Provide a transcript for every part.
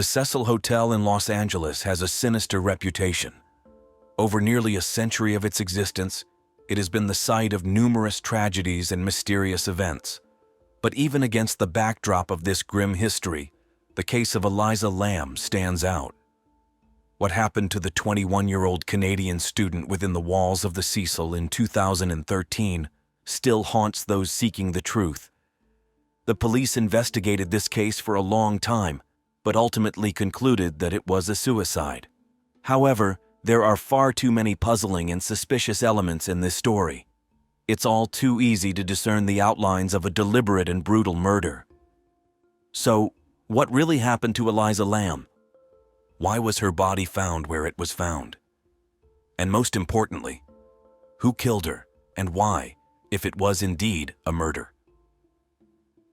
The Cecil Hotel in Los Angeles has a sinister reputation. Over nearly a century of its existence, it has been the site of numerous tragedies and mysterious events. But even against the backdrop of this grim history, the case of Elisa Lam stands out. What happened to the 21-year-old Canadian student within the walls of the Cecil in 2013 still haunts those seeking the truth. The police investigated this case for a long time, but ultimately concluded that it was a suicide. However, there are far too many puzzling and suspicious elements in this story. It's all too easy to discern the outlines of a deliberate and brutal murder. So, what really happened to Elisa Lam? Why was her body found where it was found? And most importantly, who killed her and why, if it was indeed a murder?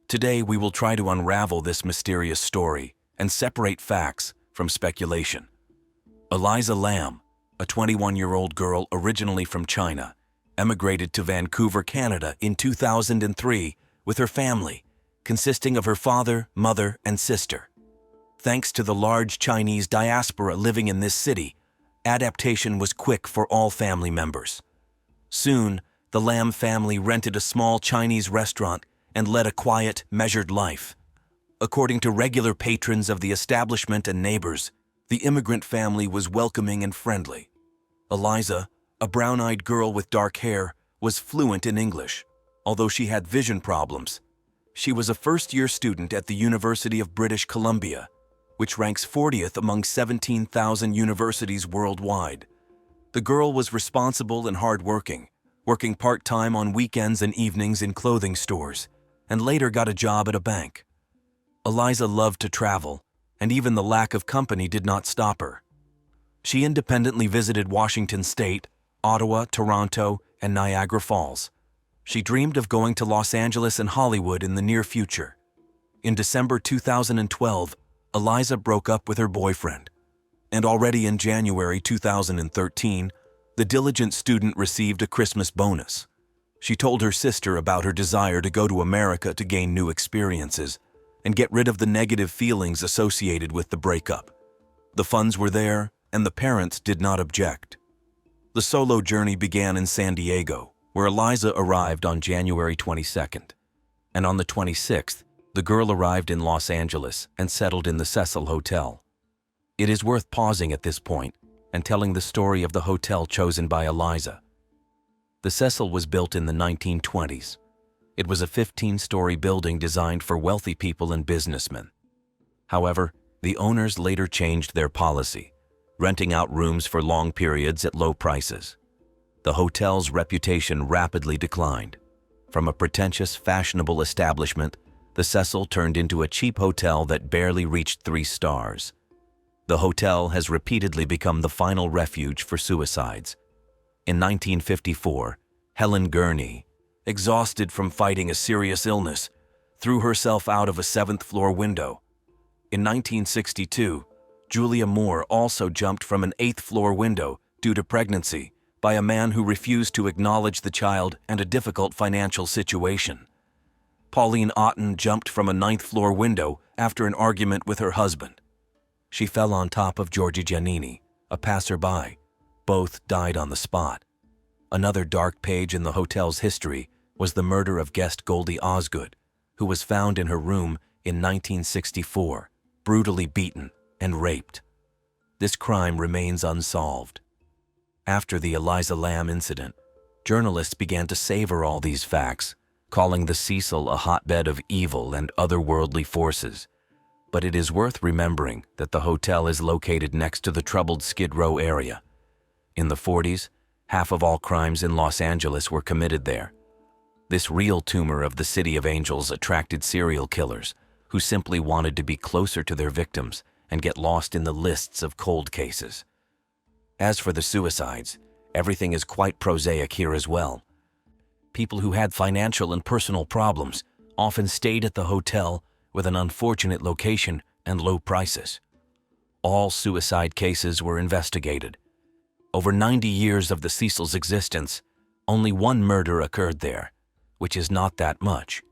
Today, we will try to unravel this mysterious story and separate facts from speculation. Elisa Lam, a 21-year-old girl originally from China, emigrated to Vancouver, Canada in 2003 with her family, consisting of her father, mother, and sister. Thanks to the large Chinese diaspora living in this city, adaptation was quick for all family members. Soon, the Lam family rented a small Chinese restaurant and led a quiet, measured life. According to regular patrons of the establishment and neighbors, the immigrant family was welcoming and friendly. Elisa, a brown-eyed girl with dark hair, was fluent in English, although she had vision problems. She was a first-year student at the University of British Columbia, which ranks 40th among 17,000 universities worldwide. The girl was responsible and hardworking, working part-time on weekends and evenings in clothing stores, and later got a job at a bank. Elisa loved to travel, and even the lack of company did not stop her. She independently visited Washington State, Ottawa, Toronto, and Niagara Falls. She dreamed of going to Los Angeles and Hollywood in the near future. In December 2012, Elisa broke up with her boyfriend, and already in January 2013, the diligent student received a Christmas bonus. She told her sister about her desire to go to America to gain new experiences and get rid of the negative feelings associated with the breakup. The funds were there, and the parents did not object. The solo journey began in San Diego, where Elisa arrived on January 22nd, and on the 26th, the girl arrived in Los Angeles and settled in the Cecil Hotel. It is worth pausing at this point and telling the story of the hotel chosen by Elisa. The Cecil was built in the 1920s. It was a 15-story building designed for wealthy people and businessmen. However, the owners later changed their policy, renting out rooms for long periods at low prices. The hotel's reputation rapidly declined. From a pretentious, fashionable establishment, the Cecil turned into a cheap hotel that barely reached 3 stars. The hotel has repeatedly become the final refuge for suicides. In 1954, Helen Gurney, exhausted from fighting a serious illness, threw herself out of a 7th-floor window. In 1962, Julia Moore also jumped from an 8th-floor window due to pregnancy by a man who refused to acknowledge the child and a difficult financial situation. Pauline Otten jumped from a 9th-floor window after an argument with her husband. She fell on top of Giorgi Giannini, a passerby. Both died on the spot. Another dark page in the hotel's history was the murder of guest Goldie Osgood, who was found in her room in 1964, brutally beaten and raped. This crime remains unsolved. After the Elisa Lam incident, journalists began to savor all these facts, calling the Cecil a hotbed of evil and otherworldly forces. But it is worth remembering that the hotel is located next to the troubled Skid Row area. In the 40s, half of all crimes in Los Angeles were committed there. This real tumor of the City of Angels attracted serial killers who simply wanted to be closer to their victims and get lost in the lists of cold cases. As for the suicides, everything is quite prosaic here as well. People who had financial and personal problems often stayed at the hotel with an unfortunate location and low prices. All suicide cases were investigated. Over 90 years of the Cecil's existence, only one murder occurred there, which is not that much.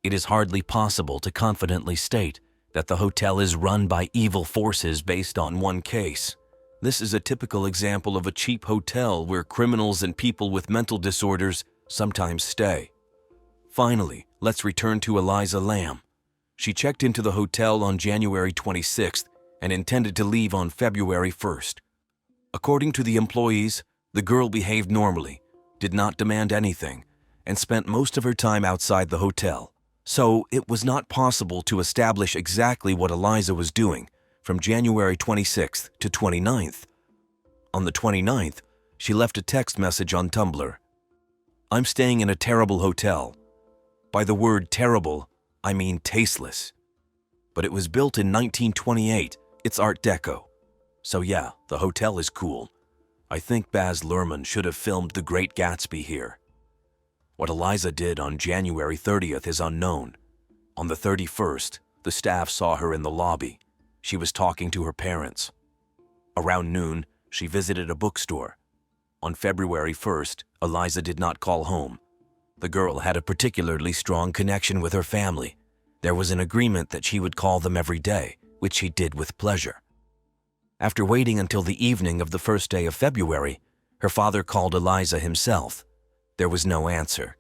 It is hardly possible to confidently state that the hotel is run by evil forces based on one case. This is a typical example of a cheap hotel where criminals and people with mental disorders sometimes stay. Finally, let's return to Elisa Lam. She checked into the hotel on January 26th and intended to leave on February 1st. According to the employees, the girl behaved normally, did not demand anything, and spent most of her time outside the hotel. So it was not possible to establish exactly what Elisa was doing from January 26th to 29th. On the 29th, she left a text message on Tumblr. "I'm staying in a terrible hotel. By the word terrible, I mean tasteless. But it was built in 1928. It's Art Deco. So yeah, the hotel is cool. I think Baz Luhrmann should have filmed The Great Gatsby here." What Elisa did on January 30th is unknown. On the 31st, the staff saw her in the lobby. She was talking to her parents. Around noon, she visited a bookstore. On February 1st, Elisa did not call home. The girl had a particularly strong connection with her family. There was an agreement that she would call them every day, which she did with pleasure. After waiting until the evening of the first day of February, her father called Elisa himself. There was no answer.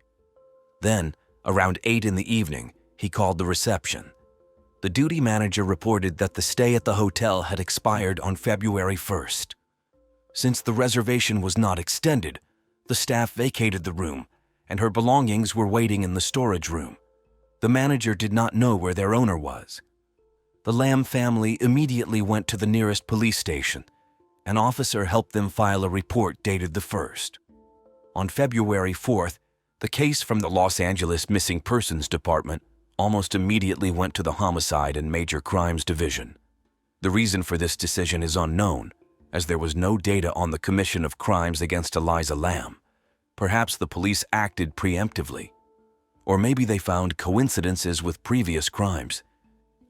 Then, around 8 in the evening, he called the reception. The duty manager reported that the stay at the hotel had expired on February 1st. Since the reservation was not extended, the staff vacated the room, and her belongings were waiting in the storage room. The manager did not know where their owner was. The Lam family immediately went to the nearest police station. An officer helped them file a report dated the 1st. On February 4th, the case from the Los Angeles Missing Persons Department almost immediately went to the Homicide and Major Crimes Division. The reason for this decision is unknown, as there was no data on the commission of crimes against Elisa Lam. Perhaps the police acted preemptively. Or maybe they found coincidences with previous crimes.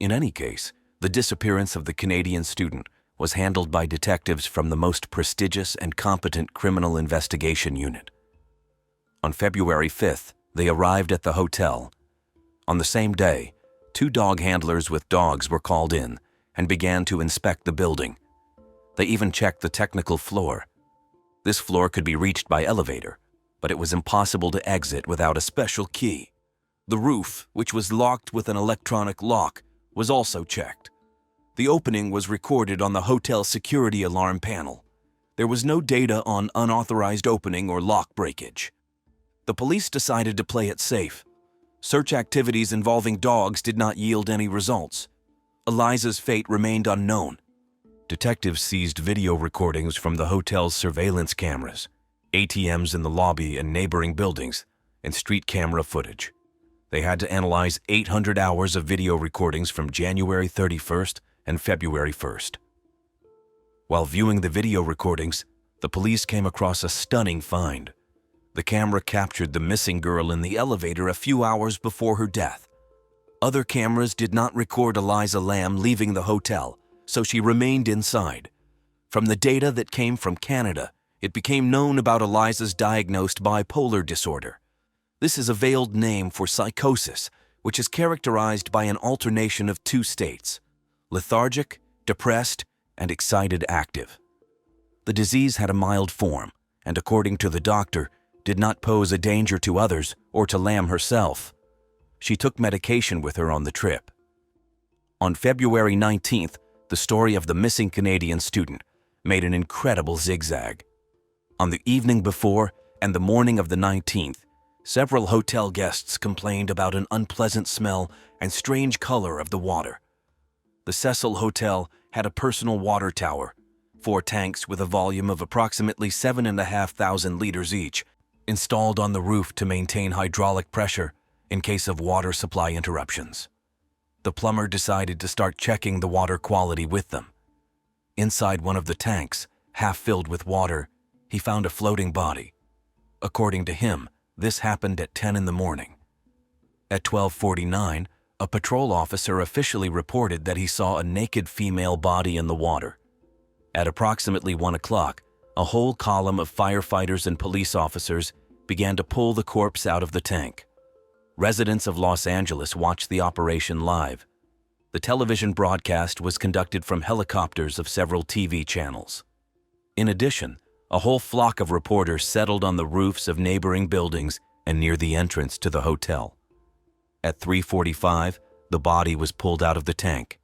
In any case, the disappearance of the Canadian student was handled by detectives from the most prestigious and competent criminal investigation unit. On February 5th, they arrived at the hotel. On the same day, 2 dog handlers with dogs were called in and began to inspect the building. They even checked the technical floor. This floor could be reached by elevator, but it was impossible to exit without a special key. The roof, which was locked with an electronic lock, was also checked. The opening was recorded on the hotel security alarm panel. There was no data on unauthorized opening or lock breakage. The police decided to play it safe. Search activities involving dogs did not yield any results. Elisa's fate remained unknown. Detectives seized video recordings from the hotel's surveillance cameras, ATMs in the lobby and neighboring buildings, and street camera footage. They had to analyze 800 hours of video recordings from January 31st and February 1st. While viewing the video recordings, the police came across a stunning find. The camera captured the missing girl in the elevator a few hours before her death. Other cameras did not record Elisa Lam leaving the hotel, so she remained inside. From the data that came from Canada, it became known about Elisa's diagnosed bipolar disorder. This is a veiled name for psychosis, which is characterized by an alternation of 2 states: lethargic, depressed, and excited active. The disease had a mild form, and according to the doctor, did not pose a danger to others or to Lam herself. She took medication with her on the trip. On February 19th, the story of the missing Canadian student made an incredible zigzag. On the evening before and the morning of the 19th, several hotel guests complained about an unpleasant smell and strange color of the water. The Cecil Hotel had a personal water tower, 4 tanks with a volume of approximately 7,500 liters each, installed on the roof to maintain hydraulic pressure in case of water supply interruptions. The plumber decided to start checking the water quality with them. Inside one of the tanks, half filled with water, he found a floating body. According to him, this happened at 10 in the morning. At 12:49, a patrol officer officially reported that he saw a naked female body in the water. At approximately 1 o'clock, a whole column of firefighters and police officers began to pull the corpse out of the tank. Residents of Los Angeles watched the operation live. The television broadcast was conducted from helicopters of several TV channels. In addition, a whole flock of reporters settled on the roofs of neighboring buildings and near the entrance to the hotel. At 3:45, the body was pulled out of the tank.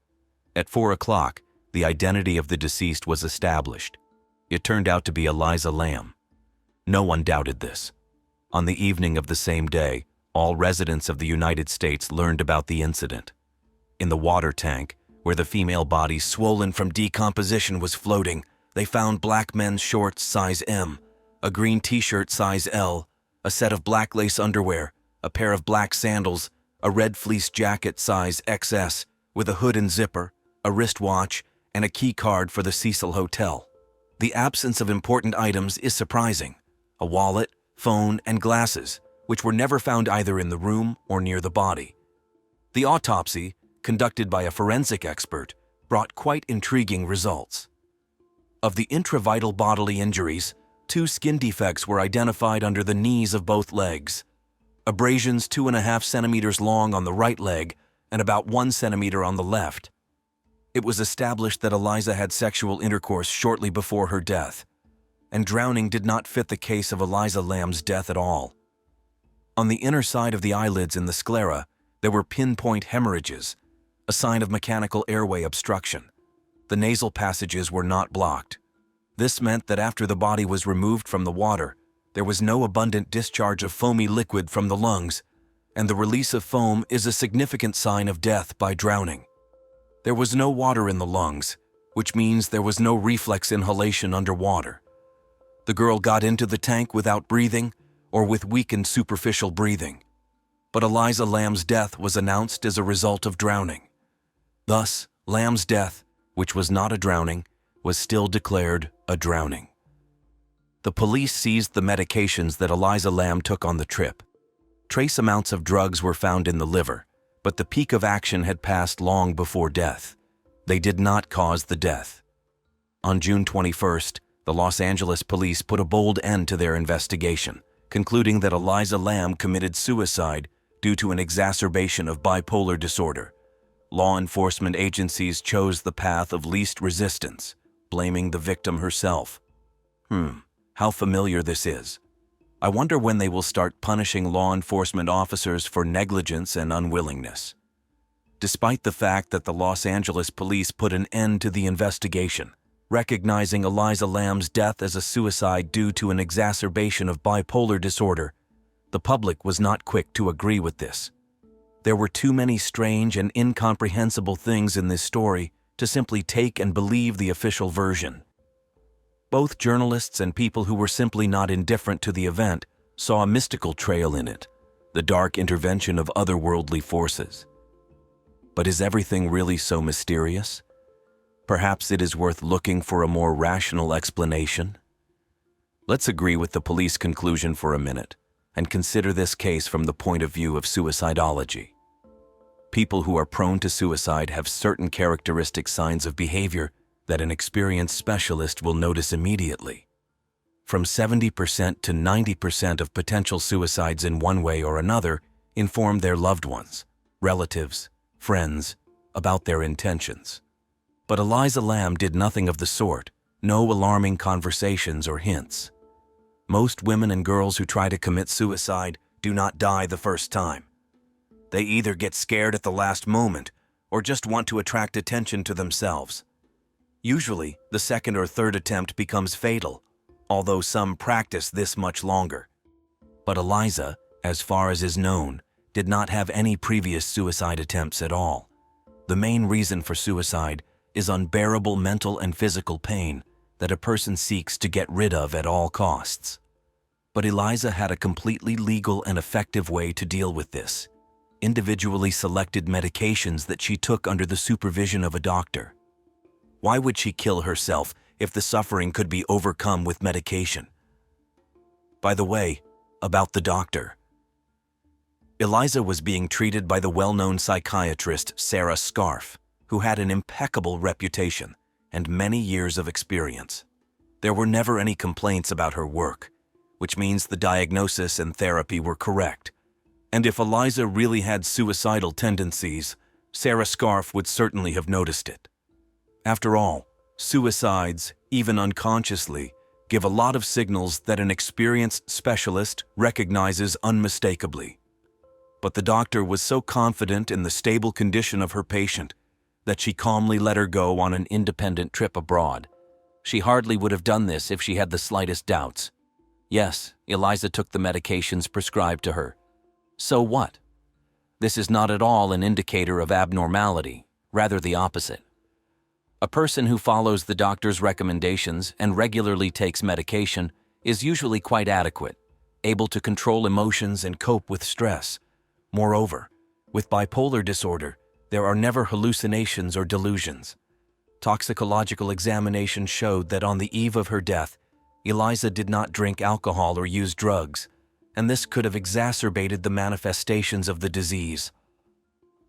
At 4 o'clock, the identity of the deceased was established. It turned out to be Elisa Lam. No one doubted this. On the evening of the same day, all residents of the United States learned about the incident. In the water tank, where the female body swollen from decomposition was floating, they found black men's shorts size M, a green t-shirt size L, a set of black lace underwear, a pair of black sandals, a red fleece jacket size XS with a hood and zipper, a wristwatch, and a key card for the Cecil Hotel. The absence of important items is surprising. A wallet, phone, and glasses, which were never found either in the room or near the body. The autopsy, conducted by a forensic expert, brought quite intriguing results. Of the intravital bodily injuries, 2 skin defects were identified under the knees of both legs. Abrasions 2.5 centimeters long on the right leg and about 1 centimeter on the left. It was established that Elisa had sexual intercourse shortly before her death, and drowning did not fit the case of Elisa Lam's death at all. On the inner side of the eyelids in the sclera, there were pinpoint hemorrhages, a sign of mechanical airway obstruction. The nasal passages were not blocked. This meant that after the body was removed from the water, there was no abundant discharge of foamy liquid from the lungs, and the release of foam is a significant sign of death by drowning. There was no water in the lungs, which means there was no reflex inhalation underwater. The girl got into the tank without breathing or with weakened superficial breathing. But Elisa Lam's death was announced as a result of drowning. Thus, Lam's death, which was not a drowning, was still declared a drowning. The police seized the medications that Elisa Lam took on the trip. Trace amounts of drugs were found in the liver, but the peak of action had passed long before death. They did not cause the death. On June 21st, the Los Angeles police put a bold end to their investigation, concluding that Elisa Lam committed suicide due to an exacerbation of bipolar disorder. Law enforcement agencies chose the path of least resistance, blaming the victim herself. How familiar this is. I wonder when they will start punishing law enforcement officers for negligence and unwillingness. Despite the fact that the Los Angeles police put an end to the investigation, recognizing Elisa Lam's death as a suicide due to an exacerbation of bipolar disorder, the public was not quick to agree with this. There were too many strange and incomprehensible things in this story to simply take and believe the official version. Both journalists and people who were simply not indifferent to the event saw a mystical trail in it, the dark intervention of otherworldly forces. But is everything really so mysterious? Perhaps it is worth looking for a more rational explanation. Let's agree with the police conclusion for a minute and consider this case from the point of view of suicidology. People who are prone to suicide have certain characteristic signs of behavior that an experienced specialist will notice immediately. From 70% to 90% of potential suicides in one way or another inform their loved ones, relatives, friends, about their intentions. But Elisa Lam did nothing of the sort, no alarming conversations or hints. Most women and girls who try to commit suicide do not die the first time. They either get scared at the last moment or just want to attract attention to themselves. Usually, the second or third attempt becomes fatal, although some practice this much longer. But Elisa, as far as is known, did not have any previous suicide attempts at all. The main reason for suicide is unbearable mental and physical pain that a person seeks to get rid of at all costs. But Elisa had a completely legal and effective way to deal with this: individually selected medications that she took under the supervision of a doctor. Why would she kill herself if the suffering could be overcome with medication? By the way, about the doctor. Elisa was being treated by the well-known psychiatrist Sarah Scarf, who had an impeccable reputation and many years of experience. There were never any complaints about her work, which means the diagnosis and therapy were correct. And if Elisa really had suicidal tendencies, Sarah Scarf would certainly have noticed it. After all, suicides, even unconsciously, give a lot of signals that an experienced specialist recognizes unmistakably. But the doctor was so confident in the stable condition of her patient that she calmly let her go on an independent trip abroad. She hardly would have done this if she had the slightest doubts. Yes, Elisa took the medications prescribed to her. So what? This is not at all an indicator of abnormality, rather the opposite. A person who follows the doctor's recommendations and regularly takes medication is usually quite adequate, able to control emotions and cope with stress. Moreover, with bipolar disorder, there are never hallucinations or delusions. Toxicological examination showed that on the eve of her death, Elisa did not drink alcohol or use drugs, and this could have exacerbated the manifestations of the disease.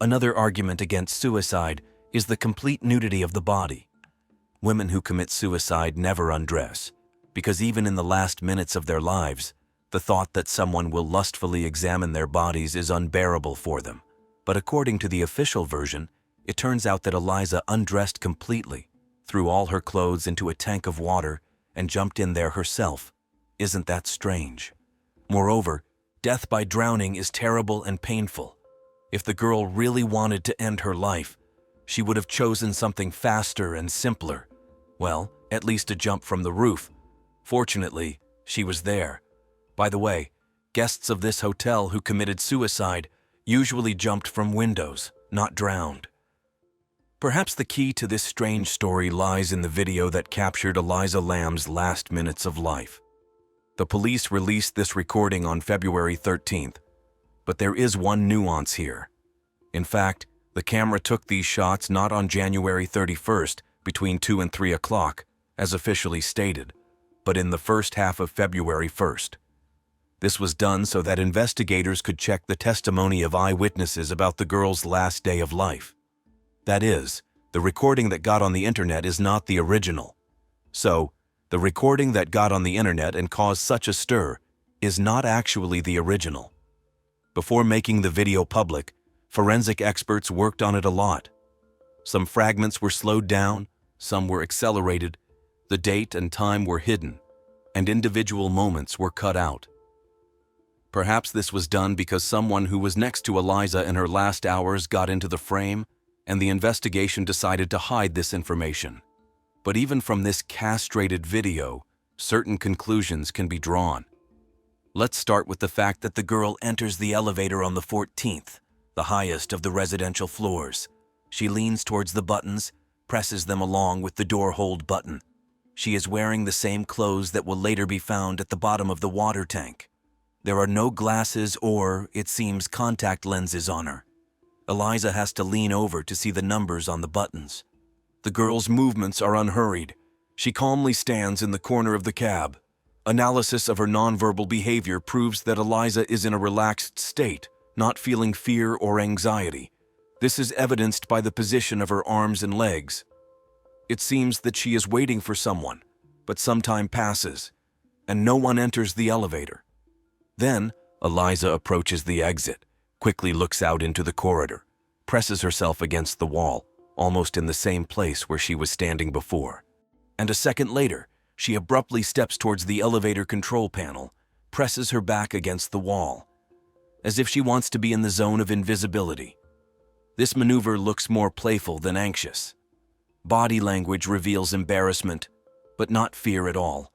Another argument against suicide is the complete nudity of the body. Women who commit suicide never undress, because even in the last minutes of their lives, the thought that someone will lustfully examine their bodies is unbearable for them. But according to the official version, it turns out that Elisa undressed completely, threw all her clothes into a tank of water, and jumped in there herself. Isn't that strange? Moreover, death by drowning is terrible and painful. If the girl really wanted to end her life, she would have chosen something faster and simpler. Well, at least a jump from the roof. Fortunately, she was there. By the way, guests of this hotel who committed suicide usually jumped from windows, not drowned. Perhaps the key to this strange story lies in the video that captured Elisa Lam's last minutes of life. The police released this recording on February 13th, but there is one nuance here. In fact, the camera took these shots not on January 31st between 2 and 3 o'clock, as officially stated, but in the first half of February 1st. This was done so that investigators could check the testimony of eyewitnesses about the girl's last day of life. That is, the recording that got on the internet is not the original. So, the recording that got on the internet and caused such a stir is not actually the original. Before making the video public, forensic experts worked on it a lot. Some fragments were slowed down, some were accelerated, the date and time were hidden, and individual moments were cut out. Perhaps this was done because someone who was next to Elisa in her last hours got into the frame, and the investigation decided to hide this information. But even from this castrated video, certain conclusions can be drawn. Let's start with the fact that the girl enters the elevator on the 14th, the highest of the residential floors. She leans towards the buttons, presses them along with the door hold button. She is wearing the same clothes that will later be found at the bottom of the water tank. There are no glasses or, it seems, contact lenses on her. Elisa has to lean over to see the numbers on the buttons. The girl's movements are unhurried. She calmly stands in the corner of the cab. Analysis of her nonverbal behavior proves that Elisa is in a relaxed state, not feeling fear or anxiety. This is evidenced by the position of her arms and legs. It seems that she is waiting for someone, but some time passes, and no one enters the elevator. Then, Elisa approaches the exit, quickly looks out into the corridor, presses herself against the wall, almost in the same place where she was standing before. And a second later, she abruptly steps towards the elevator control panel, presses her back against the wall, as if she wants to be in the zone of invisibility. This maneuver looks more playful than anxious. Body language reveals embarrassment, but not fear at all.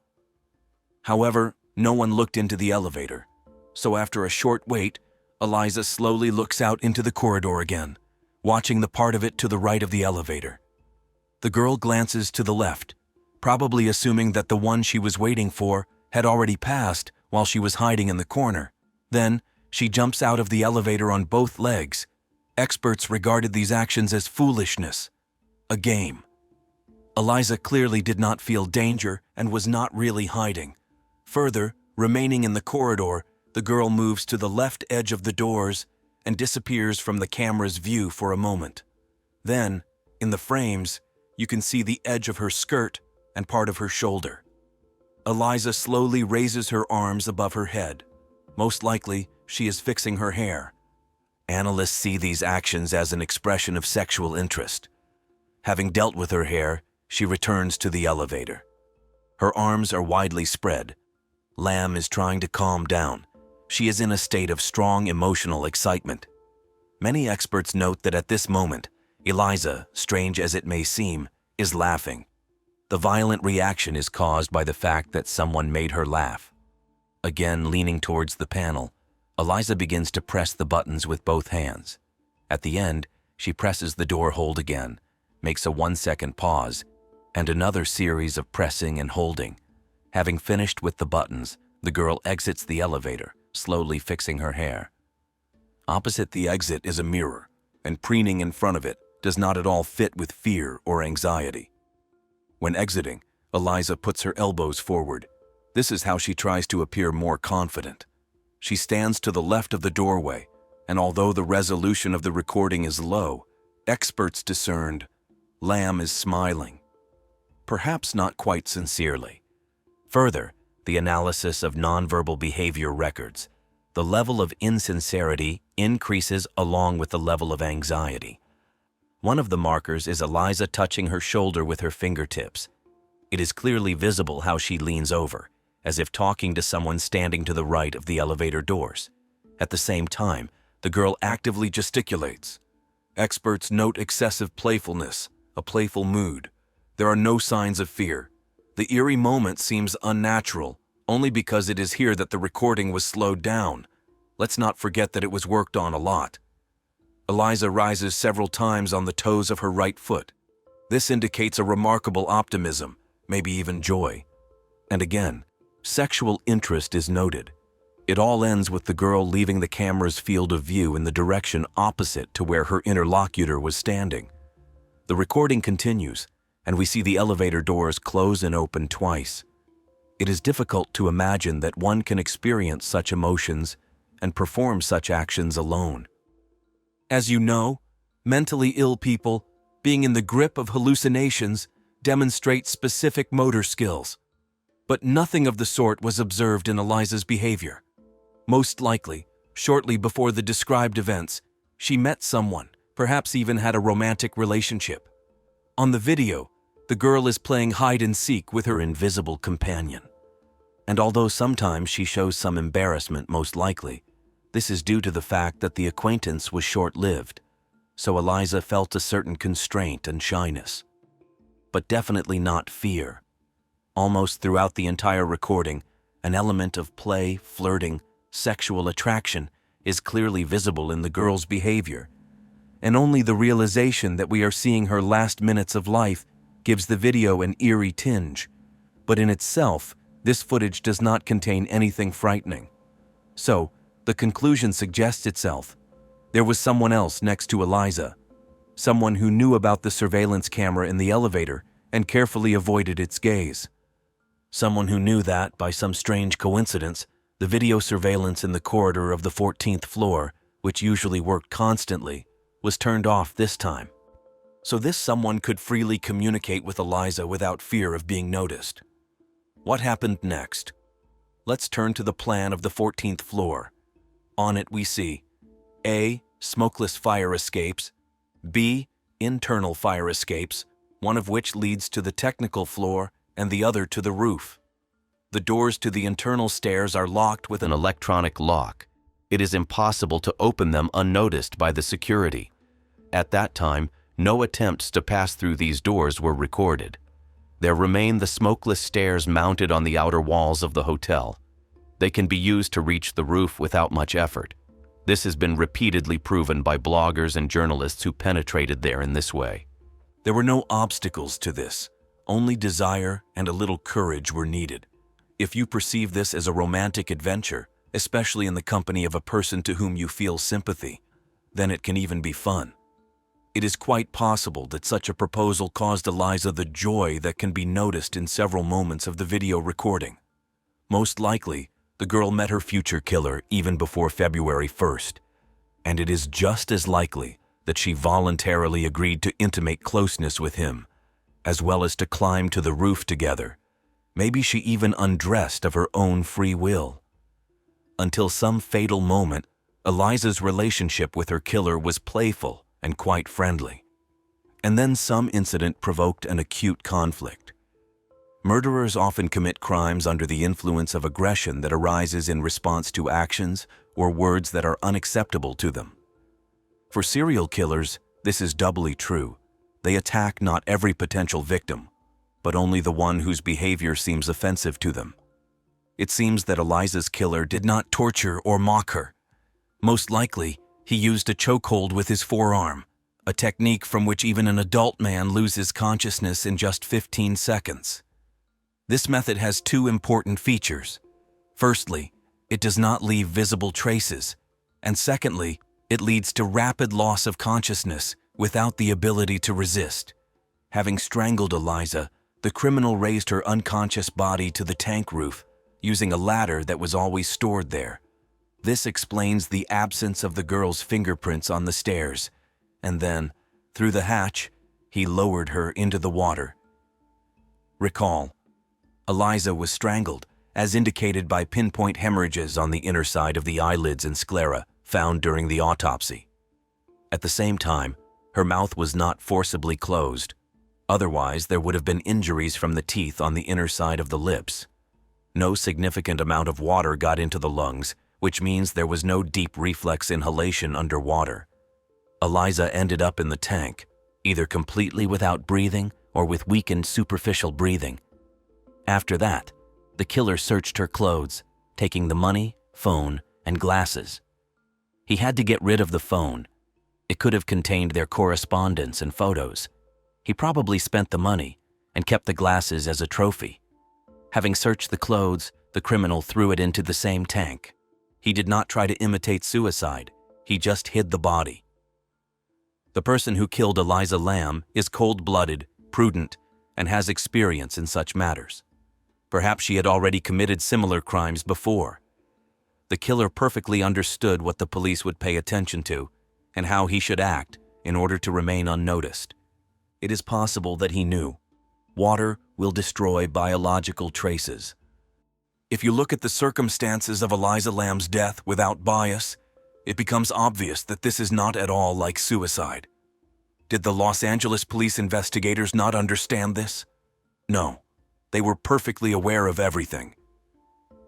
However, no one looked into the elevator, so after a short wait, Elisa slowly looks out into the corridor again, watching the part of it to the right of the elevator. The girl glances to the left, probably assuming that the one she was waiting for had already passed while she was hiding in the corner. Then, she jumps out of the elevator on both legs. Experts regarded these actions as foolishness, a game. Elisa clearly did not feel danger and was not really hiding. Further, remaining in the corridor, the girl moves to the left edge of the doors and disappears from the camera's view for a moment. Then, in the frames, you can see the edge of her skirt and part of her shoulder. Elisa slowly raises her arms above her head. Most likely, she is fixing her hair. Analysts see these actions as an expression of sexual interest. Having dealt with her hair, she returns to the elevator. Her arms are widely spread. Lam is trying to calm down. She is in a state of strong emotional excitement. Many experts note that at this moment, Elisa, strange as it may seem, is laughing. The violent reaction is caused by the fact that someone made her laugh. Again, leaning towards the panel, Elisa begins to press the buttons with both hands. At the end, she presses the door hold again, makes a 1-second pause, and another series of pressing and holding. Having finished with the buttons, the girl exits the elevator, slowly fixing her hair. Opposite the exit is a mirror, and preening in front of it does not at all fit with fear or anxiety. When exiting, Elisa puts her elbows forward. This is how she tries to appear more confident. She stands to the left of the doorway, and although the resolution of the recording is low, experts discerned Lam is smiling. Perhaps not quite sincerely. Further, the analysis of nonverbal behavior records, the level of insincerity increases along with the level of anxiety. One of the markers is Elisa touching her shoulder with her fingertips. It is clearly visible how she leans over, as if talking to someone standing to the right of the elevator doors. At the same time, the girl actively gesticulates. Experts note excessive playfulness, a playful mood. There are no signs of fear. The eerie moment seems unnatural, only because it is here that the recording was slowed down. Let's not forget that it was worked on a lot. Elisa rises several times on the toes of her right foot. This indicates a remarkable optimism, maybe even joy. And again, sexual interest is noted. It all ends with the girl leaving the camera's field of view in the direction opposite to where her interlocutor was standing. The recording continues, and we see the elevator doors close and open twice. It is difficult to imagine that one can experience such emotions and perform such actions alone. As you know, mentally ill people, being in the grip of hallucinations, demonstrate specific motor skills. But nothing of the sort was observed in Elisa's behavior. Most likely, shortly before the described events, she met someone, perhaps even had a romantic relationship. On the video, the girl is playing hide-and-seek with her invisible companion. And although sometimes she shows some embarrassment, most likely, this is due to the fact that the acquaintance was short-lived, so Elisa felt a certain constraint and shyness. But definitely not fear. Almost throughout the entire recording, an element of play, flirting, sexual attraction is clearly visible in the girl's behavior, and only the realization that we are seeing her last minutes of life gives the video an eerie tinge. But in itself, this footage does not contain anything frightening. So, the conclusion suggests itself. There was someone else next to Elisa, someone who knew about the surveillance camera in the elevator and carefully avoided its gaze. Someone who knew that, by some strange coincidence, the video surveillance in the corridor of the 14th floor, which usually worked constantly, was turned off this time. So this someone could freely communicate with Elisa without fear of being noticed. What happened next? Let's turn to the plan of the 14th floor. On it we see A. Smokeless fire escapes, B. Internal fire escapes, one of which leads to the technical floor and the other to the roof. The doors to the internal stairs are locked with an electronic lock. It is impossible to open them unnoticed by the security. At that time, no attempts to pass through these doors were recorded. There remain the smokeless stairs mounted on the outer walls of the hotel. They can be used to reach the roof without much effort. This has been repeatedly proven by bloggers and journalists who penetrated there in this way. There were no obstacles to this. Only desire and a little courage were needed. If you perceive this as a romantic adventure, especially in the company of a person to whom you feel sympathy, then it can even be fun. It is quite possible that such a proposal caused Elisa the joy that can be noticed in several moments of the video recording. Most likely, the girl met her future killer even before February 1st, and it is just as likely that she voluntarily agreed to intimate closeness with him, as well as to climb to the roof together. Maybe she even undressed of her own free will. Until some fatal moment, Elisa's relationship with her killer was playful and quite friendly. And then some incident provoked an acute conflict. Murderers often commit crimes under the influence of aggression that arises in response to actions or words that are unacceptable to them. For serial killers, this is doubly true. They attack not every potential victim, but only the one whose behavior seems offensive to them. It seems that Elisa's killer did not torture or mock her. Most likely, he used a chokehold with his forearm, a technique from which even an adult man loses consciousness in just 15 seconds. This method has two important features. Firstly, it does not leave visible traces, and secondly, it leads to rapid loss of consciousness without the ability to resist. Having strangled Elisa, the criminal raised her unconscious body to the tank roof, using a ladder that was always stored there. This explains the absence of the girl's fingerprints on the stairs, and then, through the hatch, he lowered her into the water. Recall, Elisa was strangled, as indicated by pinpoint hemorrhages on the inner side of the eyelids and sclera found during the autopsy. At the same time, her mouth was not forcibly closed. Otherwise, there would have been injuries from the teeth on the inner side of the lips. No significant amount of water got into the lungs, which means there was no deep reflex inhalation underwater. Elisa ended up in the tank, either completely without breathing or with weakened superficial breathing. After that, the killer searched her clothes, taking the money, phone, and glasses. He had to get rid of the phone. It could have contained their correspondence and photos. He probably spent the money and kept the glasses as a trophy. Having searched the clothes, the criminal threw it into the same tank. He did not try to imitate suicide. He just hid the body. The person who killed Elisa Lam is cold-blooded, prudent, and has experience in such matters. Perhaps she had already committed similar crimes before. The killer perfectly understood what the police would pay attention to and how he should act in order to remain unnoticed. It is possible that he knew. Water will destroy biological traces. If you look at the circumstances of Elisa Lam's death without bias, it becomes obvious that this is not at all like suicide. Did the Los Angeles police investigators not understand this? No, they were perfectly aware of everything.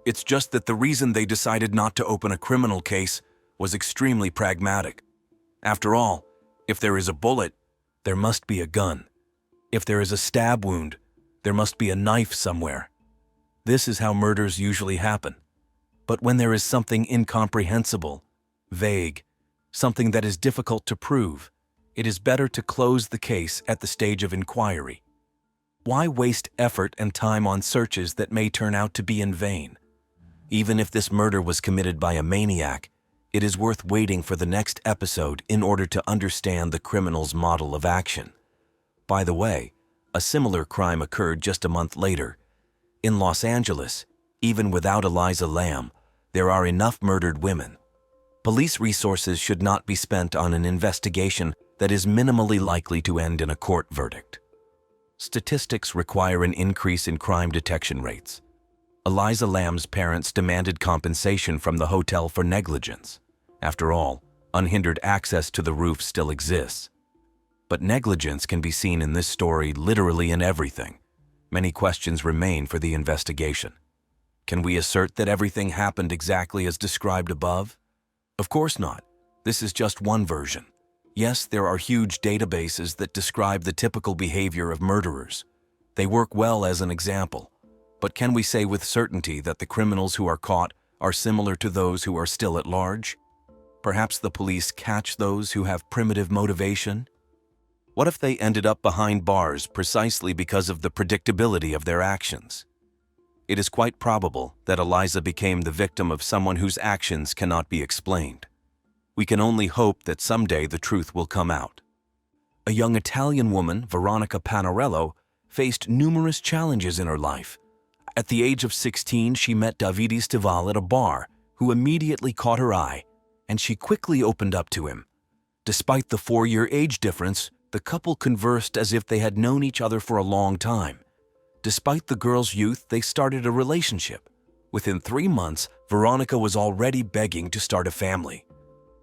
It's just that the reason they decided not to open a criminal case was extremely pragmatic. After all, if there is a bullet, there must be a gun. If there is a stab wound, there must be a knife somewhere. This is how murders usually happen. But when there is something incomprehensible, vague, something that is difficult to prove, it is better to close the case at the stage of inquiry. Why waste effort and time on searches that may turn out to be in vain? Even if this murder was committed by a maniac, it is worth waiting for the next episode in order to understand the criminal's model of action. By the way, a similar crime occurred just a month later. In Los Angeles, even without Elisa Lam, there are enough murdered women. Police resources should not be spent on an investigation that is minimally likely to end in a court verdict. Statistics require an increase in crime detection rates. Elisa Lam's parents demanded compensation from the hotel for negligence. After all, unhindered access to the roof still exists. But negligence can be seen in this story literally in everything. Many questions remain for the investigation. Can we assert that everything happened exactly as described above? Of course not. This is just one version. Yes, there are huge databases that describe the typical behavior of murderers. They work well as an example. But can we say with certainty that the criminals who are caught are similar to those who are still at large? Perhaps the police catch those who have primitive motivation? What if they ended up behind bars precisely because of the predictability of their actions? It is quite probable that Elisa became the victim of someone whose actions cannot be explained. We can only hope that someday the truth will come out. A young Italian woman, Veronica Panarello, faced numerous challenges in her life. At the age of 16, she met Davide Stival at a bar, who immediately caught her eye, and she quickly opened up to him. Despite the 4-year age difference, the couple conversed as if they had known each other for a long time. Despite the girl's youth, they started a relationship. Within 3 months, Veronica was already begging to start a family.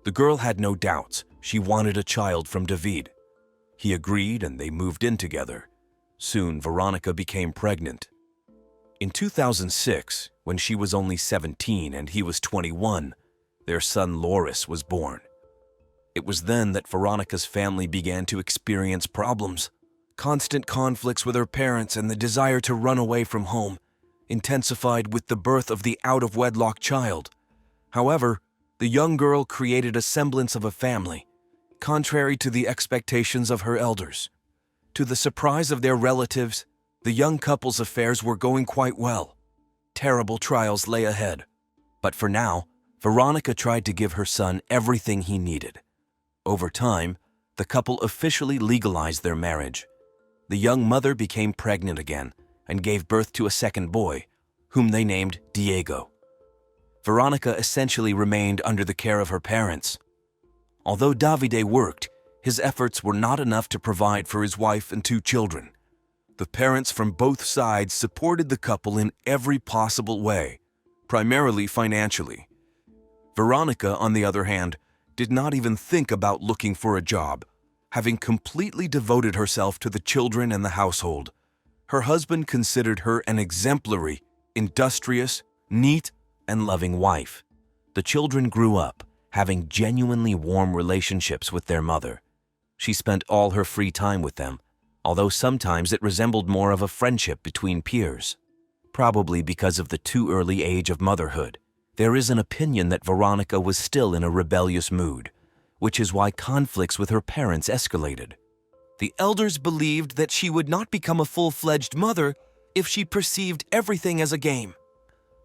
The girl had no doubts. She wanted a child from David. He agreed and they moved in together. Soon, Veronica became pregnant. In 2006, when she was only 17 and he was 21, their son Loris was born. It was then that Veronica's family began to experience problems. Constant conflicts with her parents and the desire to run away from home intensified with the birth of the out-of-wedlock child. However, the young girl created a semblance of a family, contrary to the expectations of her elders. To the surprise of their relatives, the young couple's affairs were going quite well. Terrible trials lay ahead. But for now, Veronica tried to give her son everything he needed. Over time, the couple officially legalized their marriage. The young mother became pregnant again and gave birth to a second boy, whom they named Diego. Veronica essentially remained under the care of her parents. Although Davide worked, his efforts were not enough to provide for his wife and 2 children. The parents from both sides supported the couple in every possible way, primarily financially. Veronica, on the other hand, did not even think about looking for a job, having completely devoted herself to the children and the household. Her husband considered her an exemplary, industrious, neat, and loving wife. The children grew up, having genuinely warm relationships with their mother. She spent all her free time with them, although sometimes it resembled more of a friendship between peers. Probably because of the too early age of motherhood, there is an opinion that Veronica was still in a rebellious mood, which is why conflicts with her parents escalated. The elders believed that she would not become a full-fledged mother if she perceived everything as a game.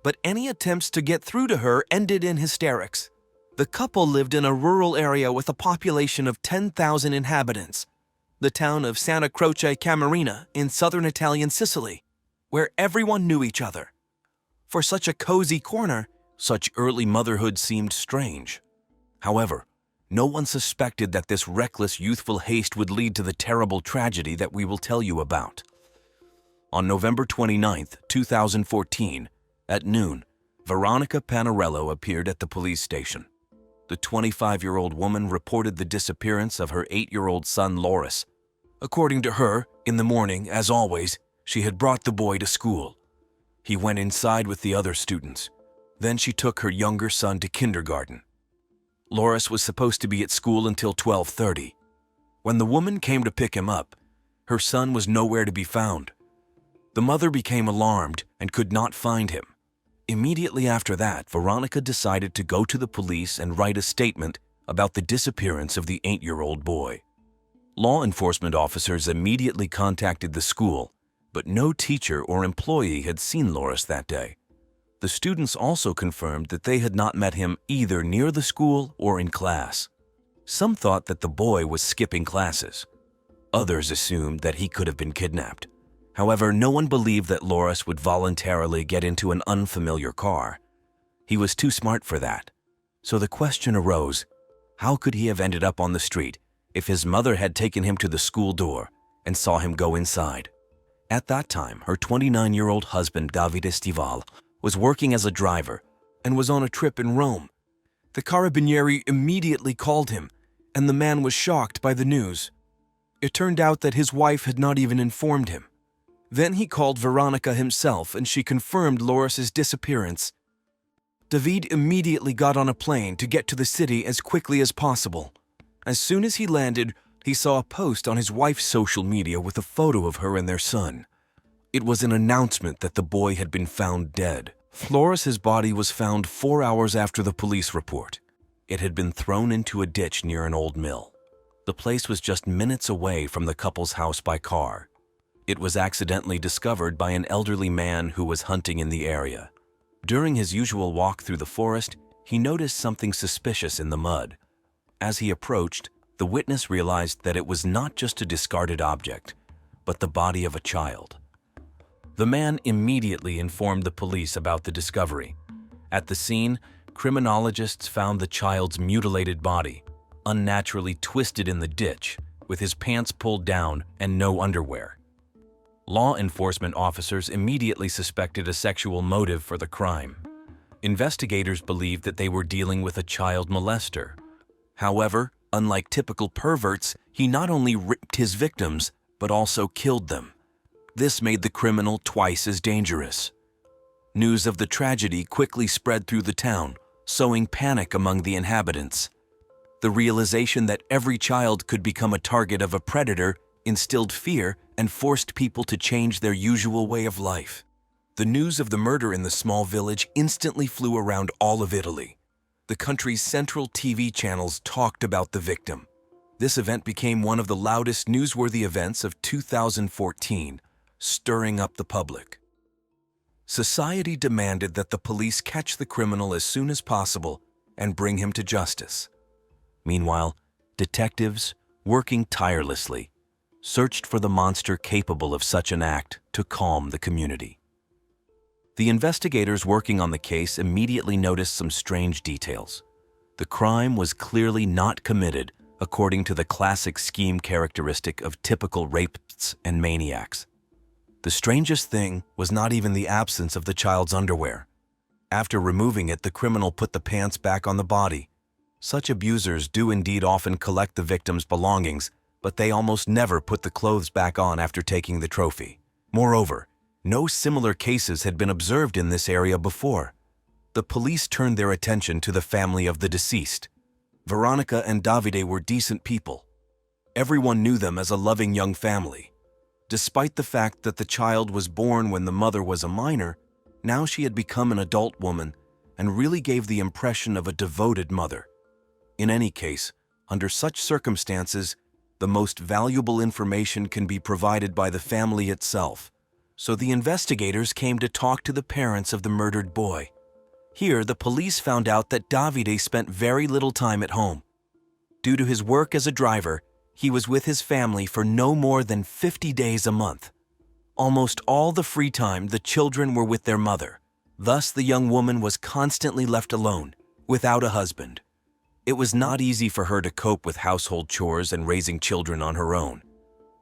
But any attempts to get through to her ended in hysterics. The couple lived in a rural area with a population of 10,000 inhabitants, the town of Santa Croce Camarina in southern Italian Sicily, where everyone knew each other. For such a cozy corner, such early motherhood seemed strange. However, no one suspected that this reckless youthful haste would lead to the terrible tragedy that we will tell you about. On November 29, 2014, at noon, Veronica Panarello appeared at the police station. The 25-year-old woman reported the disappearance of her 8-year-old son Loris. According to her, in the morning, as always, she had brought the boy to school. He went inside with the other students. Then she took her younger son to kindergarten. Loris was supposed to be at school until 12:30. When the woman came to pick him up, her son was nowhere to be found. The mother became alarmed and could not find him. Immediately after that, Veronica decided to go to the police and write a statement about the disappearance of the 8-year-old boy. Law enforcement officers immediately contacted the school, but no teacher or employee had seen Loris that day. The students also confirmed that they had not met him either near the school or in class. Some thought that the boy was skipping classes. Others assumed that he could have been kidnapped. However, no one believed that Loris would voluntarily get into an unfamiliar car. He was too smart for that. So the question arose, how could he have ended up on the street if his mother had taken him to the school door and saw him go inside? At that time, her 29-year-old husband, Davide Stival, was working as a driver and was on a trip in Rome. The Carabinieri immediately called him, and the man was shocked by the news. It turned out that his wife had not even informed him. Then he called Veronica himself and she confirmed Loris's disappearance. David immediately got on a plane to get to the city as quickly as possible. As soon as he landed, he saw a post on his wife's social media with a photo of her and their son. It was an announcement that the boy had been found dead. Loris's body was found 4 hours after the police report. It had been thrown into a ditch near an old mill. The place was just minutes away from the couple's house by car. It was accidentally discovered by an elderly man who was hunting in the area. During his usual walk through the forest, he noticed something suspicious in the mud. As he approached, the witness realized that it was not just a discarded object, but the body of a child. The man immediately informed the police about the discovery. At the scene, criminologists found the child's mutilated body, unnaturally twisted in the ditch, with his pants pulled down and no underwear. Law enforcement officers immediately suspected a sexual motive for the crime. Investigators believed that they were dealing with a child molester, However, unlike typical perverts, he not only raped his victims, but also killed them. This made the criminal twice as dangerous. News of the tragedy quickly spread through the town, sowing panic among the inhabitants. The realization that every child could become a target of a predator instilled fear and forced people to change their usual way of life. The news of the murder in the small village instantly flew around all of Italy. The country's central TV channels talked about the victim. This event became one of the loudest newsworthy events of 2014, stirring up the public. Society demanded that the police catch the criminal as soon as possible and bring him to justice. Meanwhile, detectives, working tirelessly, searched for the monster capable of such an act to calm the community. The investigators working on the case immediately noticed some strange details. The crime was clearly not committed according to the classic scheme characteristic of typical rapists and maniacs. The strangest thing was not even the absence of the child's underwear. After removing it, the criminal put the pants back on the body. Such abusers do indeed often collect the victim's belongings, but they almost never put the clothes back on after taking the trophy. Moreover, no similar cases had been observed in this area before. The police turned their attention to the family of the deceased. Veronica and Davide were decent people. Everyone knew them as a loving young family. Despite the fact that the child was born when the mother was a minor, now she had become an adult woman and really gave the impression of a devoted mother. In any case, under such circumstances, the most valuable information can be provided by the family itself. So the investigators came to talk to the parents of the murdered boy. Here, the police found out that Davide spent very little time at home. Due to his work as a driver, he was with his family for no more than 50 days a month. Almost all the free time, the children were with their mother. Thus, the young woman was constantly left alone, without a husband. It was not easy for her to cope with household chores and raising children on her own.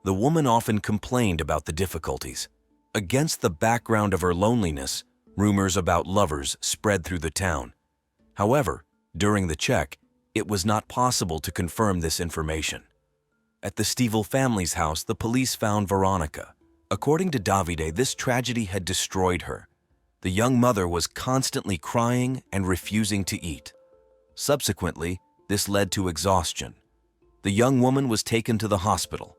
The woman often complained about the difficulties. Against the background of her loneliness, rumors about lovers spread through the town. However, during the check, it was not possible to confirm this information. At the Stiefel family's house, the police found Veronica. According to Davide, this tragedy had destroyed her. The young mother was constantly crying and refusing to eat. Subsequently, this led to exhaustion. The young woman was taken to the hospital,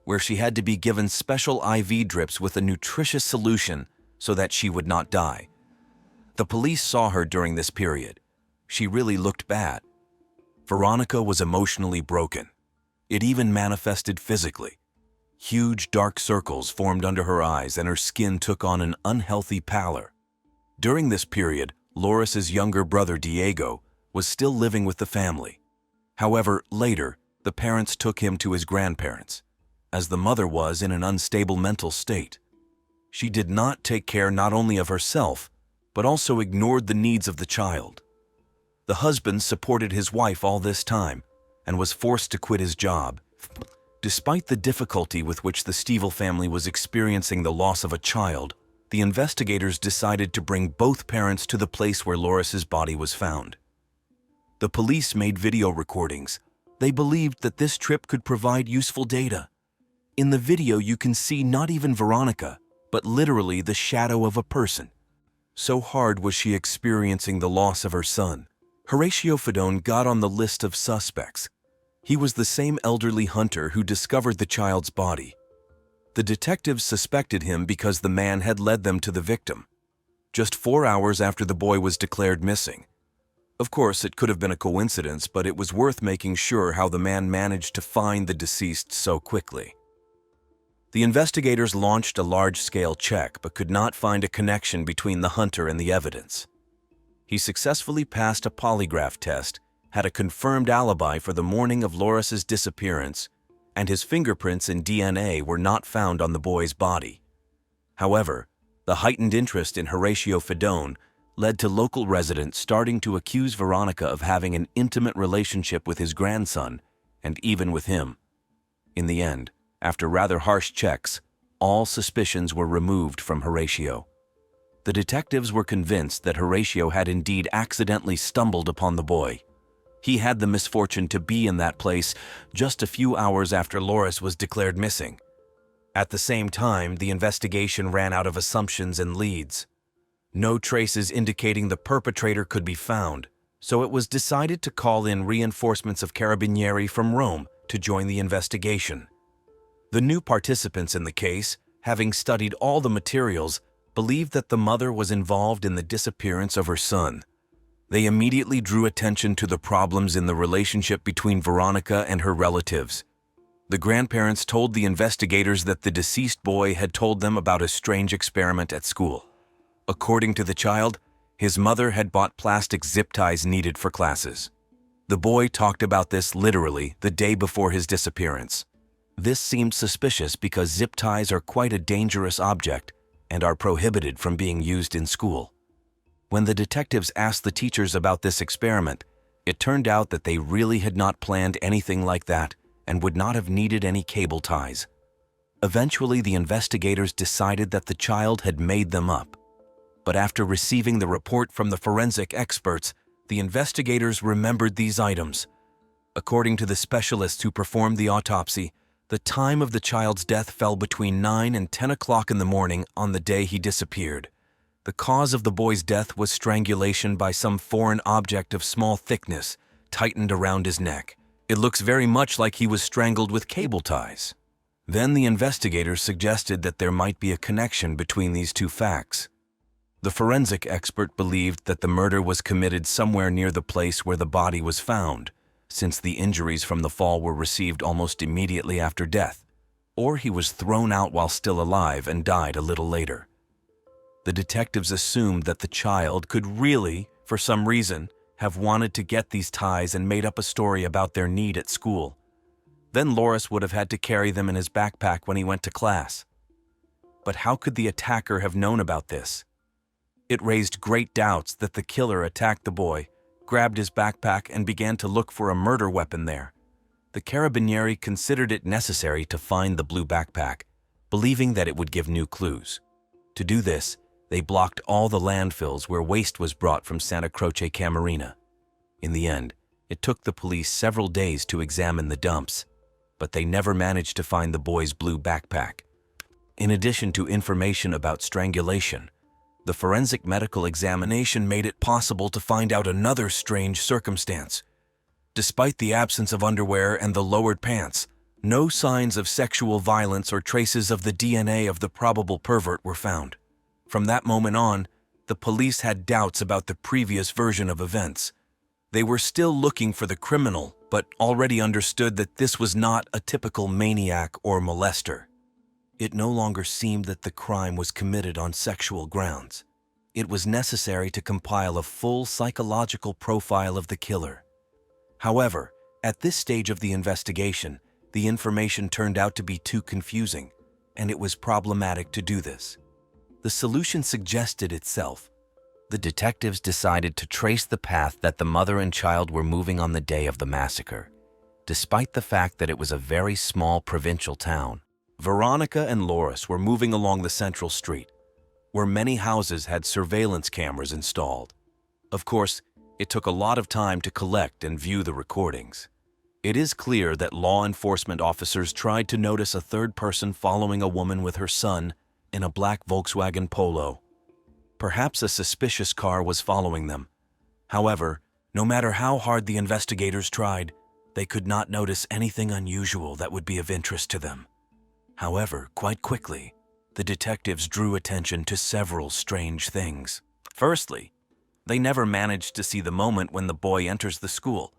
where she had to be given special IV drips with a nutritious solution so that she would not die. The police saw her during this period. She really looked bad. Veronica was emotionally broken. It even manifested physically. Huge dark circles formed under her eyes and her skin took on an unhealthy pallor. During this period, Loris's younger brother Diego was still living with the family. However, later, the parents took him to his grandparents, as the mother was in an unstable mental state. She did not take care not only of herself, but also ignored the needs of the child. The husband supported his wife all this time and was forced to quit his job. Despite the difficulty with which the Stiefel family was experiencing the loss of a child, the investigators decided to bring both parents to the place where Loris's body was found. The police made video recordings. They believed that this trip could provide useful data. In the video, you can see not even Veronica, but literally the shadow of a person. So hard was she experiencing the loss of her son. Horatio Fedone got on the list of suspects. He was the same elderly hunter who discovered the child's body. The detectives suspected him because the man had led them to the victim, just 4 hours after the boy was declared missing. Of course, it could have been a coincidence, but it was worth making sure how the man managed to find the deceased so quickly. The investigators launched a large-scale check but could not find a connection between the hunter and the evidence. He successfully passed a polygraph test, had a confirmed alibi for the morning of Loris's disappearance, and his fingerprints and DNA were not found on the boy's body. However, the heightened interest in Horatio Fedone led to local residents starting to accuse Veronica of having an intimate relationship with his grandson, and even with him. In the end, after rather harsh checks, all suspicions were removed from Horatio. The detectives were convinced that Horatio had indeed accidentally stumbled upon the boy. He had the misfortune to be in that place just a few hours after Loris was declared missing. At the same time, the investigation ran out of assumptions and leads. No traces indicating the perpetrator could be found, so it was decided to call in reinforcements of Carabinieri from Rome to join the investigation. The new participants in the case, having studied all the materials, believed that the mother was involved in the disappearance of her son. They immediately drew attention to the problems in the relationship between Veronica and her relatives. The grandparents told the investigators that the deceased boy had told them about a strange experiment at school. According to the child, his mother had bought plastic zip ties needed for classes. The boy talked about this literally the day before his disappearance. This seemed suspicious because zip ties are quite a dangerous object and are prohibited from being used in school. When the detectives asked the teachers about this experiment, it turned out that they really had not planned anything like that and would not have needed any cable ties. Eventually, the investigators decided that the child had made them up. But after receiving the report from the forensic experts, the investigators remembered these items. According to the specialists who performed the autopsy, the time of the child's death fell between 9 and 10 o'clock in the morning on the day he disappeared. The cause of the boy's death was strangulation by some foreign object of small thickness, tightened around his neck. It looks very much like he was strangled with cable ties. Then the investigators suggested that there might be a connection between these two facts. The forensic expert believed that the murder was committed somewhere near the place where the body was found, since the injuries from the fall were received almost immediately after death, or he was thrown out while still alive and died a little later. The detectives assumed that the child could really, for some reason, have wanted to get these ties and made up a story about their need at school. Then Loris would have had to carry them in his backpack when he went to class. But how could the attacker have known about this? It raised great doubts that the killer attacked the boy, grabbed his backpack, and began to look for a murder weapon there. The Carabinieri considered it necessary to find the blue backpack, believing that it would give new clues. To do this, they blocked all the landfills where waste was brought from Santa Croce Camarina. In the end, it took the police several days to examine the dumps, but they never managed to find the boy's blue backpack. In addition to information about strangulation, the forensic medical examination made it possible to find out another strange circumstance. Despite the absence of underwear and the lowered pants, no signs of sexual violence or traces of the DNA of the probable pervert were found. From that moment on, the police had doubts about the previous version of events. They were still looking for the criminal, but already understood that this was not a typical maniac or molester. It no longer seemed that the crime was committed on sexual grounds. It was necessary to compile a full psychological profile of the killer. However, at this stage of the investigation, the information turned out to be too confusing, and it was problematic to do this. The solution suggested itself. The detectives decided to trace the path that the mother and child were moving on the day of the massacre. Despite the fact that it was a very small provincial town, Veronica and Loris were moving along the central street, where many houses had surveillance cameras installed. Of course, it took a lot of time to collect and view the recordings. It is clear that law enforcement officers tried to notice a third person following a woman with her son in a black Volkswagen Polo. Perhaps a suspicious car was following them. However, no matter how hard the investigators tried, they could not notice anything unusual that would be of interest to them. However, quite quickly, the detectives drew attention to several strange things. Firstly, they never managed to see the moment when the boy enters the school,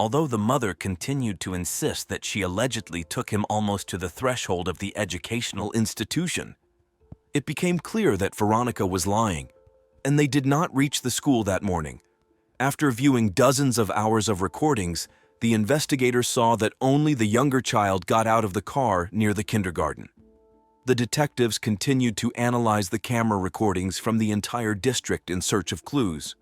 although the mother continued to insist that she allegedly took him almost to the threshold of the educational institution. It became clear that Veronica was lying, and they did not reach the school that morning. After viewing dozens of hours of recordings, the investigators saw that only the younger child got out of the car near the kindergarten. The detectives continued to analyze the camera recordings from the entire district in search of clues.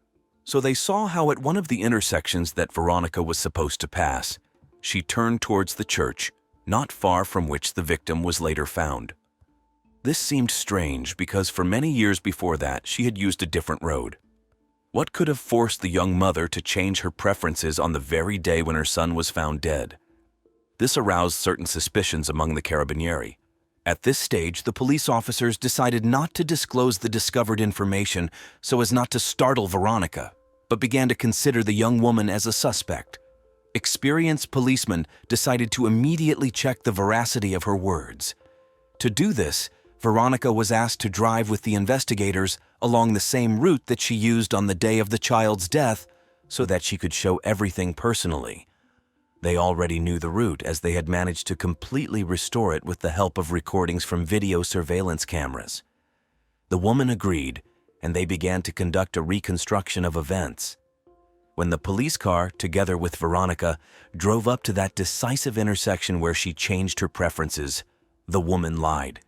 So they saw how at one of the intersections that Veronica was supposed to pass, she turned towards the church, not far from which the victim was later found. This seemed strange because for many years before that she had used a different road. What could have forced the young mother to change her preferences on the very day when her son was found dead? This aroused certain suspicions among the Carabinieri. At this stage, the police officers decided not to disclose the discovered information so as not to startle Veronica, but began to consider the young woman as a suspect. Experienced policemen decided to immediately check the veracity of her words. To do this, Veronica was asked to drive with the investigators along the same route that she used on the day of the child's death so that she could show everything personally. They already knew the route as they had managed to completely restore it with the help of recordings from video surveillance cameras. The woman agreed, and they began to conduct a reconstruction of events. When the police car, together with Veronica, drove up to that decisive intersection where she changed her preferences, the woman lied.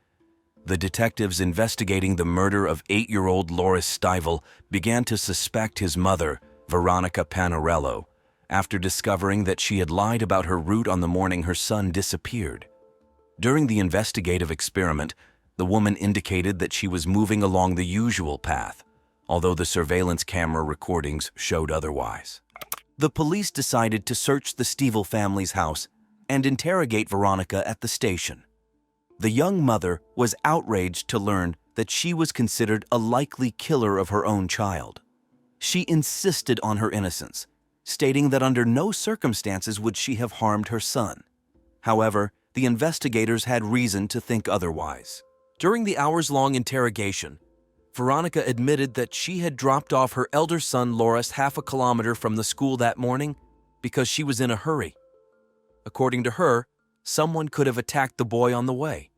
The detectives investigating the murder of 8-year-old Loris Stivel began to suspect his mother, Veronica Panarello, after discovering that she had lied about her route on the morning her son disappeared. During the investigative experiment, the woman indicated that she was moving along the usual path, although the surveillance camera recordings showed otherwise. The police decided to search the Stivel family's house and interrogate Veronica at the station. The young mother was outraged to learn that she was considered a likely killer of her own child. She insisted on her innocence, stating that under no circumstances would she have harmed her son. However, the investigators had reason to think otherwise. During the hours-long interrogation, Veronica admitted that she had dropped off her elder son Loris half a kilometer from the school that morning because she was in a hurry. According to her, someone could have attacked the boy on the way.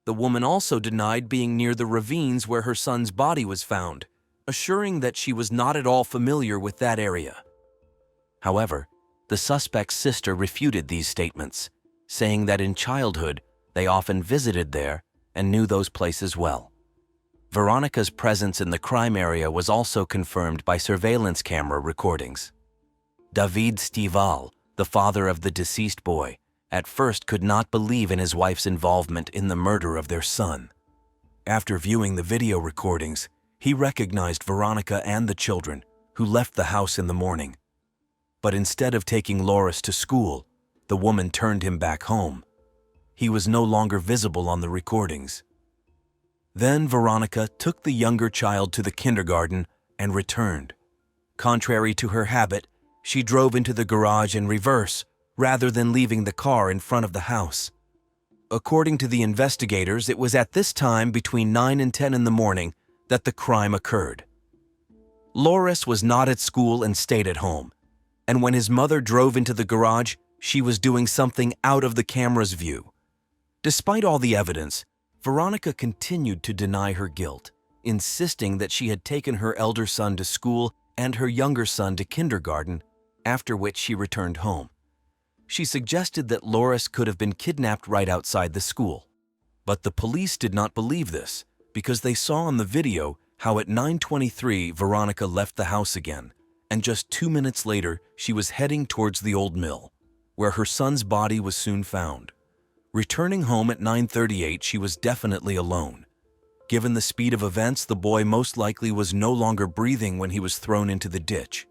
The woman also denied being near the ravines where her son's body was found, assuring that she was not at all familiar with that area. However, the suspect's sister refuted these statements, saying that in childhood they often visited there and knew those places well. Veronica's presence in the crime area was also confirmed by surveillance camera recordings. David Stival, the father of the deceased boy, at first could not believe in his wife's involvement in the murder of their son. After viewing the video recordings, he recognized Veronica and the children, who left the house in the morning. But instead of taking Loris to school, the woman turned him back home. He was no longer visible on the recordings. Then Veronica took the younger child to the kindergarten and returned. Contrary to her habit, she drove into the garage in reverse rather than leaving the car in front of the house. According to the investigators, it was at this time between 9 and 10 in the morning that the crime occurred. Loris was not at school and stayed at home, and when his mother drove into the garage, she was doing something out of the camera's view. Despite all the evidence, Veronica continued to deny her guilt, insisting that she had taken her elder son to school and her younger son to kindergarten, after which she returned home. She suggested that Loris could have been kidnapped right outside the school. But the police did not believe this because they saw on the video how at 9:23 Veronica left the house again, and just 2 minutes later she was heading towards the old mill, where her son's body was soon found. Returning home at 9:38, she was definitely alone. Given the speed of events, the boy most likely was no longer breathing when he was thrown into the ditch.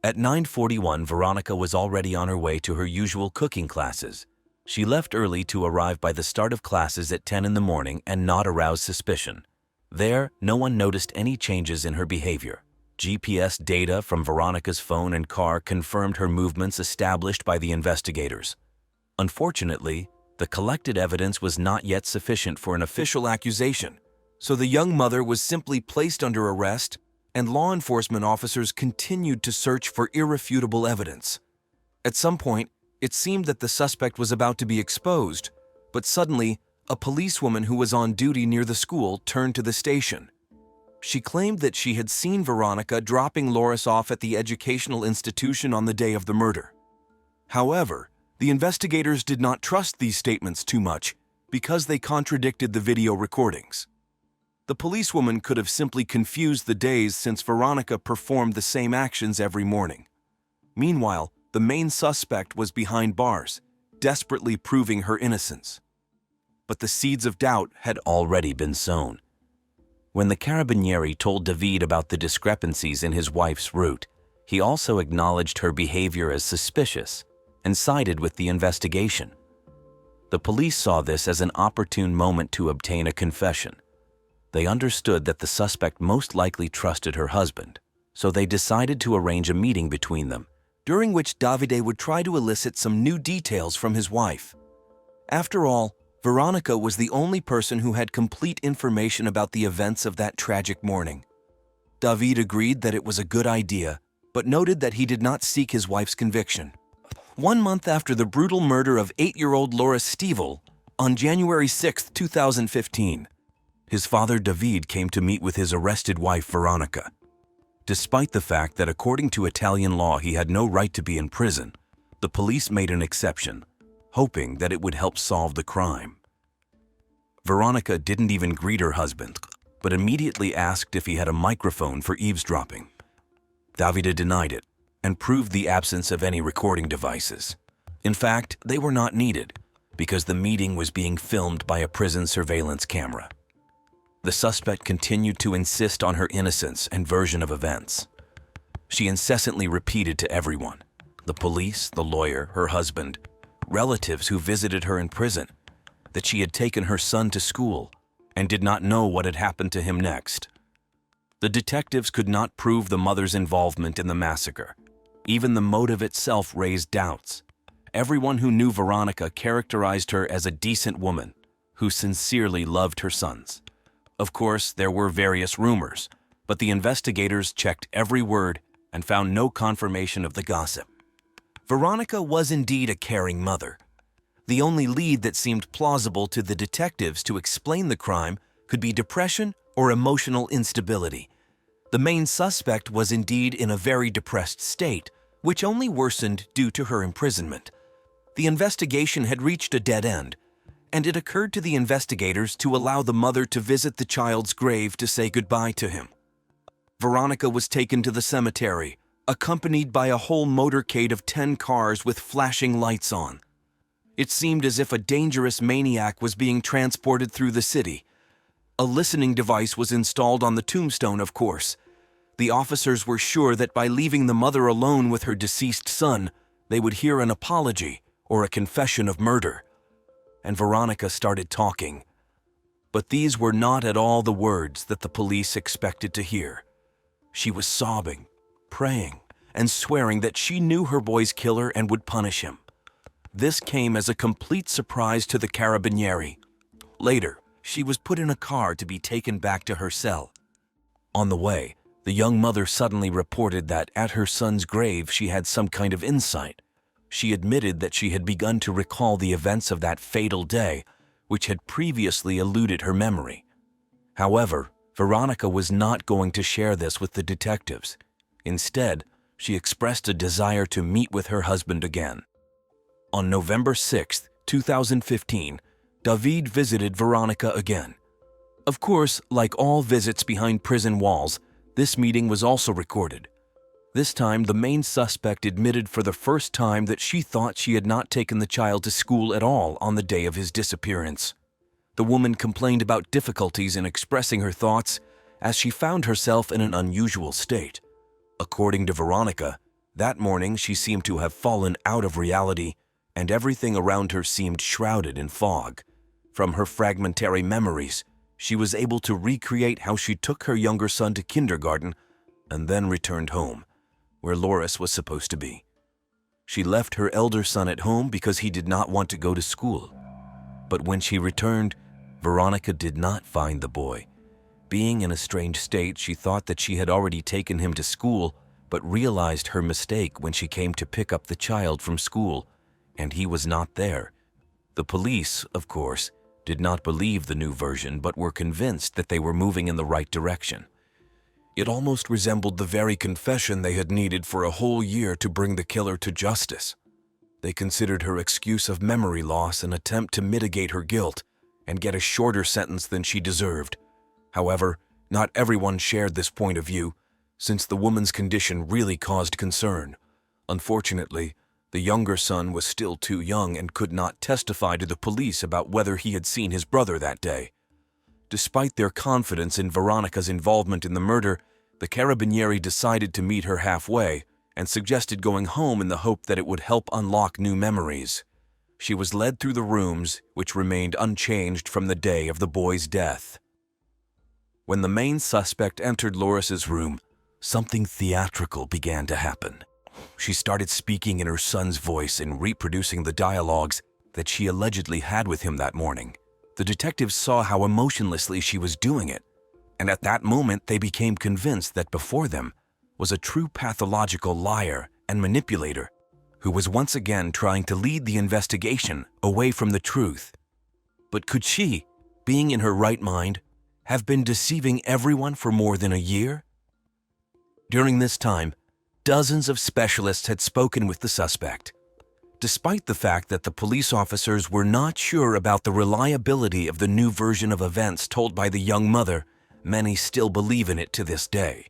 At 9:41, Veronica was already on her way to her usual cooking classes. She left early to arrive by the start of classes at 10 in the morning and not arouse suspicion. There, no one noticed any changes in her behavior. GPS data from Veronica's phone and car confirmed her movements established by the investigators. Unfortunately, the collected evidence was not yet sufficient for an official accusation, so the young mother was simply placed under arrest, and law enforcement officers continued to search for irrefutable evidence. At some point, it seemed that the suspect was about to be exposed, but suddenly, a policewoman who was on duty near the school turned to the station. She claimed that she had seen Veronica dropping Loris off at the educational institution on the day of the murder. However, the investigators did not trust these statements too much because they contradicted the video recordings. The policewoman could have simply confused the days since Veronica performed the same actions every morning. Meanwhile, the main suspect was behind bars, desperately proving her innocence. But the seeds of doubt had already been sown. When the carabinieri told David about the discrepancies in his wife's route, he also acknowledged her behavior as suspicious and sided with the investigation. The police saw this as an opportune moment to obtain a confession. They understood that the suspect most likely trusted her husband, so they decided to arrange a meeting between them, during which Davide would try to elicit some new details from his wife. After all, Veronica was the only person who had complete information about the events of that tragic morning. David agreed that it was a good idea, but noted that he did not seek his wife's conviction. 1 month after the brutal murder of 8-year-old Laura Stiefel, on January 6, 2015, his father David came to meet with his arrested wife Veronica. Despite the fact that according to Italian law he had no right to be in prison, the police made an exception, hoping that it would help solve the crime. Veronica didn't even greet her husband, but immediately asked if he had a microphone for eavesdropping. Davide denied it and proved the absence of any recording devices. In fact, they were not needed because the meeting was being filmed by a prison surveillance camera. The suspect continued to insist on her innocence and version of events. She incessantly repeated to everyone, the police, the lawyer, her husband, relatives who visited her in prison, that she had taken her son to school and did not know what had happened to him next. The detectives could not prove the mother's involvement in the massacre. Even the motive itself raised doubts. Everyone who knew Veronica characterized her as a decent woman who sincerely loved her sons. Of course, there were various rumors, but the investigators checked every word and found no confirmation of the gossip. Veronica was indeed a caring mother. The only lead that seemed plausible to the detectives to explain the crime could be depression or emotional instability. The main suspect was indeed in a very depressed state, which only worsened due to her imprisonment. The investigation had reached a dead end, and it occurred to the investigators to allow the mother to visit the child's grave to say goodbye to him. Veronica was taken to the cemetery, accompanied by a whole motorcade of 10 cars with flashing lights on. It seemed as if a dangerous maniac was being transported through the city. A listening device was installed on the tombstone, of course. The officers were sure that by leaving the mother alone with her deceased son, they would hear an apology or a confession of murder. And Veronica started talking. But these were not at all the words that the police expected to hear. She was sobbing, praying, and swearing that she knew her boy's killer and would punish him. This came as a complete surprise to the carabinieri. Later, she was put in a car to be taken back to her cell. On the way, the young mother suddenly reported that at her son's grave she had some kind of insight. She admitted that she had begun to recall the events of that fatal day, which had previously eluded her memory. However, Veronica was not going to share this with the detectives. Instead, she expressed a desire to meet with her husband again. On November 6, 2015, David visited Veronica again. Of course, like all visits behind prison walls, this meeting was also recorded. This time, the main suspect admitted for the first time that she thought she had not taken the child to school at all on the day of his disappearance. The woman complained about difficulties in expressing her thoughts as she found herself in an unusual state. According to Veronica, that morning she seemed to have fallen out of reality and everything around her seemed shrouded in fog. From her fragmentary memories, she was able to recreate how she took her younger son to kindergarten and then returned home, where Loris was supposed to be. She left her elder son at home because he did not want to go to school. But when she returned, Veronica did not find the boy. Being in a strange state, she thought that she had already taken him to school, but realized her mistake when she came to pick up the child from school, and he was not there. The police, of course, did not believe the new version, but were convinced that they were moving in the right direction. It almost resembled the very confession they had needed for a whole year to bring the killer to justice. They considered her excuse of memory loss an attempt to mitigate her guilt and get a shorter sentence than she deserved. However, not everyone shared this point of view, since the woman's condition really caused concern. Unfortunately, the younger son was still too young and could not testify to the police about whether he had seen his brother that day. Despite their confidence in Veronica's involvement in the murder, the Carabinieri decided to meet her halfway and suggested going home in the hope that it would help unlock new memories. She was led through the rooms, which remained unchanged from the day of the boy's death. When the main suspect entered Loris's room, something theatrical began to happen. She started speaking in her son's voice and reproducing the dialogues that she allegedly had with him that morning. The detectives saw how emotionlessly she was doing it, and at that moment they became convinced that before them was a true pathological liar and manipulator who was once again trying to lead the investigation away from the truth. But could she, being in her right mind, have been deceiving everyone for more than a year? During this time, dozens of specialists had spoken with the suspect. Despite the fact that the police officers were not sure about the reliability of the new version of events told by the young mother, many still believe in it to this day.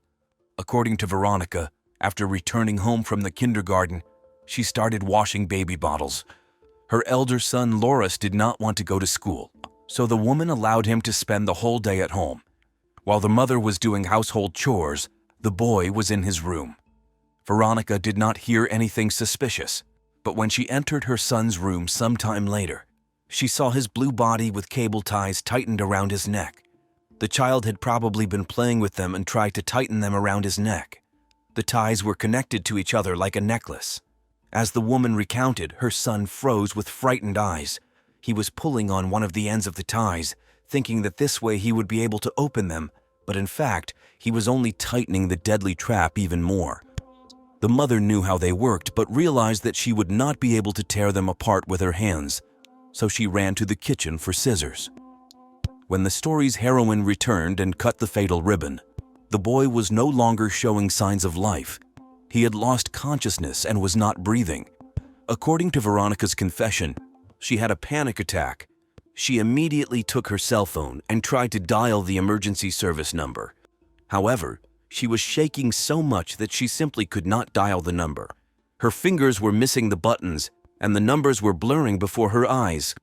According to Veronica, after returning home from the kindergarten, she started washing baby bottles. Her elder son, Loris, did not want to go to school, so the woman allowed him to spend the whole day at home. While the mother was doing household chores, the boy was in his room. Veronica did not hear anything suspicious, but when she entered her son's room sometime later, she saw his blue body with cable ties tightened around his neck. The child had probably been playing with them and tried to tighten them around his neck. The ties were connected to each other like a necklace. As the woman recounted, her son froze with frightened eyes. He was pulling on one of the ends of the ties, thinking that this way he would be able to open them, but in fact, he was only tightening the deadly trap even more. The mother knew how they worked, but realized that she would not be able to tear them apart with her hands, so she ran to the kitchen for scissors. When the story's heroine returned and cut the fatal ribbon, the boy was no longer showing signs of life. He had lost consciousness and was not breathing. According to Veronica's confession, she had a panic attack. She immediately took her cell phone and tried to dial the emergency service number. However, she was shaking so much that she simply could not dial the number. Her fingers were missing the buttons, and the numbers were blurring before her eyes.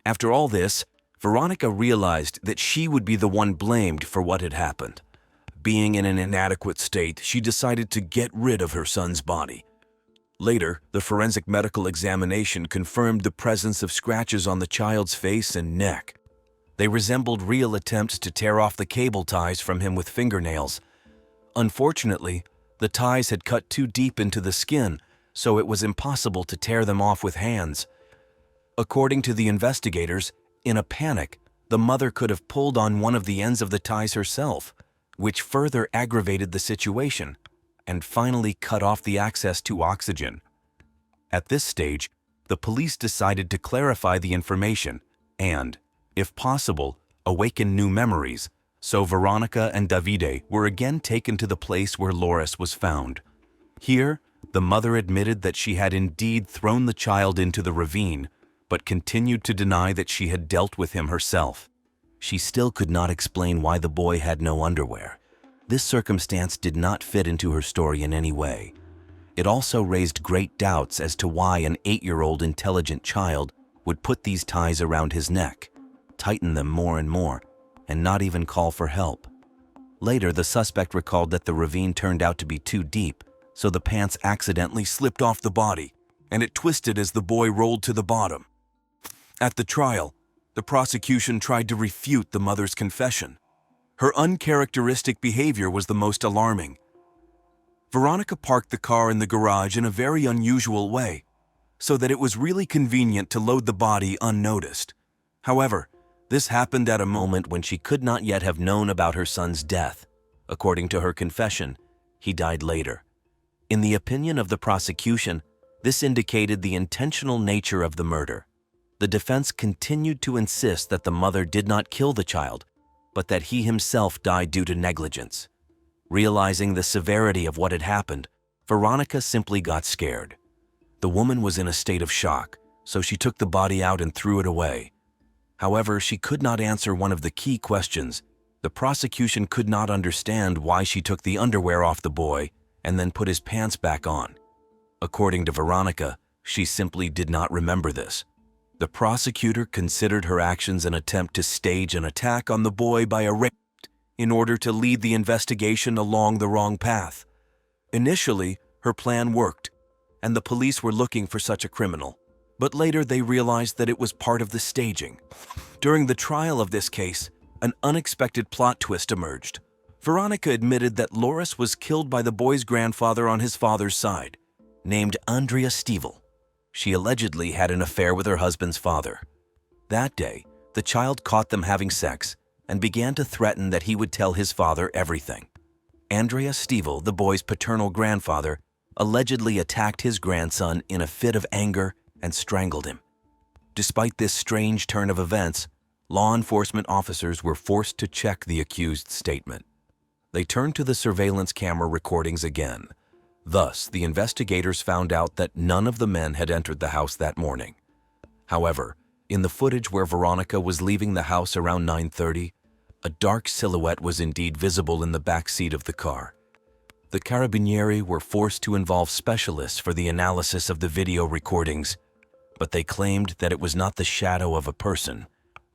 After all this, Veronica realized that she would be the one blamed for what had happened. Being in an inadequate state, she decided to get rid of her son's body. Later, the forensic medical examination confirmed the presence of scratches on the child's face and neck. They resembled real attempts to tear off the cable ties from him with fingernails. Unfortunately, the ties had cut too deep into the skin, so it was impossible to tear them off with hands. According to the investigators, in a panic, the mother could have pulled on one of the ends of the ties herself, which further aggravated the situation and finally cut off the access to oxygen. At this stage, the police decided to clarify the information and, if possible, awaken new memories, so Veronica and Davide were again taken to the place where Loris was found. Here, the mother admitted that she had indeed thrown the child into the ravine, but continued to deny that she had dealt with him herself. She still could not explain why the boy had no underwear. This circumstance did not fit into her story in any way. It also raised great doubts as to why an 8-year-old intelligent child would put these ties around his neck, tighten them more and more, and not even call for help. Later, the suspect recalled that the ravine turned out to be too deep, so the pants accidentally slipped off the body, and it twisted as the boy rolled to the bottom. At the trial, the prosecution tried to refute the mother's confession. Her uncharacteristic behavior was the most alarming. Veronica parked the car in the garage in a very unusual way, so that it was really convenient to load the body unnoticed. However, this happened at a moment when she could not yet have known about her son's death. According to her confession, he died later. In the opinion of the prosecution, this indicated the intentional nature of the murder. The defense continued to insist that the mother did not kill the child, but that he himself died due to negligence. Realizing the severity of what had happened, Veronica simply got scared. The woman was in a state of shock, so she took the body out and threw it away. However, she could not answer one of the key questions. The prosecution could not understand why she took the underwear off the boy and then put his pants back on. According to Veronica, she simply did not remember this. The prosecutor considered her actions an attempt to stage an attack on the boy by a rapist in order to lead the investigation along the wrong path. Initially, her plan worked, and the police were looking for such a criminal. But later they realized that it was part of the staging. During the trial of this case, an unexpected plot twist emerged. Veronica admitted that Loris was killed by the boy's grandfather on his father's side, named Andrea Stiefel. She allegedly had an affair with her husband's father. That day, the child caught them having sex and began to threaten that he would tell his father everything. Andrea Stiefel, the boy's paternal grandfather, allegedly attacked his grandson in a fit of anger and strangled him. Despite this strange turn of events, law enforcement officers were forced to check the accused's statement. They turned to the surveillance camera recordings again. Thus, the investigators found out that none of the men had entered the house that morning. However, in the footage where Veronica was leaving the house around 9:30, a dark silhouette was indeed visible in the back seat of the car. The Carabinieri were forced to involve specialists for the analysis of the video recordings, but they claimed that it was not the shadow of a person,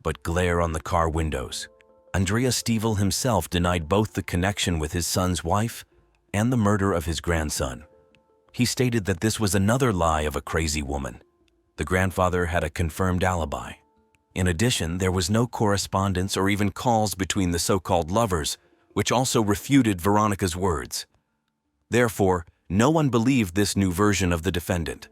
but glare on the car windows. Andrea Stiefel himself denied both the connection with his son's wife and the murder of his grandson. He stated that this was another lie of a crazy woman. The grandfather had a confirmed alibi. In addition, there was no correspondence or even calls between the so-called lovers, which also refuted Veronica's words. Therefore, no one believed this new version of the defendant.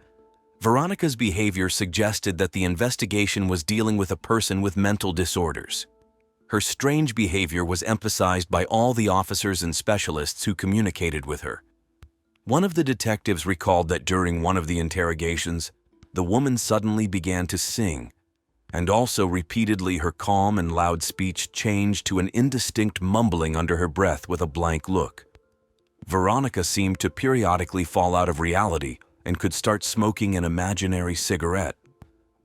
Veronica's behavior suggested that the investigation was dealing with a person with mental disorders. Her strange behavior was emphasized by all the officers and specialists who communicated with her. One of the detectives recalled that during one of the interrogations, the woman suddenly began to sing, and also repeatedly her calm and loud speech changed to an indistinct mumbling under her breath with a blank look. Veronica seemed to periodically fall out of reality and could start smoking an imaginary cigarette.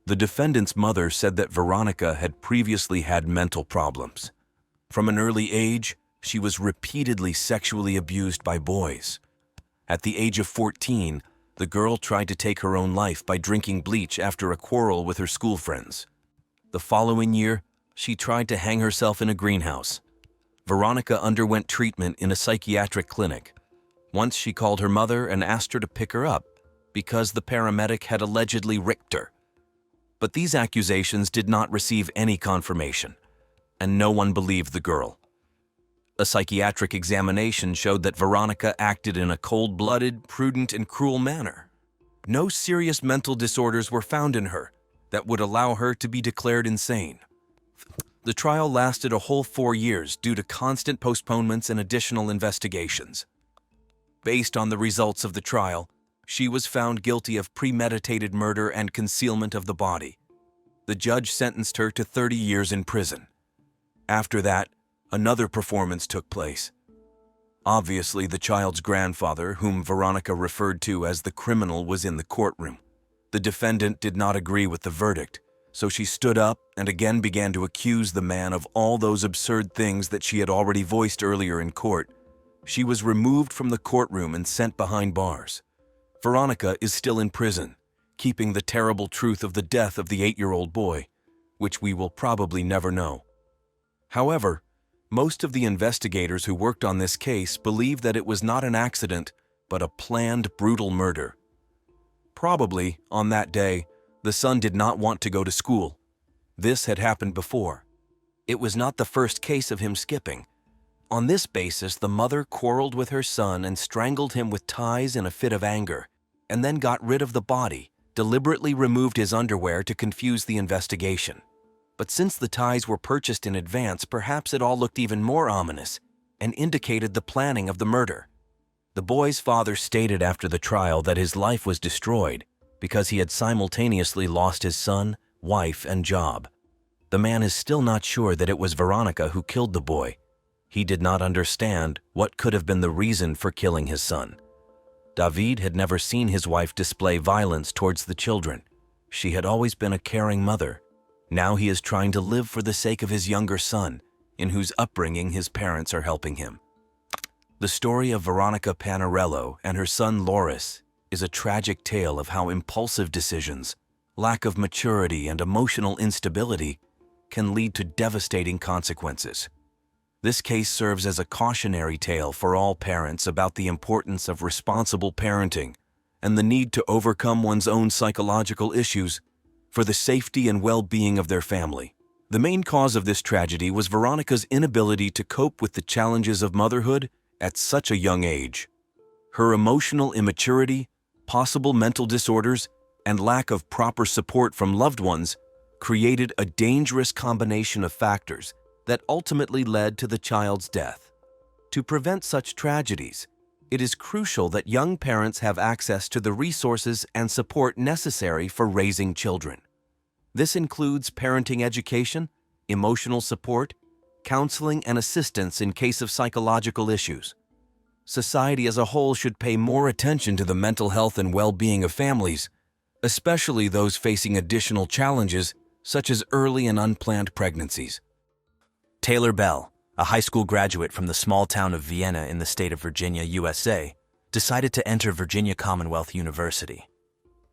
The defendant's mother said that Veronica had previously had mental problems. From an early age, she was repeatedly sexually abused by boys. At the age of 14, the girl tried to take her own life by drinking bleach after a quarrel with her school friends. The following year, she tried to hang herself in a greenhouse. Veronica underwent treatment in a psychiatric clinic. Once she called her mother and asked her to pick her up because the paramedic had allegedly raped her. But these accusations did not receive any confirmation, and no one believed the girl. A psychiatric examination showed that Veronica acted in a cold-blooded, prudent, and cruel manner. No serious mental disorders were found in her that would allow her to be declared insane. The trial lasted a whole 4 years due to constant postponements and additional investigations. Based on the results of the trial, she was found guilty of premeditated murder and concealment of the body. The judge sentenced her to 30 years in prison. After that, another performance took place. Obviously, the child's grandfather, whom Veronica referred to as the criminal, was in the courtroom. The defendant did not agree with the verdict, so she stood up and again began to accuse the man of all those absurd things that she had already voiced earlier in court. She was removed from the courtroom and sent behind bars. Veronica is still in prison, keeping the terrible truth of the death of the 8-year-old boy, which we will probably never know. However, most of the investigators who worked on this case believe that it was not an accident, but a planned, brutal murder. Probably, on that day, the son did not want to go to school. This had happened before. It was not the first case of him skipping. On this basis, the mother quarreled with her son and strangled him with ties in a fit of anger, and then got rid of the body, deliberately removed his underwear to confuse the investigation. But since the ties were purchased in advance, perhaps it all looked even more ominous and indicated the planning of the murder. The boy's father stated after the trial that his life was destroyed because he had simultaneously lost his son, wife, and job. The man is still not sure that it was Veronica who killed the boy. He did not understand what could have been the reason for killing his son. David had never seen his wife display violence towards the children. She had always been a caring mother. Now he is trying to live for the sake of his younger son, in whose upbringing his parents are helping him. The story of Veronica Panarello and her son Loris is a tragic tale of how impulsive decisions, lack of maturity, and emotional instability can lead to devastating consequences. This case serves as a cautionary tale for all parents about the importance of responsible parenting and the need to overcome one's own psychological issues for the safety and well-being of their family. The main cause of this tragedy was Veronica's inability to cope with the challenges of motherhood at such a young age. Her emotional immaturity, possible mental disorders, and lack of proper support from loved ones created a dangerous combination of factors that ultimately led to the child's death. To prevent such tragedies, it is crucial that young parents have access to the resources and support necessary for raising children. This includes parenting education, emotional support, counseling, and assistance in case of psychological issues. Society as a whole should pay more attention to the mental health and well-being of families, especially those facing additional challenges such as early and unplanned pregnancies. Taylor Bell, a high school graduate from the small town of Vienna in the state of Virginia, USA, decided to enter Virginia Commonwealth University.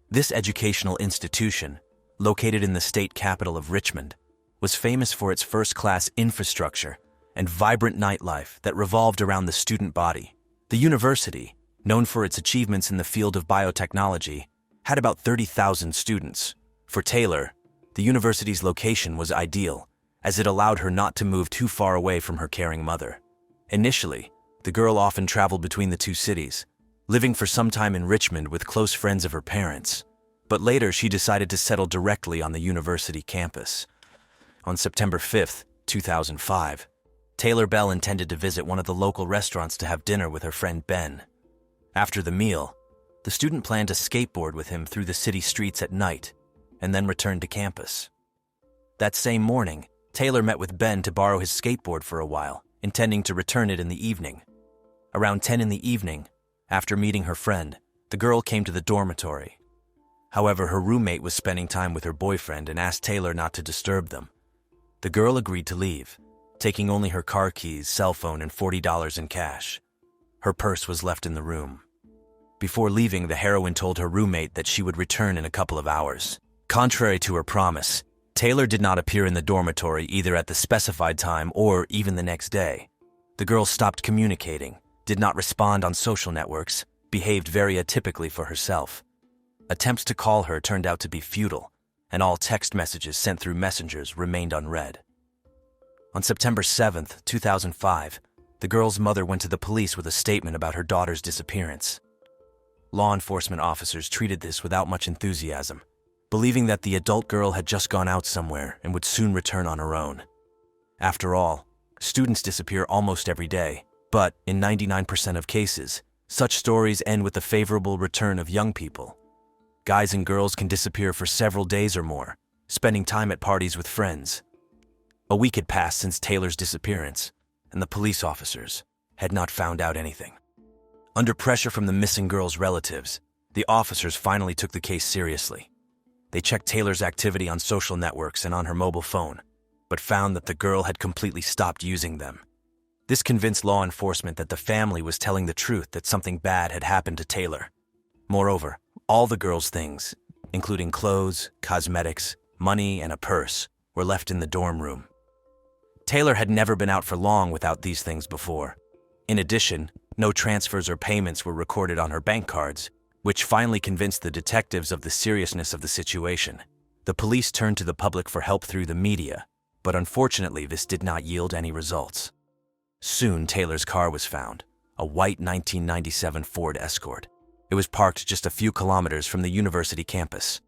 This educational institution, located in the state capital of Richmond, was famous for its first-class infrastructure and vibrant nightlife that revolved around the student body. The university, known for its achievements in the field of biotechnology, had about 30,000 students. For Taylor, the university's location was ideal, as it allowed her not to move too far away from her caring mother. Initially, the girl often traveled between the two cities, living for some time in Richmond with close friends of her parents. But later, she decided to settle directly on the university campus. On September 5, 2005, Taylor Bell intended to visit one of the local restaurants to have dinner with her friend Ben. After the meal, the student planned to skateboard with him through the city streets at night and then return to campus. That same morning, Taylor met with Ben to borrow his skateboard for a while, intending to return it in the evening. Around 10 in the evening, after meeting her friend, the girl came to the dormitory. However, her roommate was spending time with her boyfriend and asked Taylor not to disturb them. The girl agreed to leave, taking only her car keys, cell phone, and $40 in cash. Her purse was left in the room. Before leaving, the heroine told her roommate that she would return in a couple of hours. Contrary to her promise, Taylor did not appear in the dormitory either at the specified time or even the next day. The girl stopped communicating, did not respond on social networks, behaved very atypically for herself. Attempts to call her turned out to be futile, and all text messages sent through messengers remained unread. On September 7, 2005, the girl's mother went to the police with a statement about her daughter's disappearance. Law enforcement officers treated this without much enthusiasm, believing that the adult girl had just gone out somewhere and would soon return on her own. After all, students disappear almost every day, but in 99% of cases, such stories end with the favorable return of young people. Guys and girls can disappear for several days or more, spending time at parties with friends. A week had passed since Taylor's disappearance, and the police officers had not found out anything. Under pressure from the missing girl's relatives, the officers finally took the case seriously. They checked Taylor's activity on social networks and on her mobile phone, but found that the girl had completely stopped using them. This convinced law enforcement that the family was telling the truth, that something bad had happened to Taylor. Moreover, all the girl's things, including clothes, cosmetics, money, and a purse, were left in the dorm room. Taylor had never been out for long without these things before. In addition, no transfers or payments were recorded on her bank cards, which finally convinced the detectives of the seriousness of the situation. The police turned to the public for help through the media, but unfortunately this did not yield any results. Soon, Taylor's car was found, a white 1997 Ford Escort. It was parked just a few kilometers from the university campus.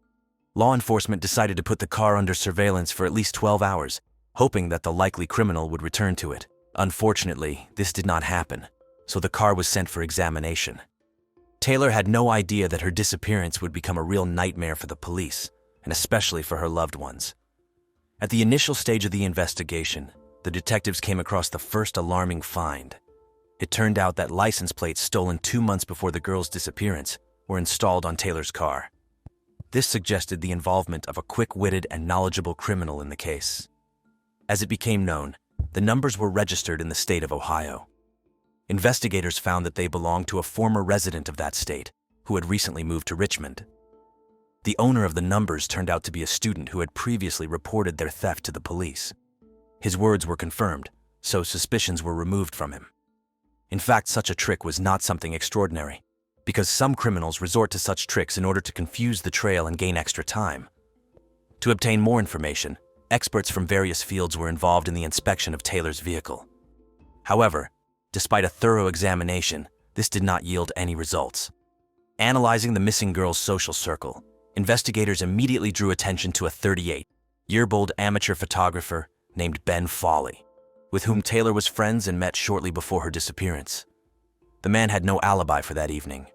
Law enforcement decided to put the car under surveillance for at least 12 hours, hoping that the likely criminal would return to it. Unfortunately, this did not happen, so the car was sent for examination. Taylor had no idea that her disappearance would become a real nightmare for the police, and especially for her loved ones. At the initial stage of the investigation, the detectives came across the first alarming find. It turned out that license plates stolen 2 months before the girl's disappearance were installed on Taylor's car. This suggested the involvement of a quick-witted and knowledgeable criminal in the case. As it became known, the numbers were registered in the state of Ohio. Investigators found that they belonged to a former resident of that state who had recently moved to Richmond. The owner of the numbers turned out to be a student who had previously reported their theft to the police. His words were confirmed, so suspicions were removed from him. In fact, such a trick was not something extraordinary, because some criminals resort to such tricks in order to confuse the trail and gain extra time. To obtain more information, experts from various fields were involved in the inspection of Taylor's vehicle. However, despite a thorough examination, this did not yield any results. Analyzing the missing girl's social circle, investigators immediately drew attention to a 38-year-old amateur photographer named Ben Foley, with whom Taylor was friends and met shortly before her disappearance. The man had no alibi for that evening.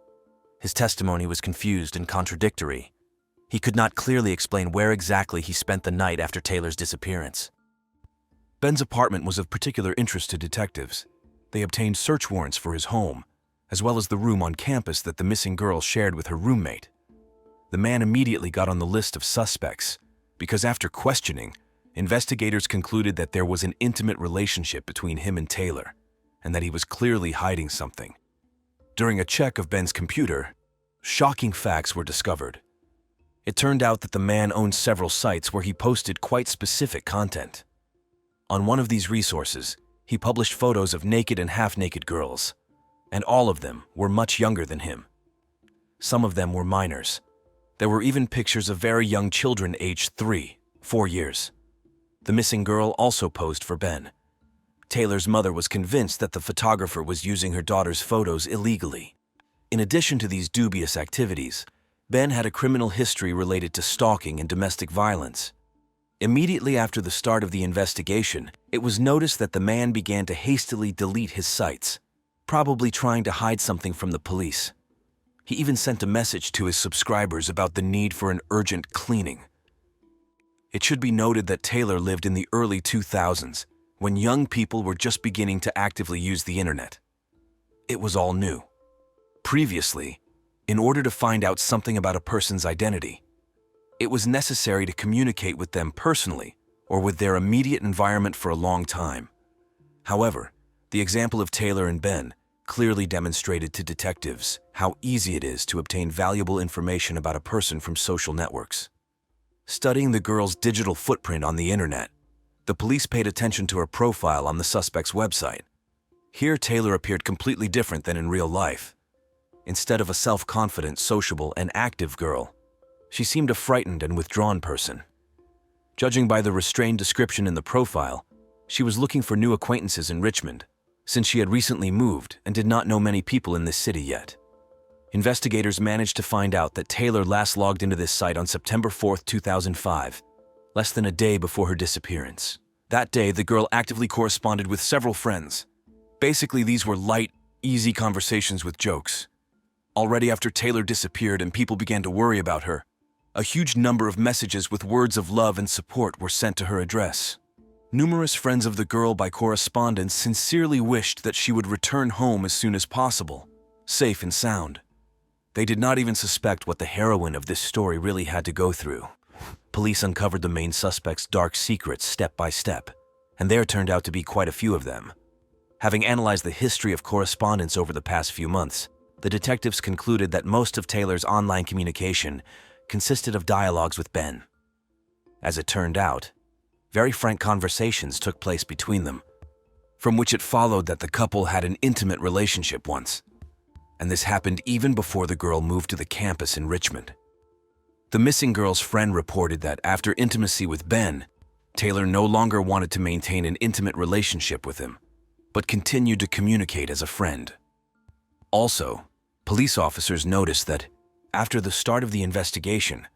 His testimony was confused and contradictory. He could not clearly explain where exactly he spent the night after Taylor's disappearance. Ben's apartment was of particular interest to detectives. They obtained search warrants for his home, as well as the room on campus that the missing girl shared with her roommate. The man immediately got on the list of suspects because after questioning, investigators concluded that there was an intimate relationship between him and Taylor, and that he was clearly hiding something. During a check of Ben's computer, shocking facts were discovered. It turned out that the man owned several sites where he posted quite specific content. On one of these resources, he published photos of naked and half-naked girls, and all of them were much younger than him. Some of them were minors. There were even pictures of very young children aged 3-4 years. The missing girl also posed for Ben. Taylor's mother was convinced that the photographer was using her daughter's photos illegally. In addition to these dubious activities, Ben had a criminal history related to stalking and domestic violence. Immediately after the start of the investigation, it was noticed that the man began to hastily delete his sites, probably trying to hide something from the police. He even sent a message to his subscribers about the need for an urgent cleaning. It should be noted that Taylor lived in the early 2000s, when young people were just beginning to actively use the internet. It was all new. Previously, in order to find out something about a person's identity, it was necessary to communicate with them personally or with their immediate environment for a long time. However, the example of Taylor and Ben clearly demonstrated to detectives how easy it is to obtain valuable information about a person from social networks. Studying the girl's digital footprint on the internet, the police paid attention to her profile on the suspect's website. Here, Taylor appeared completely different than in real life. Instead of a self-confident, sociable, and active girl, she seemed a frightened and withdrawn person. Judging by the restrained description in the profile, she was looking for new acquaintances in Richmond, since she had recently moved and did not know many people in this city yet. Investigators managed to find out that Taylor last logged into this site on September 4, 2005, less than a day before her disappearance. That day, the girl actively corresponded with several friends. Basically, these were light, easy conversations with jokes. Already after Taylor disappeared and people began to worry about her, a huge number of messages with words of love and support were sent to her address. Numerous friends of the girl by correspondence sincerely wished that she would return home as soon as possible, safe and sound. They did not even suspect what the heroine of this story really had to go through. Police uncovered the main suspect's dark secrets step by step, and there turned out to be quite a few of them. Having analyzed the history of correspondence over the past few months, the detectives concluded that most of Taylor's online communication consisted of dialogues with Ben. As it turned out, very frank conversations took place between them, from which it followed that the couple had an intimate relationship once. And this happened even before the girl moved to the campus in Richmond. The missing girl's friend reported that after intimacy with Ben, Taylor no longer wanted to maintain an intimate relationship with him, but continued to communicate as a friend. Also, police officers noticed that after the start of the investigation,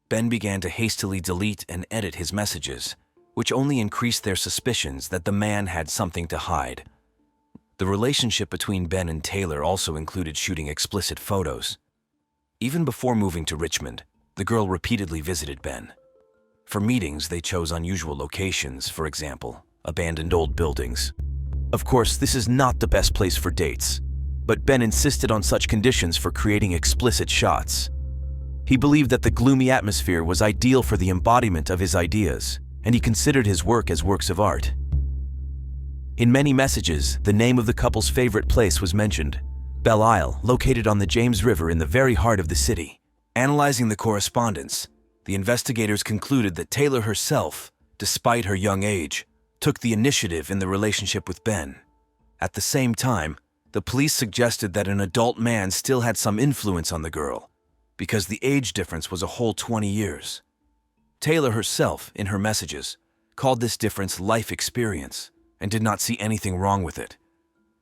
Ben began to hastily delete and edit his messages, which only increased their suspicions that the man had something to hide. The relationship between Ben and Taylor also included shooting explicit photos. Even before moving to Richmond, the girl repeatedly visited Ben. For meetings, they chose unusual locations, for example, abandoned old buildings. Of course, this is not the best place for dates, but Ben insisted on such conditions for creating explicit shots. He believed that the gloomy atmosphere was ideal for the embodiment of his ideas, and he considered his work as works of art. In many messages, the name of the couple's favorite place was mentioned, Belle Isle, located on the James River in the very heart of the city. Analyzing the correspondence, the investigators concluded that Taylor herself, despite her young age, took the initiative in the relationship with Ben. At the same time, the police suggested that an adult man still had some influence on the girl, because the age difference was a whole 20 years. Taylor herself, in her messages, called this difference life experience and did not see anything wrong with it.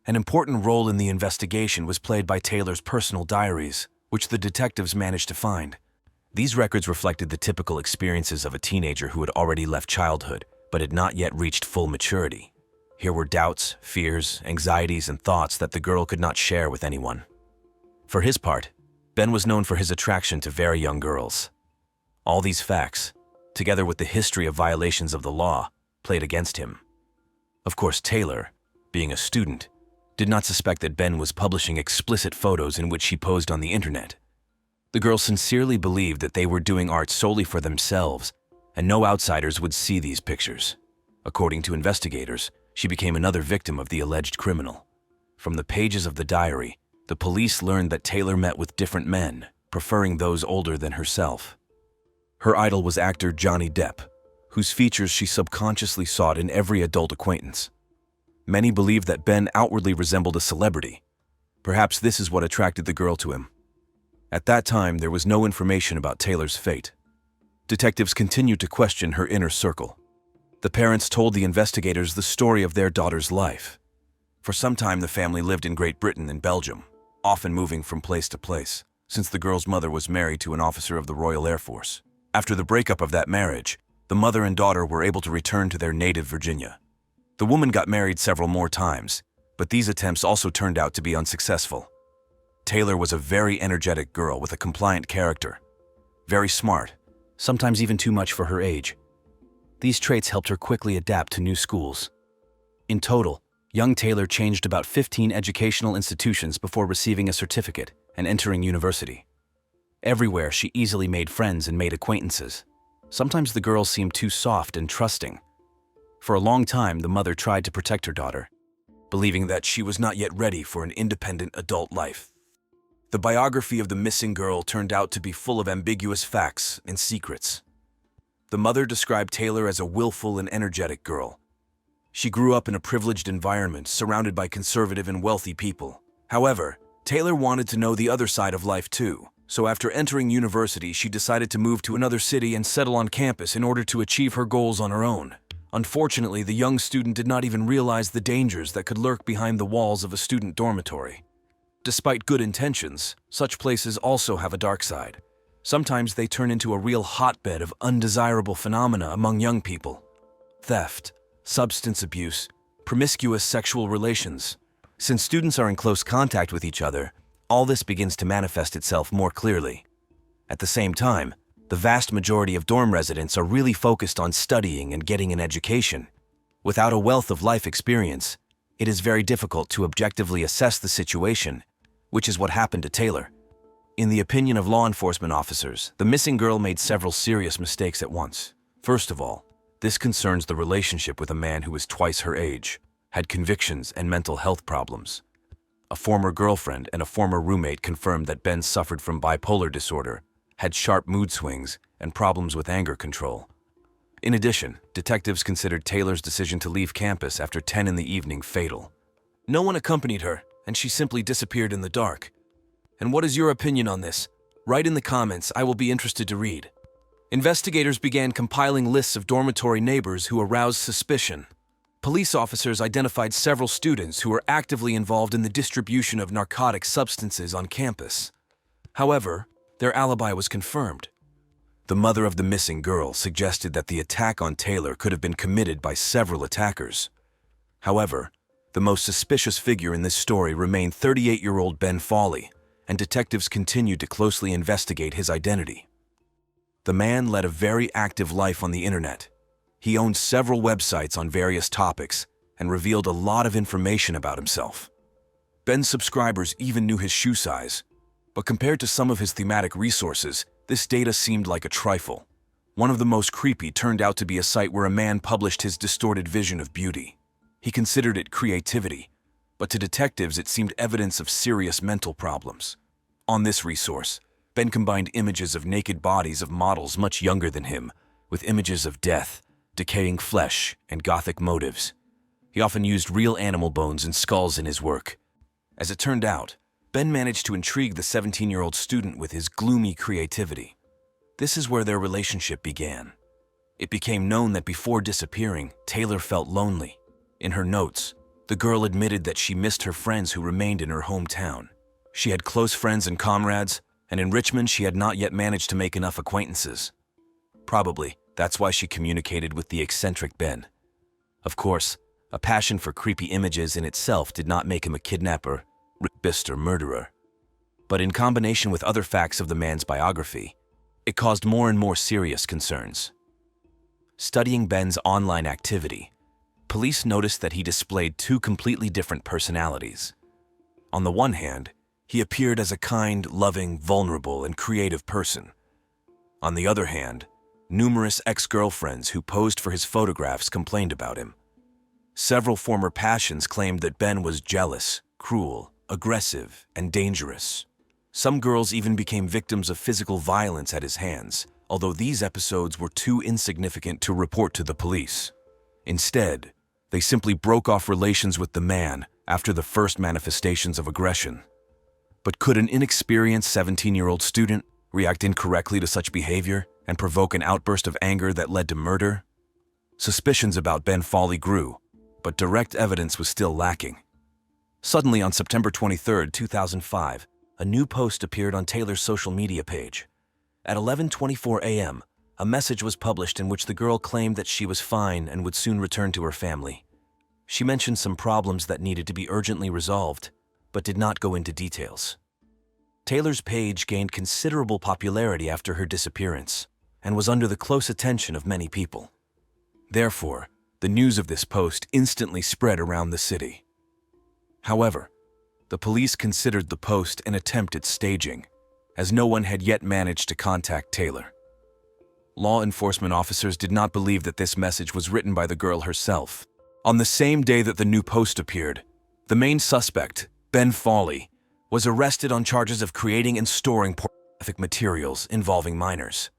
An important role in the investigation was played by Taylor's personal diaries, which the detectives managed to find. These records reflected the typical experiences of a teenager who had already left childhood but had not yet reached full maturity. Here were doubts, fears, anxieties, and thoughts that the girl could not share with anyone. For his part, Ben was known for his attraction to very young girls. All these facts, together with the history of violations of the law, played against him. Of course, Taylor, being a student, did not suspect that Ben was publishing explicit photos in which she posed on the internet. The girl sincerely believed that they were doing art solely for themselves, and no outsiders would see these pictures. According to investigators, she became another victim of the alleged criminal. From the pages of the diary, the police learned that Taylor met with different men, preferring those older than herself. Her idol was actor Johnny Depp, whose features she subconsciously sought in every adult acquaintance. Many believed that Ben outwardly resembled a celebrity. Perhaps this is what attracted the girl to him. At that time, there was no information about Taylor's fate. Detectives continued to question her inner circle. The parents told the investigators the story of their daughter's life. For some time, the family lived in Great Britain and Belgium, often moving from place to place, since the girl's mother was married to an officer of the Royal Air Force. After the breakup of that marriage, the mother and daughter were able to return to their native Virginia. The woman got married several more times, but these attempts also turned out to be unsuccessful. Taylor was a very energetic girl with a compliant character. Very smart, sometimes even too much for her age. These traits helped her quickly adapt to new schools. In total, young Taylor changed about 15 educational institutions before receiving a certificate and entering university. Everywhere, she easily made friends and made acquaintances. Sometimes the girl seemed too soft and trusting. For a long time, the mother tried to protect her daughter, believing that she was not yet ready for an independent adult life. The biography of the missing girl turned out to be full of ambiguous facts and secrets. The mother described Taylor as a willful and energetic girl. She grew up in a privileged environment surrounded by conservative and wealthy people. However, Taylor wanted to know the other side of life too. So after entering university, she decided to move to another city and settle on campus in order to achieve her goals on her own. Unfortunately, the young student did not even realize the dangers that could lurk behind the walls of a student dormitory. Despite good intentions, such places also have a dark side. Sometimes they turn into a real hotbed of undesirable phenomena among young people. Theft, substance abuse, promiscuous sexual relations. Since students are in close contact with each other, all this begins to manifest itself more clearly. At the same time, the vast majority of dorm residents are really focused on studying and getting an education. Without a wealth of life experience, it is very difficult to objectively assess the situation, which is what happened to Taylor. In the opinion of law enforcement officers, the missing girl made several serious mistakes at once. First of all, this concerns the relationship with a man who was twice her age, had convictions and mental health problems. A former girlfriend and a former roommate confirmed that Ben suffered from bipolar disorder, had sharp mood swings, and problems with anger control. In addition, detectives considered Taylor's decision to leave campus after 10 in the evening fatal. No one accompanied her, and she simply disappeared in the dark. And what is your opinion on this? Write in the comments, I will be interested to read. Investigators began compiling lists of dormitory neighbors who aroused suspicion. Police officers identified several students who were actively involved in the distribution of narcotic substances on campus. However, their alibi was confirmed. The mother of the missing girl suggested that the attack on Taylor could have been committed by several attackers. However, the most suspicious figure in this story remained 38-year-old Ben Foley, and detectives continued to closely investigate his identity. The man led a very active life on the internet. He owned several websites on various topics and revealed a lot of information about himself. Ben's subscribers even knew his shoe size, but compared to some of his thematic resources, this data seemed like a trifle. One of the most creepy turned out to be a site where a man published his distorted vision of beauty. He considered it creativity, but to detectives it seemed evidence of serious mental problems. On this resource, Ben combined images of naked bodies of models much younger than him with images of death, decaying flesh, and gothic motives. He often used real animal bones and skulls in his work. As it turned out, Ben managed to intrigue the 17-year-old student with his gloomy creativity. This is where their relationship began. It became known that before disappearing, Taylor felt lonely. In her notes, the girl admitted that she missed her friends who remained in her hometown. She had close friends and comrades, and in Richmond she had not yet managed to make enough acquaintances. Probably, that's why she communicated with the eccentric Ben. Of course, a passion for creepy images in itself did not make him a kidnapper, rapist, or murderer. But in combination with other facts of the man's biography, it caused more and more serious concerns. Studying Ben's online activity, police noticed that he displayed two completely different personalities. On the one hand, he appeared as a kind, loving, vulnerable, and creative person. On the other hand, numerous ex-girlfriends who posed for his photographs complained about him. Several former passions claimed that Ben was jealous, cruel, aggressive, and dangerous. Some girls even became victims of physical violence at his hands, although these episodes were too insignificant to report to the police. Instead, they simply broke off relations with the man after the first manifestations of aggression. But could an inexperienced 17-year-old student react incorrectly to such behavior and provoke an outburst of anger that led to murder? Suspicions about Ben Foley grew, but direct evidence was still lacking. Suddenly, on September 23, 2005, a new post appeared on Taylor's social media page. At 11:24 a.m., a message was published in which the girl claimed that she was fine and would soon return to her family. She mentioned some problems that needed to be urgently resolved, but did not go into details. Taylor's page gained considerable popularity after her disappearance and was under the close attention of many people. Therefore, the news of this post instantly spread around the city. However, the police considered the post an attempt at staging, as no one had yet managed to contact Taylor. Law enforcement officers did not believe that this message was written by the girl herself. On the same day that the new post appeared, the main suspect, Ben Foley, was arrested on charges of creating and storing pornographic materials involving minors.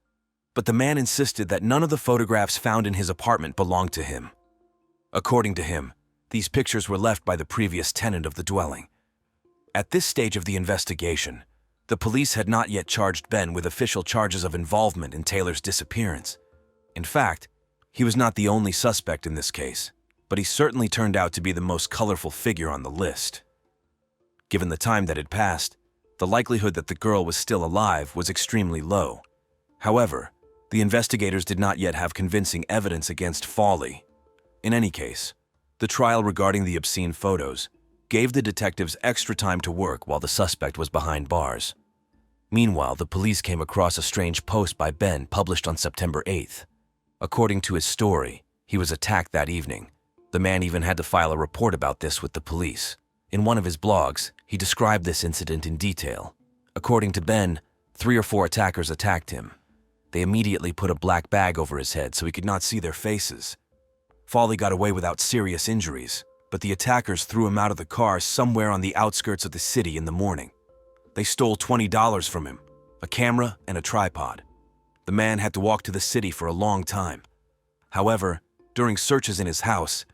But the man insisted that none of the photographs found in his apartment belonged to him. According to him, these pictures were left by the previous tenant of the dwelling. At this stage of the investigation, the police had not yet charged Ben with official charges of involvement in Taylor's disappearance. In fact, he was not the only suspect in this case, but he certainly turned out to be the most colorful figure on the list. Given the time that had passed, the likelihood that the girl was still alive was extremely low. However, the investigators did not yet have convincing evidence against Foley. In any case, the trial regarding the obscene photos gave the detectives extra time to work while the suspect was behind bars. Meanwhile, the police came across a strange post by Ben published on September 8th. According to his story, he was attacked that evening. The man even had to file a report about this with the police. In one of his blogs, he described this incident in detail. According to Ben, 3 or 4 attackers attacked him. They immediately put a black bag over his head so he could not see their faces. Foley got away without serious injuries, but the attackers threw him out of the car somewhere on the outskirts of the city in the morning. They stole $20 from him, a camera and a tripod. The man had to walk to the city for a long time. However, during searches in his house,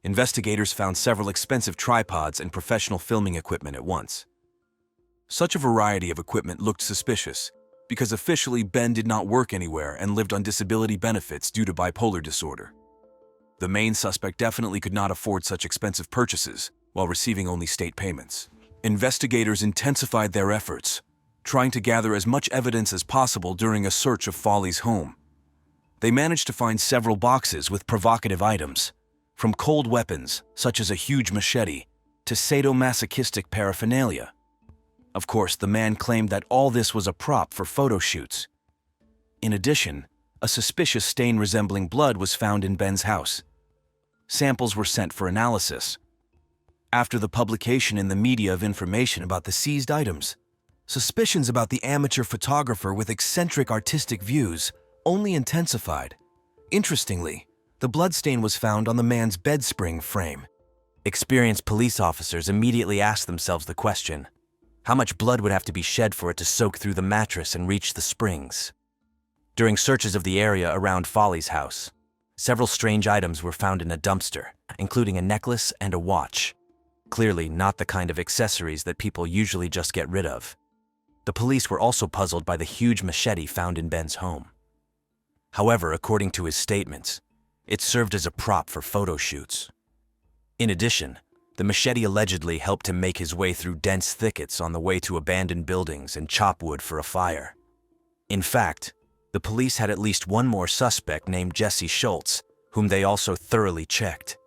investigators found several expensive tripods and professional filming equipment at once. Such a variety of equipment looked suspicious, because officially Ben did not work anywhere and lived on disability benefits due to bipolar disorder. The main suspect definitely could not afford such expensive purchases while receiving only state payments. Investigators intensified their efforts, trying to gather as much evidence as possible during a search of Foley's home. They managed to find several boxes with provocative items, from cold weapons, such as a huge machete, to sadomasochistic paraphernalia. Of course, the man claimed that all this was a prop for photo shoots. In addition, a suspicious stain resembling blood was found in Ben's house. Samples were sent for analysis. After the publication in the media of information about the seized items, suspicions about the amateur photographer with eccentric artistic views only intensified. Interestingly, the bloodstain was found on the man's bed spring frame. Experienced police officers immediately asked themselves the question, How much blood would have to be shed for it to soak through the mattress and reach the springs? During searches of the area around Folly's house, several strange items were found in a dumpster, including a necklace and a watch. Clearly not the kind of accessories that people usually just get rid of. The police were also puzzled by the huge machete found in Ben's home. However, according to his statements, it served as a prop for photo shoots. In addition, the machete allegedly helped him make his way through dense thickets on the way to abandoned buildings and chop wood for a fire. In fact, the police had at least one more suspect named Jesse Schultz, whom they also thoroughly checked.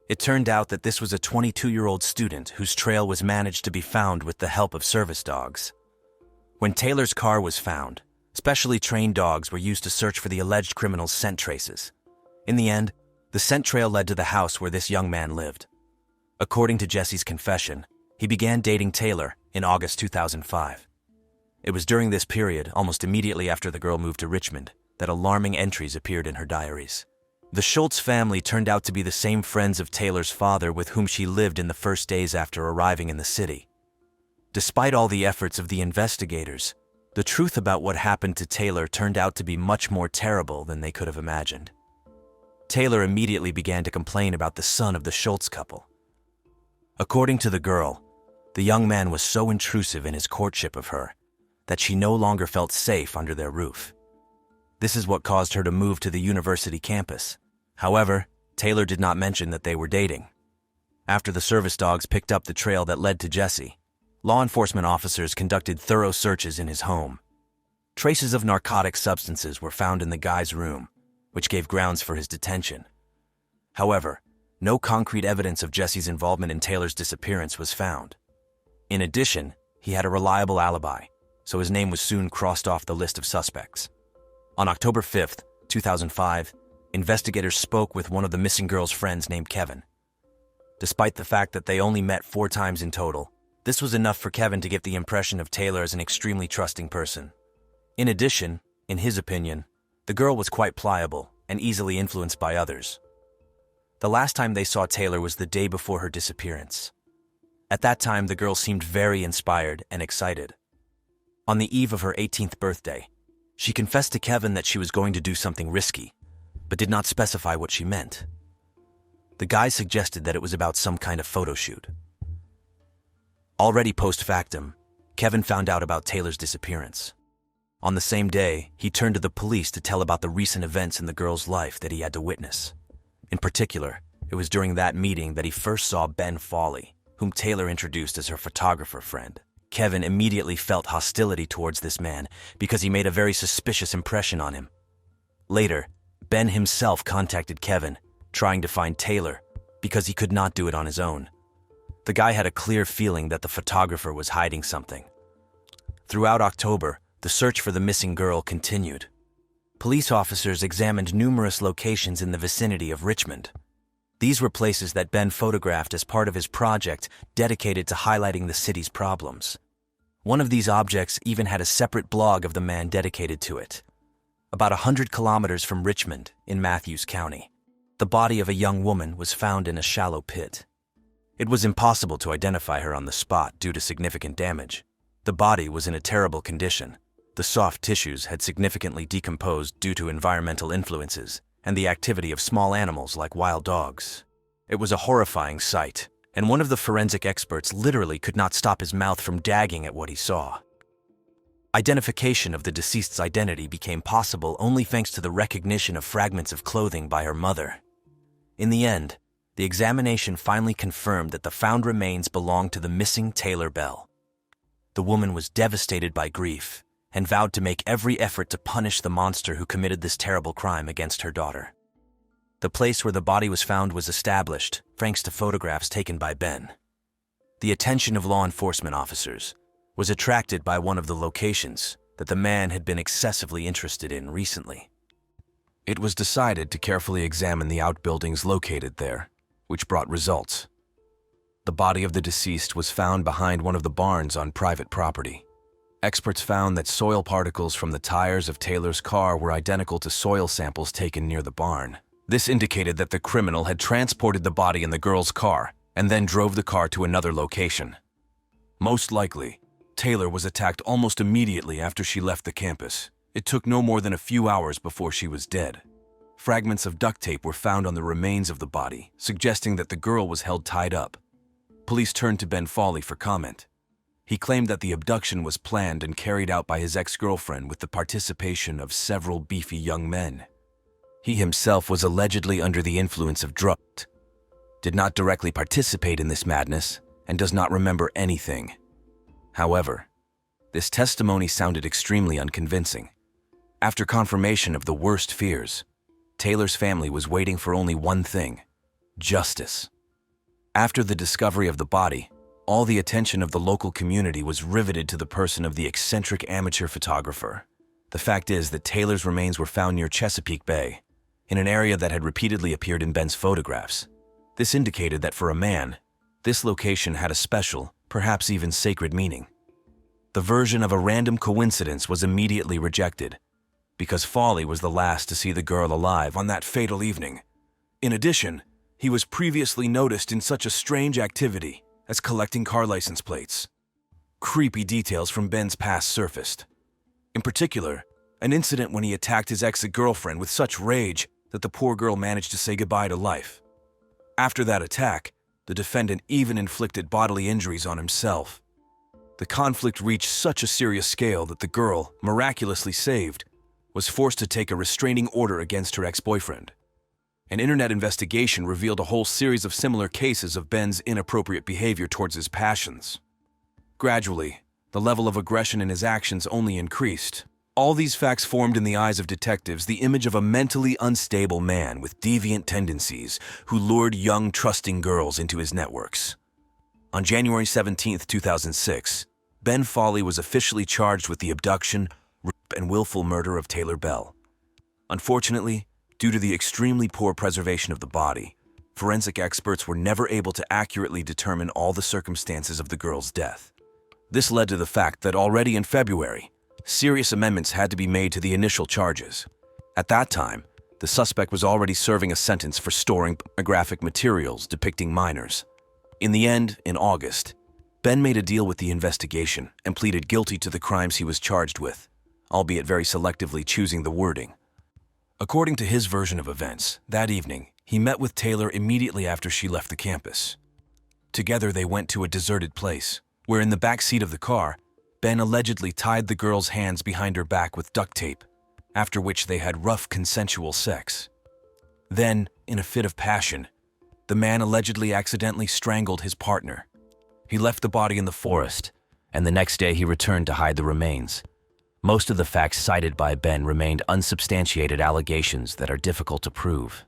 It turned out that this was a 22-year-old student whose trail was managed to be found with the help of service dogs. When Taylor's car was found, specially trained dogs were used to search for the alleged criminal's scent traces. In the end, the scent trail led to the house where this young man lived. According to Jesse's confession, he began dating Taylor in August 2005. It was during this period, almost immediately after the girl moved to Richmond, that alarming entries appeared in her diaries. The Schultz family turned out to be the same friends of Taylor's father with whom she lived in the first days after arriving in the city. Despite all the efforts of the investigators, the truth about what happened to Taylor turned out to be much more terrible than they could have imagined. Taylor immediately began to complain about the son of the Schultz couple. According to the girl, the young man was so intrusive in his courtship of her that she no longer felt safe under their roof. This is what caused her to move to the university campus. However, Taylor did not mention that they were dating. After the service dogs picked up the trail that led to Jesse, law enforcement officers conducted thorough searches in his home. Traces of narcotic substances were found in the guy's room, which gave grounds for his detention. However, no concrete evidence of Jesse's involvement in Taylor's disappearance was found. In addition, he had a reliable alibi, so his name was soon crossed off the list of suspects. On October 5, 2005, investigators spoke with one of the missing girl's friends named Kevin. Despite the fact that they only met 4 times in total, this was enough for Kevin to get the impression of Taylor as an extremely trusting person. In addition, in his opinion, the girl was quite pliable and easily influenced by others. The last time they saw Taylor was the day before her disappearance. At that time, the girl seemed very inspired and excited. On the eve of her 18th birthday, she confessed to Kevin that she was going to do something risky, but did not specify what she meant. The guy suggested that it was about some kind of photo shoot. Already post factum, Kevin found out about Taylor's disappearance. On the same day, he turned to the police to tell about the recent events in the girl's life that he had to witness. In particular, it was during that meeting that he first saw Ben Folly, whom Taylor introduced as her photographer friend. Kevin immediately felt hostility towards this man because he made a very suspicious impression on him. Later, Ben himself contacted Kevin, trying to find Taylor, because he could not do it on his own. The guy had a clear feeling that the photographer was hiding something. Throughout October, the search for the missing girl continued. Police officers examined numerous locations in the vicinity of Richmond. These were places that Ben photographed as part of his project dedicated to highlighting the city's problems. One of these objects even had a separate blog of the man dedicated to it. About 100 kilometers from Richmond, in Matthews County, the body of a young woman was found in a shallow pit. It was impossible to identify her on the spot due to significant damage. The body was in a terrible condition. The soft tissues had significantly decomposed due to environmental influences and the activity of small animals like wild dogs. It was a horrifying sight, and one of the forensic experts literally could not stop his mouth from gagging at what he saw. Identification of the deceased's identity became possible only thanks to the recognition of fragments of clothing by her mother. In the end, the examination finally confirmed that the found remains belonged to the missing Taylor Bell. The woman was devastated by grief and vowed to make every effort to punish the monster who committed this terrible crime against her daughter. The place where the body was found was established, thanks to photographs taken by Ben. The attention of law enforcement officers was attracted by one of the locations that the man had been excessively interested in recently. It was decided to carefully examine the outbuildings located there, which brought results. The body of the deceased was found behind one of the barns on private property. Experts found that soil particles from the tires of Taylor's car were identical to soil samples taken near the barn. This indicated that the criminal had transported the body in the girl's car and then drove the car to another location. Most likely, Taylor was attacked almost immediately after she left the campus. It took no more than a few hours before she was dead. Fragments of duct tape were found on the remains of the body, suggesting that the girl was held tied up. Police turned to Ben Foley for comment. He claimed that the abduction was planned and carried out by his ex-girlfriend with the participation of several beefy young men. He himself was allegedly under the influence of drugs, did not directly participate in this madness, and does not remember anything. However, this testimony sounded extremely unconvincing. After confirmation of the worst fears, Taylor's family was waiting for only one thing: justice. After the discovery of the body, all the attention of the local community was riveted to the person of the eccentric amateur photographer. The fact is that Taylor's remains were found near Chesapeake Bay, in an area that had repeatedly appeared in Ben's photographs. This indicated that for a man, this location had a special, perhaps even sacred meaning. The version of a random coincidence was immediately rejected, because Foley was the last to see the girl alive on that fatal evening. In addition, he was previously noticed in such a strange activity as collecting car license plates. Creepy details from Ben's past surfaced. In particular, an incident when he attacked his ex-girlfriend with such rage that the poor girl managed to say goodbye to life. After that attack, the defendant even inflicted bodily injuries on himself. The conflict reached such a serious scale that the girl, miraculously saved, was forced to take a restraining order against her ex-boyfriend. An internet investigation revealed a whole series of similar cases of Ben's inappropriate behavior towards his passions. Gradually, the level of aggression in his actions only increased. All these facts formed in the eyes of detectives the image of a mentally unstable man with deviant tendencies who lured young, trusting girls into his networks. On January 17, 2006, Ben Foley was officially charged with the abduction, rape, and willful murder of Taylor Bell. Unfortunately, due to the extremely poor preservation of the body, forensic experts were never able to accurately determine all the circumstances of the girl's death. This led to the fact that already in February, serious amendments had to be made to the initial charges. At that time, the suspect was already serving a sentence for storing pornographic materials depicting minors. In the end, in August, Ben made a deal with the investigation and pleaded guilty to the crimes he was charged with, albeit very selectively choosing the wording. According to his version of events, that evening, he met with Taylor immediately after she left the campus. Together, they went to a deserted place, where in the back seat of the car, Ben allegedly tied the girl's hands behind her back with duct tape, after which they had rough consensual sex. Then, in a fit of passion, the man allegedly accidentally strangled his partner. He left the body in the forest, and the next day he returned to hide the remains. Most of the facts cited by Ben remained unsubstantiated allegations that are difficult to prove.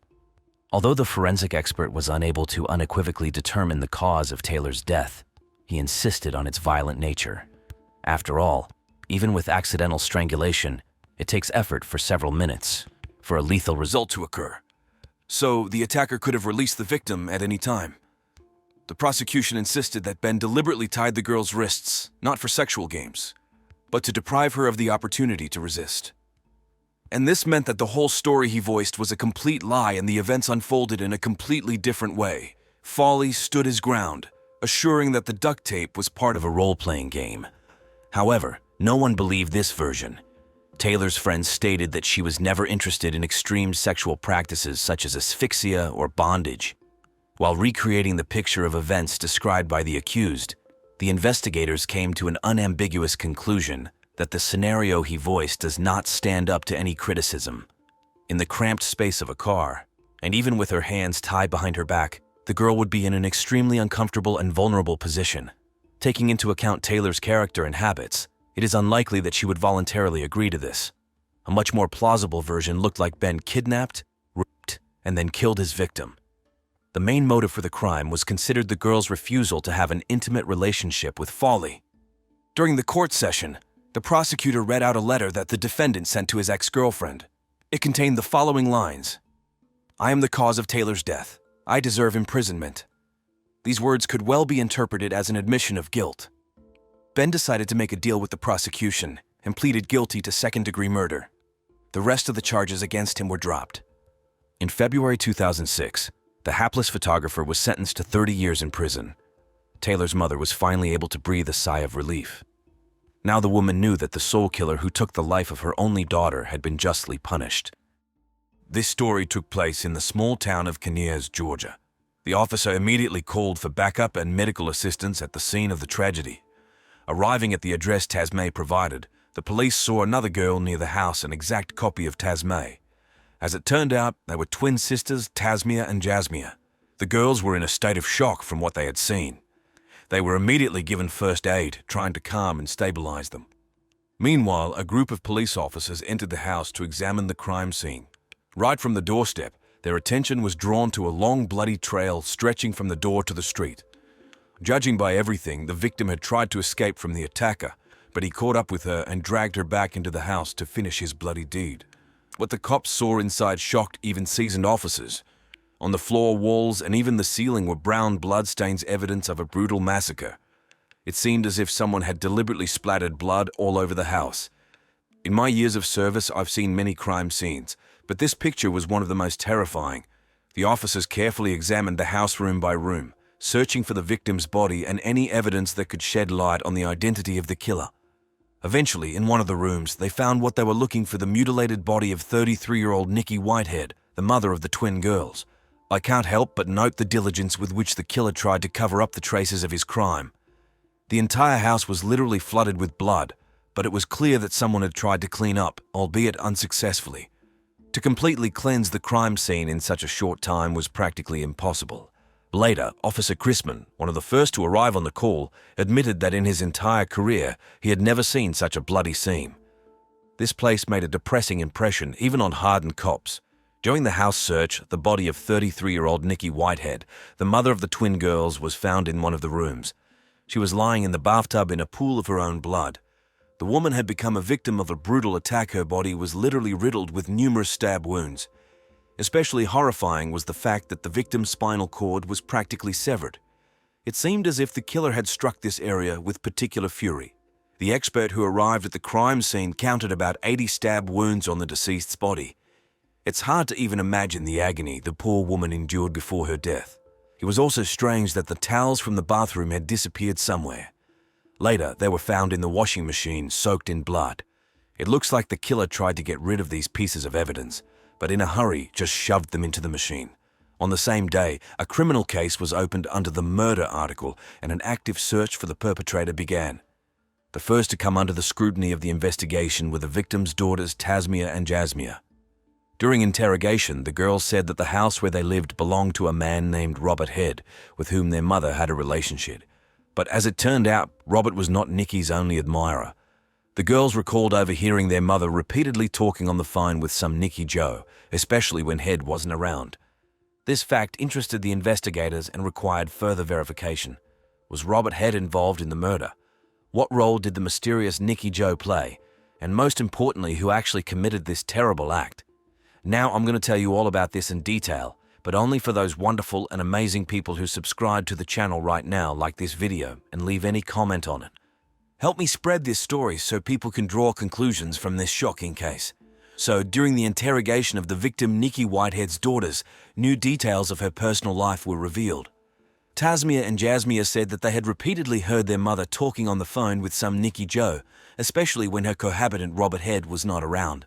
Although the forensic expert was unable to unequivocally determine the cause of Taylor's death, he insisted on its violent nature. After all, even with accidental strangulation, it takes effort for several minutes for a lethal result to occur. So the attacker could have released the victim at any time. The prosecution insisted that Ben deliberately tied the girl's wrists, not for sexual games, but to deprive her of the opportunity to resist. And this meant that the whole story he voiced was a complete lie and the events unfolded in a completely different way. Foley stood his ground, assuring that the duct tape was part of a role-playing game. However, no one believed this version. Taylor's friends stated that she was never interested in extreme sexual practices such as asphyxia or bondage. While recreating the picture of events described by the accused, the investigators came to an unambiguous conclusion that the scenario he voiced does not stand up to any criticism. In the cramped space of a car, and even with her hands tied behind her back, the girl would be in an extremely uncomfortable and vulnerable position. Taking into account Taylor's character and habits, it is unlikely that she would voluntarily agree to this. A much more plausible version looked like Ben kidnapped, raped, and then killed his victim. The main motive for the crime was considered the girl's refusal to have an intimate relationship with Foley. During the court session, the prosecutor read out a letter that the defendant sent to his ex-girlfriend. It contained the following lines: "I am the cause of Taylor's death. I deserve imprisonment." These words could well be interpreted as an admission of guilt. Ben decided to make a deal with the prosecution and pleaded guilty to second-degree murder. The rest of the charges against him were dropped. In February 2006, the hapless photographer was sentenced to 30 years in prison. Taylor's mother was finally able to breathe a sigh of relief. Now the woman knew that the soul killer who took the life of her only daughter had been justly punished. This story took place in the small town of Conyers, Georgia. The officer immediately called for backup and medical assistance at the scene of the tragedy. Arriving at the address Tasmay provided, the police saw another girl near the house, an exact copy of Tasmay. As it turned out, they were twin sisters, Tasmia and Jasmia. The girls were in a state of shock from what they had seen. They were immediately given first aid, trying to calm and stabilize them. Meanwhile, a group of police officers entered the house to examine the crime scene. Right from the doorstep, their attention was drawn to a long bloody trail stretching from the door to the street. Judging by everything, the victim had tried to escape from the attacker, but he caught up with her and dragged her back into the house to finish his bloody deed. What the cops saw inside shocked even seasoned officers. On the floor, walls, and even the ceiling were brown bloodstains, evidence of a brutal massacre. It seemed as if someone had deliberately splattered blood all over the house. In my years of service, I've seen many crime scenes, but this picture was one of the most terrifying. The officers carefully examined the house room by room, searching for the victim's body and any evidence that could shed light on the identity of the killer. Eventually, in one of the rooms, they found what they were looking for: the mutilated body of 33-year-old Nikki Whitehead, the mother of the twin girls. I can't help but note the diligence with which the killer tried to cover up the traces of his crime. The entire house was literally flooded with blood, but it was clear that someone had tried to clean up, albeit unsuccessfully. To completely cleanse the crime scene in such a short time was practically impossible. Later, Officer Chrisman, one of the first to arrive on the call, admitted that in his entire career he had never seen such a bloody scene. This place made a depressing impression even on hardened cops. During the house search, the body of 33-year-old Nikki Whitehead, the mother of the twin girls, was found in one of the rooms. She was lying in the bathtub in a pool of her own blood. The woman had become a victim of a brutal attack. Her body was literally riddled with numerous stab wounds. Especially horrifying was the fact that the victim's spinal cord was practically severed. It seemed as if the killer had struck this area with particular fury. The expert who arrived at the crime scene counted about 80 stab wounds on the deceased's body. It's hard to even imagine the agony the poor woman endured before her death. It was also strange that the towels from the bathroom had disappeared somewhere. Later, they were found in the washing machine, soaked in blood. It looks like the killer tried to get rid of these pieces of evidence, but in a hurry just shoved them into the machine. On the same day, a criminal case was opened under the murder article and an active search for the perpetrator began. The first to come under the scrutiny of the investigation were the victim's daughters Tasmia and Jasmia. During interrogation, the girls said that the house where they lived belonged to a man named Robert Head, with whom their mother had a relationship. But as it turned out, Robert was not Nikki's only admirer. The girls recalled overhearing their mother repeatedly talking on the phone with some Nikki Joe, especially when Head wasn't around. This fact interested the investigators and required further verification. Was Robert Head involved in the murder? What role did the mysterious Nikki Joe play? And most importantly, who actually committed this terrible act? Now I'm going to tell you all about this in detail, but only for those wonderful and amazing people who subscribe to the channel right now, like this video, and leave any comment on it. Help me spread this story so people can draw conclusions from this shocking case. So, during the interrogation of the victim Nikki Whitehead's daughters, new details of her personal life were revealed. Tasmia and Jasmia said that they had repeatedly heard their mother talking on the phone with some Nikki Joe, especially when her cohabitant Robert Head was not around.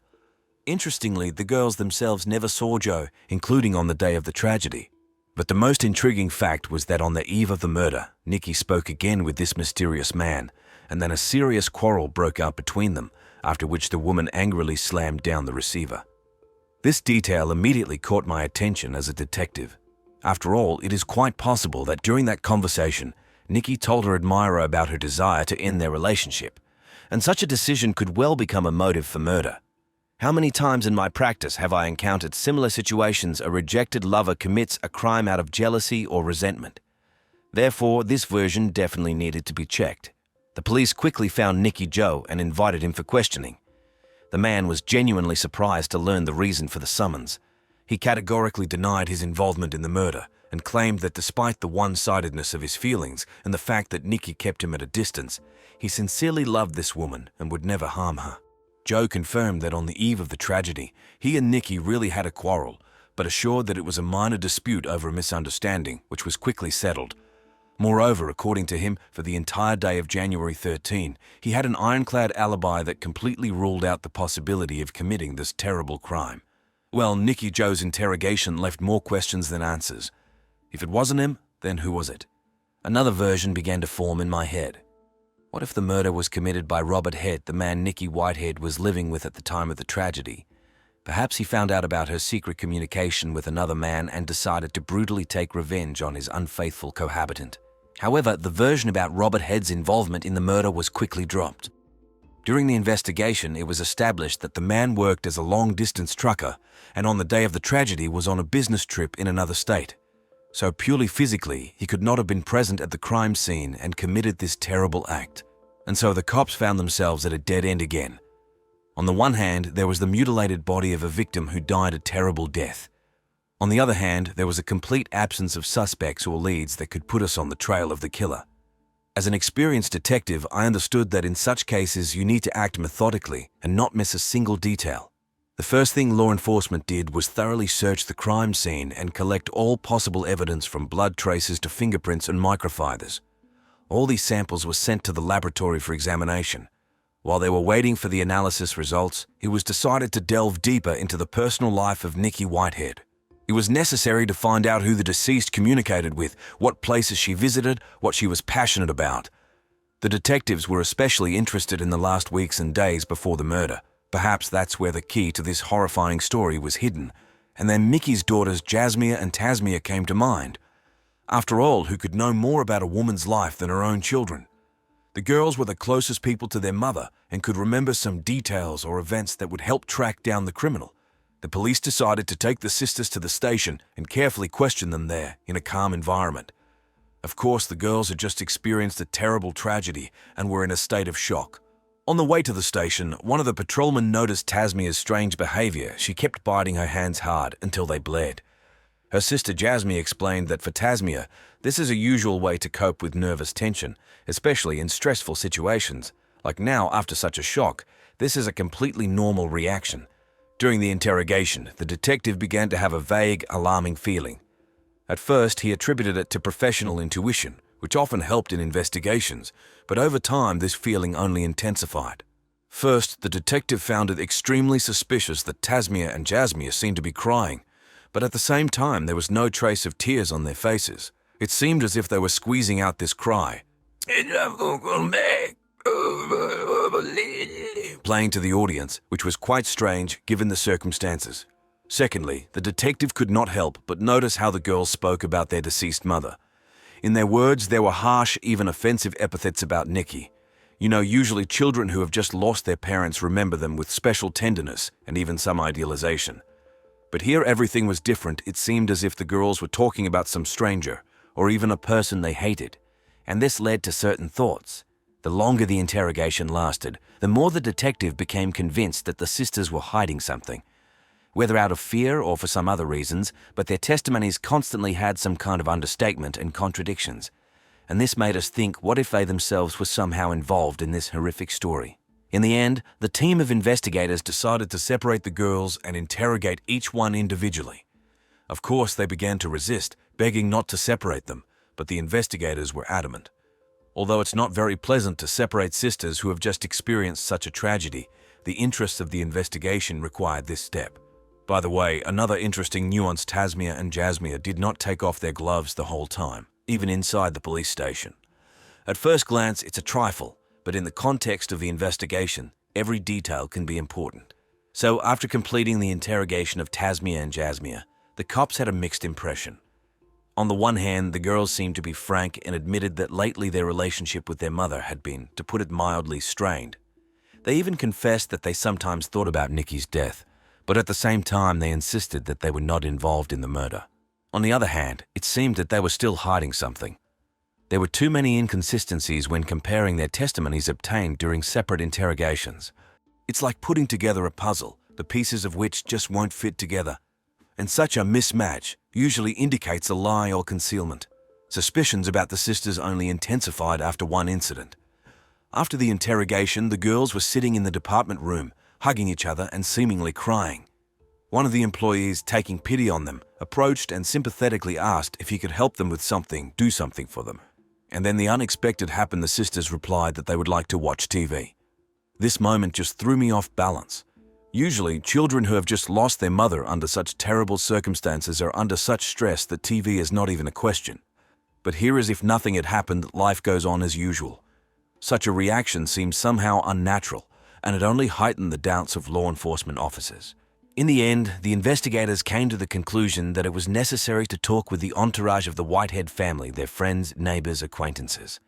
Interestingly, the girls themselves never saw Joe, including on the day of the tragedy. But the most intriguing fact was that on the eve of the murder, Nikki spoke again with this mysterious man, and then a serious quarrel broke out between them, after which the woman angrily slammed down the receiver. This detail immediately caught my attention as a detective. After all, it is quite possible that during that conversation, Nikki told her admirer about her desire to end their relationship, and such a decision could well become a motive for murder. How many times in my practice have I encountered similar situations? A rejected lover commits a crime out of jealousy or resentment. Therefore, this version definitely needed to be checked. The police quickly found Nikki Joe and invited him for questioning. The man was genuinely surprised to learn the reason for the summons. He categorically denied his involvement in the murder and claimed that despite the one-sidedness of his feelings and the fact that Nikki kept him at a distance, he sincerely loved this woman and would never harm her. Joe confirmed that on the eve of the tragedy, he and Nikki really had a quarrel, but assured that it was a minor dispute over a misunderstanding, which was quickly settled. Moreover, according to him, for the entire day of January 13, he had an ironclad alibi that completely ruled out the possibility of committing this terrible crime. Well, Nicky Joe's interrogation left more questions than answers. If it wasn't him, then who was it? Another version began to form in my head. What if the murder was committed by Robert Head, the man Nicky Whitehead was living with at the time of the tragedy? Perhaps he found out about her secret communication with another man and decided to brutally take revenge on his unfaithful cohabitant. However, the version about Robert Head's involvement in the murder was quickly dropped. During the investigation, it was established that the man worked as a long-distance trucker and on the day of the tragedy was on a business trip in another state. So purely physically, he could not have been present at the crime scene and committed this terrible act. And so the cops found themselves at a dead end again. On the one hand, there was the mutilated body of a victim who died a terrible death. On the other hand, there was a complete absence of suspects or leads that could put us on the trail of the killer. As an experienced detective, I understood that in such cases you need to act methodically and not miss a single detail. The first thing law enforcement did was thoroughly search the crime scene and collect all possible evidence from blood traces to fingerprints and microfibers. All these samples were sent to the laboratory for examination. While they were waiting for the analysis results, it was decided to delve deeper into the personal life of Nicky Whitehead. It was necessary to find out who the deceased communicated with, what places she visited, what she was passionate about. The detectives were especially interested in the last weeks and days before the murder. Perhaps that's where the key to this horrifying story was hidden. And then Mickey's daughters Jasmia and Tasmia came to mind. After all, who could know more about a woman's life than her own children? The girls were the closest people to their mother and could remember some details or events that would help track down the criminal. The police decided to take the sisters to the station and carefully question them there in a calm environment. Of course, the girls had just experienced a terrible tragedy and were in a state of shock. On the way to the station, one of the patrolmen noticed Tasmia's strange behavior. She kept biting her hands hard until they bled. Her sister Jasmine explained that for Tasmia, this is a usual way to cope with nervous tension, especially in stressful situations. Like now, after such a shock, this is a completely normal reaction. During the interrogation, the detective began to have a vague, alarming feeling. At first, he attributed it to professional intuition, which often helped in investigations, but over time this feeling only intensified. First, the detective found it extremely suspicious that Tasmia and Jasmia seemed to be crying, but at the same time there was no trace of tears on their faces. It seemed as if they were squeezing out this cry, playing to the audience, which was quite strange given the circumstances. Secondly, the detective could not help but notice how the girls spoke about their deceased mother. In their words, there were harsh, even offensive epithets about Nicky. You know, usually children who have just lost their parents remember them with special tenderness and even some idealization. But here everything was different. It seemed as if the girls were talking about some stranger, or even a person they hated. And this led to certain thoughts. The longer the interrogation lasted, the more the detective became convinced that the sisters were hiding something. Whether out of fear or for some other reasons, but their testimonies constantly had some kind of understatement and contradictions. And this made us think, what if they themselves were somehow involved in this horrific story? In the end, the team of investigators decided to separate the girls and interrogate each one individually. Of course, they began to resist, begging not to separate them, but the investigators were adamant. Although it's not very pleasant to separate sisters who have just experienced such a tragedy, the interests of the investigation required this step. By the way, another interesting nuance: Tasmia and Jasmia did not take off their gloves the whole time, even inside the police station. At first glance, it's a trifle, but in the context of the investigation, every detail can be important. So after completing the interrogation of Tasmia and Jasmia, the cops had a mixed impression. On the one hand, the girls seemed to be frank and admitted that lately their relationship with their mother had been, to put it mildly, strained. They even confessed that they sometimes thought about Nicky's death, but at the same time they insisted that they were not involved in the murder. On the other hand, it seemed that they were still hiding something. There were too many inconsistencies when comparing their testimonies obtained during separate interrogations. It's like putting together a puzzle, the pieces of which just won't fit together. And such a mismatch usually indicates a lie or concealment. Suspicions about the sisters only intensified after one incident. After the interrogation, the girls were sitting in the department room, hugging each other and seemingly crying. One of the employees, taking pity on them, approached and sympathetically asked if he could help them with something, do something for them. And then the unexpected happened. The sisters replied that they would like to watch TV. This moment just threw me off balance. Usually, children who have just lost their mother under such terrible circumstances are under such stress that TV is not even a question. But here, as if nothing had happened, life goes on as usual. Such a reaction seemed somehow unnatural, and it only heightened the doubts of law enforcement officers. In the end, the investigators came to the conclusion that it was necessary to talk with the entourage of the Whitehead family, their friends, neighbors, acquaintances,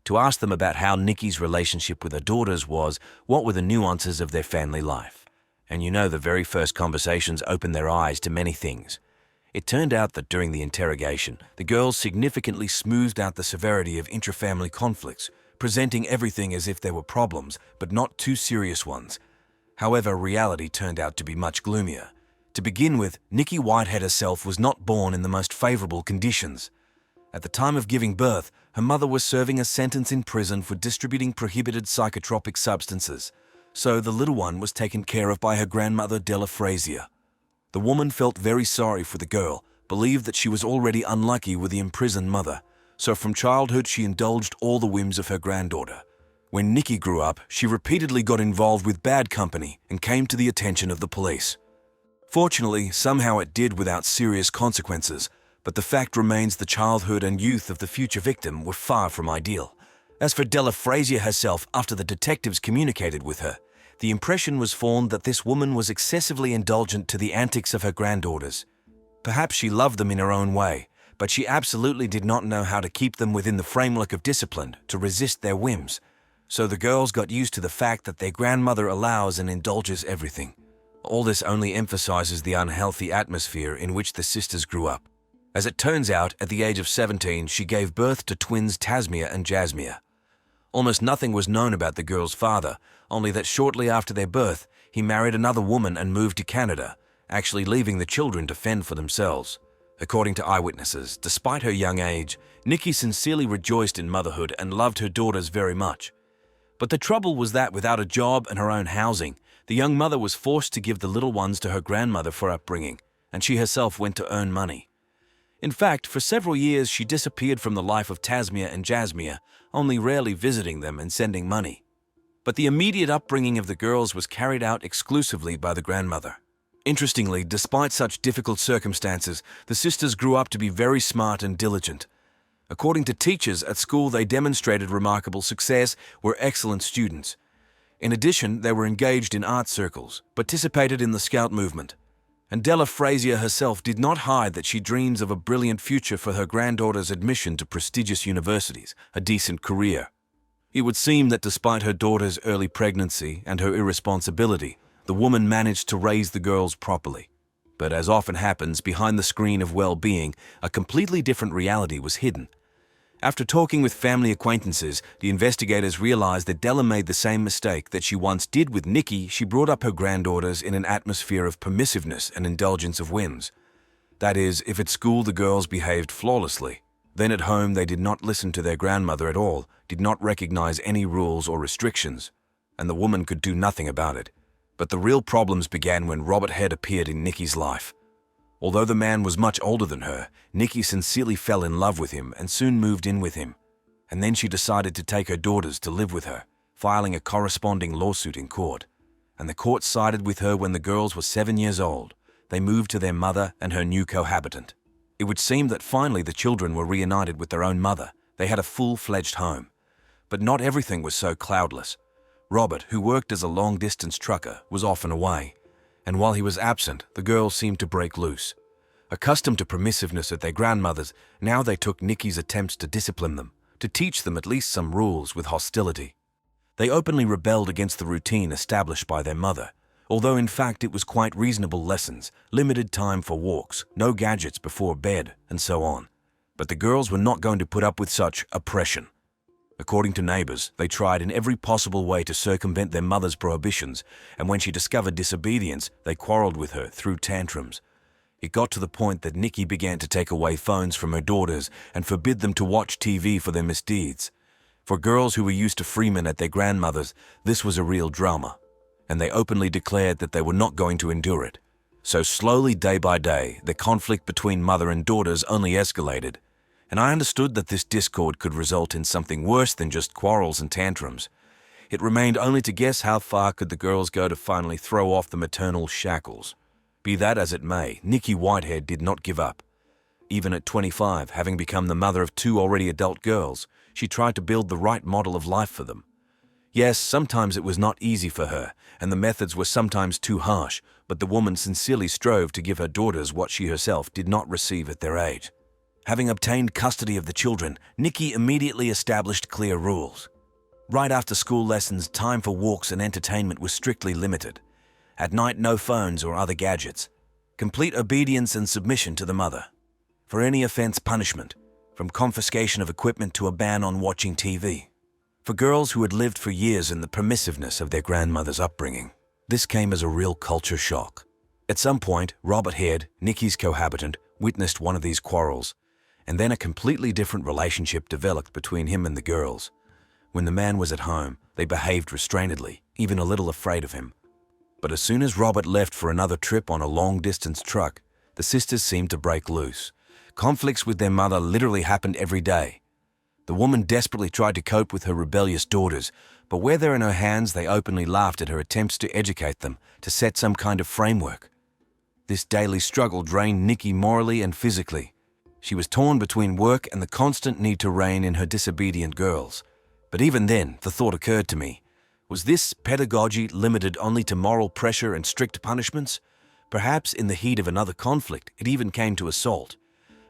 to ask them about how Nikki's relationship with her daughters was, what were the nuances of their family life. And you know, the very first conversations opened their eyes to many things. It turned out that during the interrogation, the girls significantly smoothed out the severity of intrafamily conflicts, presenting everything as if there were problems, but not too serious ones. However, reality turned out to be much gloomier. To begin with, Nikki Whitehead herself was not born in the most favorable conditions. At the time of giving birth, her mother was serving a sentence in prison for distributing prohibited psychotropic substances, so the little one was taken care of by her grandmother Della Frazier. The woman felt very sorry for the girl, believed that she was already unlucky with the imprisoned mother, so from childhood she indulged all the whims of her granddaughter. When Nikki grew up, she repeatedly got involved with bad company and came to the attention of the police. Fortunately, somehow it did without serious consequences, but the fact remains the childhood and youth of the future victim were far from ideal. As for Della Frazier herself, after the detectives communicated with her, the impression was formed that this woman was excessively indulgent to the antics of her granddaughters. Perhaps she loved them in her own way, but she absolutely did not know how to keep them within the framework of discipline to resist their whims. So the girls got used to the fact that their grandmother allows and indulges everything. All this only emphasizes the unhealthy atmosphere in which the sisters grew up. As it turns out, at the age of 17, she gave birth to twins Tasmia and Jasmia. Almost nothing was known about the girls' father, only that shortly after their birth, he married another woman and moved to Canada, actually leaving the children to fend for themselves. According to eyewitnesses, despite her young age, Nikki sincerely rejoiced in motherhood and loved her daughters very much. But the trouble was that without a job and her own housing, the young mother was forced to give the little ones to her grandmother for upbringing, and she herself went to earn money. In fact, for several years she disappeared from the life of Tasmia and Jasmia, only rarely visiting them and sending money. But the immediate upbringing of the girls was carried out exclusively by the grandmother. Interestingly, despite such difficult circumstances, the sisters grew up to be very smart and diligent. According to teachers at school, they demonstrated remarkable success, were excellent students. In addition, they were engaged in art circles, participated in the Scout movement. And Della Frazier herself did not hide that she dreams of a brilliant future for her granddaughter's admission to prestigious universities, a decent career. It would seem that despite her daughter's early pregnancy and her irresponsibility, the woman managed to raise the girls properly. But as often happens, behind the screen of well-being, a completely different reality was hidden. After talking with family acquaintances, the investigators realized that Della made the same mistake that she once did with Nikki. She brought up her granddaughters in an atmosphere of permissiveness and indulgence of whims. That is, if at school the girls behaved flawlessly, then at home they did not listen to their grandmother at all, did not recognize any rules or restrictions, and the woman could do nothing about it. But the real problems began when Robert Head appeared in Nikki's life. Although the man was much older than her, Nikki sincerely fell in love with him and soon moved in with him. And then she decided to take her daughters to live with her, filing a corresponding lawsuit in court. And the court sided with her when the girls were 7 years old. They moved to their mother and her new cohabitant. It would seem that finally the children were reunited with their own mother. They had a full-fledged home. But not everything was so cloudless. Robert, who worked as a long-distance trucker, was often away. And while he was absent, the girls seemed to break loose. Accustomed to permissiveness at their grandmother's, now they took Nikki's attempts to discipline them, to teach them at least some rules with hostility. They openly rebelled against the routine established by their mother, although in fact it was quite reasonable lessons, limited time for walks, no gadgets before bed, and so on. But the girls were not going to put up with such oppression. According to neighbors, they tried in every possible way to circumvent their mother's prohibitions, and when she discovered disobedience, they quarreled with her through tantrums. It got to the point that Nikki began to take away phones from her daughters and forbid them to watch TV for their misdeeds. For girls who were used to freemen at their grandmother's, this was a real drama, and they openly declared that they were not going to endure it. So slowly, day by day, the conflict between mother and daughters only escalated. and I understood that this discord could result in something worse than just quarrels and tantrums. It remained only to guess how far could the girls go to finally throw off the maternal shackles. Be that as it may, Nikki Whitehead did not give up. Even at 25, having become the mother of 2 already adult girls, she tried to build the right model of life for them. Yes, sometimes it was not easy for her, and the methods were sometimes too harsh, but the woman sincerely strove to give her daughters what she herself did not receive at their age. Having obtained custody of the children, Nikki immediately established clear rules. Right after school lessons, time for walks and entertainment was strictly limited. At night, no phones or other gadgets. Complete obedience and submission to the mother. For any offense, punishment, from confiscation of equipment to a ban on watching TV. For girls who had lived for years in the permissiveness of their grandmother's upbringing, this came as a real culture shock. At some point, Robert Head, Nikki's cohabitant, witnessed one of these quarrels, and then a completely different relationship developed between him and the girls. When the man was at home, they behaved restrainedly, even a little afraid of him. But as soon as Robert left for another trip on a long-distance truck, the sisters seemed to break loose. Conflicts with their mother literally happened every day. The woman desperately tried to cope with her rebellious daughters, but where they're in her hands, they openly laughed at her attempts to educate them, to set some kind of framework. This daily struggle drained Nikki morally and physically. She was torn between work and the constant need to rein in her disobedient girls. But even then, the thought occurred to me, was this pedagogy limited only to moral pressure and strict punishments? Perhaps in the heat of another conflict, it even came to assault.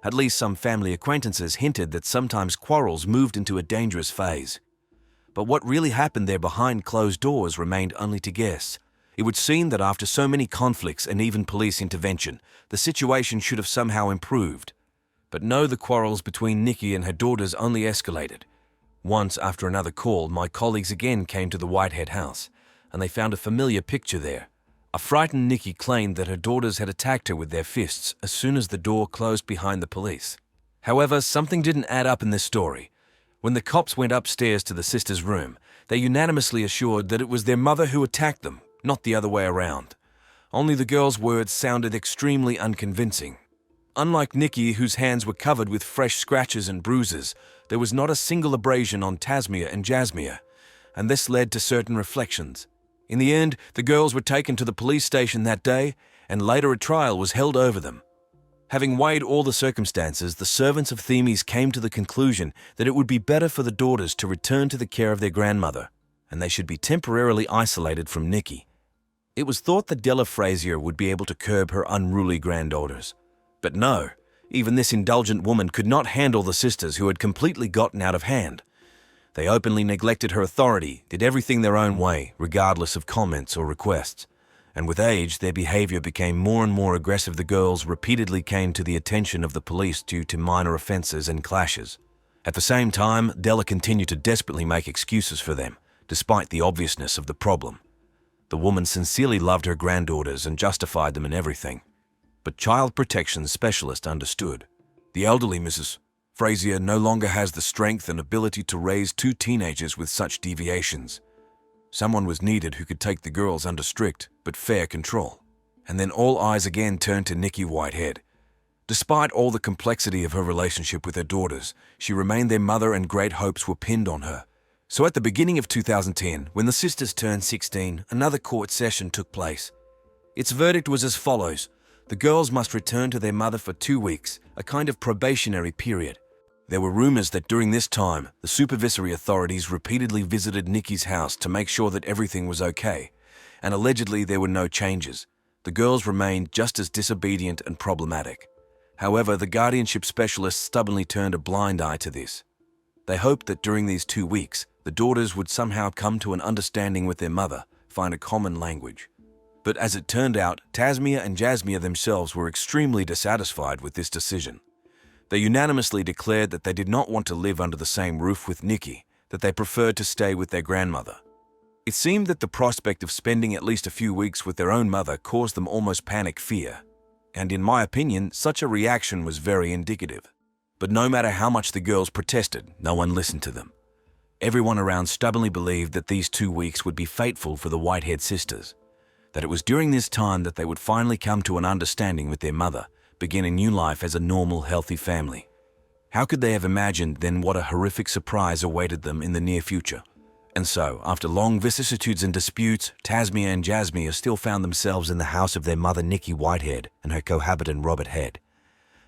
At least some family acquaintances hinted that sometimes quarrels moved into a dangerous phase. But what really happened there behind closed doors remained only to guess. It would seem that after so many conflicts and even police intervention, the situation should have somehow improved. But no, the quarrels between Nikki and her daughters only escalated. Once, after another call, my colleagues again came to the Whitehead house, and they found a familiar picture there. A frightened Nikki claimed that her daughters had attacked her with their fists as soon as the door closed behind the police. However, something didn't add up in this story. When the cops went upstairs to the sisters' room, they unanimously assured that it was their mother who attacked them, not the other way around. Only the girls' words sounded extremely unconvincing. Unlike Nikki, whose hands were covered with fresh scratches and bruises, there was not a single abrasion on Tasmia and Jasmia, and this led to certain reflections. In the end, the girls were taken to the police station that day, and later a trial was held over them. Having weighed all the circumstances, the servants of Themis came to the conclusion that it would be better for the daughters to return to the care of their grandmother, and they should be temporarily isolated from Nikki. It was thought that Della Frazier would be able to curb her unruly granddaughters. But no, even this indulgent woman could not handle the sisters who had completely gotten out of hand. They openly neglected her authority, did everything their own way, regardless of comments or requests. And with age, their behavior became more and more aggressive. The girls repeatedly came to the attention of the police due to minor offenses and clashes. At the same time, Della continued to desperately make excuses for them, despite the obviousness of the problem. The woman sincerely loved her granddaughters and justified them in everything. But child protection specialist understood. The elderly Mrs. Frazier no longer has the strength and ability to raise 2 teenagers with such deviations. Someone was needed who could take the girls under strict but fair control. And then all eyes again turned to Nikki Whitehead. Despite all the complexity of her relationship with her daughters, she remained their mother and great hopes were pinned on her. So at the beginning of 2010, when the sisters turned 16, another court session took place. Its verdict was as follows. The girls must return to their mother for 2 weeks, a kind of probationary period. There were rumors that during this time, the supervisory authorities repeatedly visited Nikki's house to make sure that everything was okay, and allegedly there were no changes. The girls remained just as disobedient and problematic. However, the guardianship specialists stubbornly turned a blind eye to this. They hoped that during these 2 weeks, the daughters would somehow come to an understanding with their mother, find a common language. But as it turned out, Tasmia and Jasmia themselves were extremely dissatisfied with this decision. They unanimously declared that they did not want to live under the same roof with Nikki, that they preferred to stay with their grandmother. It seemed that the prospect of spending at least a few weeks with their own mother caused them almost panic fear. And in my opinion, such a reaction was very indicative. But no matter how much the girls protested, no one listened to them. Everyone around stubbornly believed that these 2 weeks would be fateful for the Whitehead sisters. That it was during this time that they would finally come to an understanding with their mother, begin a new life as a normal, healthy family. How could they have imagined then what a horrific surprise awaited them in the near future? And so, after long vicissitudes and disputes, Tasmia and Jasmia still found themselves in the house of their mother Nikki Whitehead and her cohabitant Robert Head.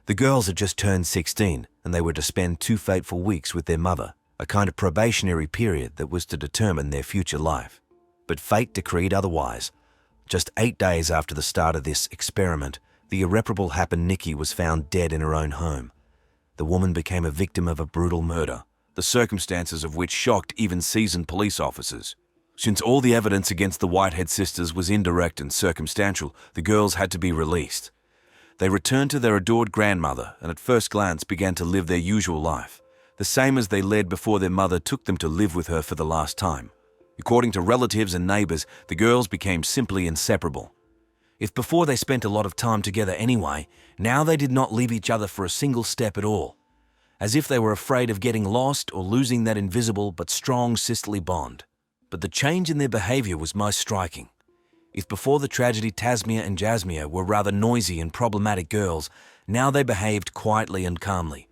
The girls had just turned 16, and they were to spend 2 fateful weeks with their mother, a kind of probationary period that was to determine their future life. But fate decreed otherwise. Just 8 days after the start of this experiment, the irreparable happened. Nikki was found dead in her own home. The woman became a victim of a brutal murder, the circumstances of which shocked even seasoned police officers. Since all the evidence against the Whitehead sisters was indirect and circumstantial, the girls had to be released. They returned to their adored grandmother and at first glance began to live their usual life, the same as they led before their mother took them to live with her for the last time. According to relatives and neighbors, the girls became simply inseparable. If before they spent a lot of time together anyway, now they did not leave each other for a single step at all, as if they were afraid of getting lost or losing that invisible but strong sisterly bond. But the change in their behavior was most striking. If before the tragedy Tasmia and Jasmia were rather noisy and problematic girls, now they behaved quietly and calmly.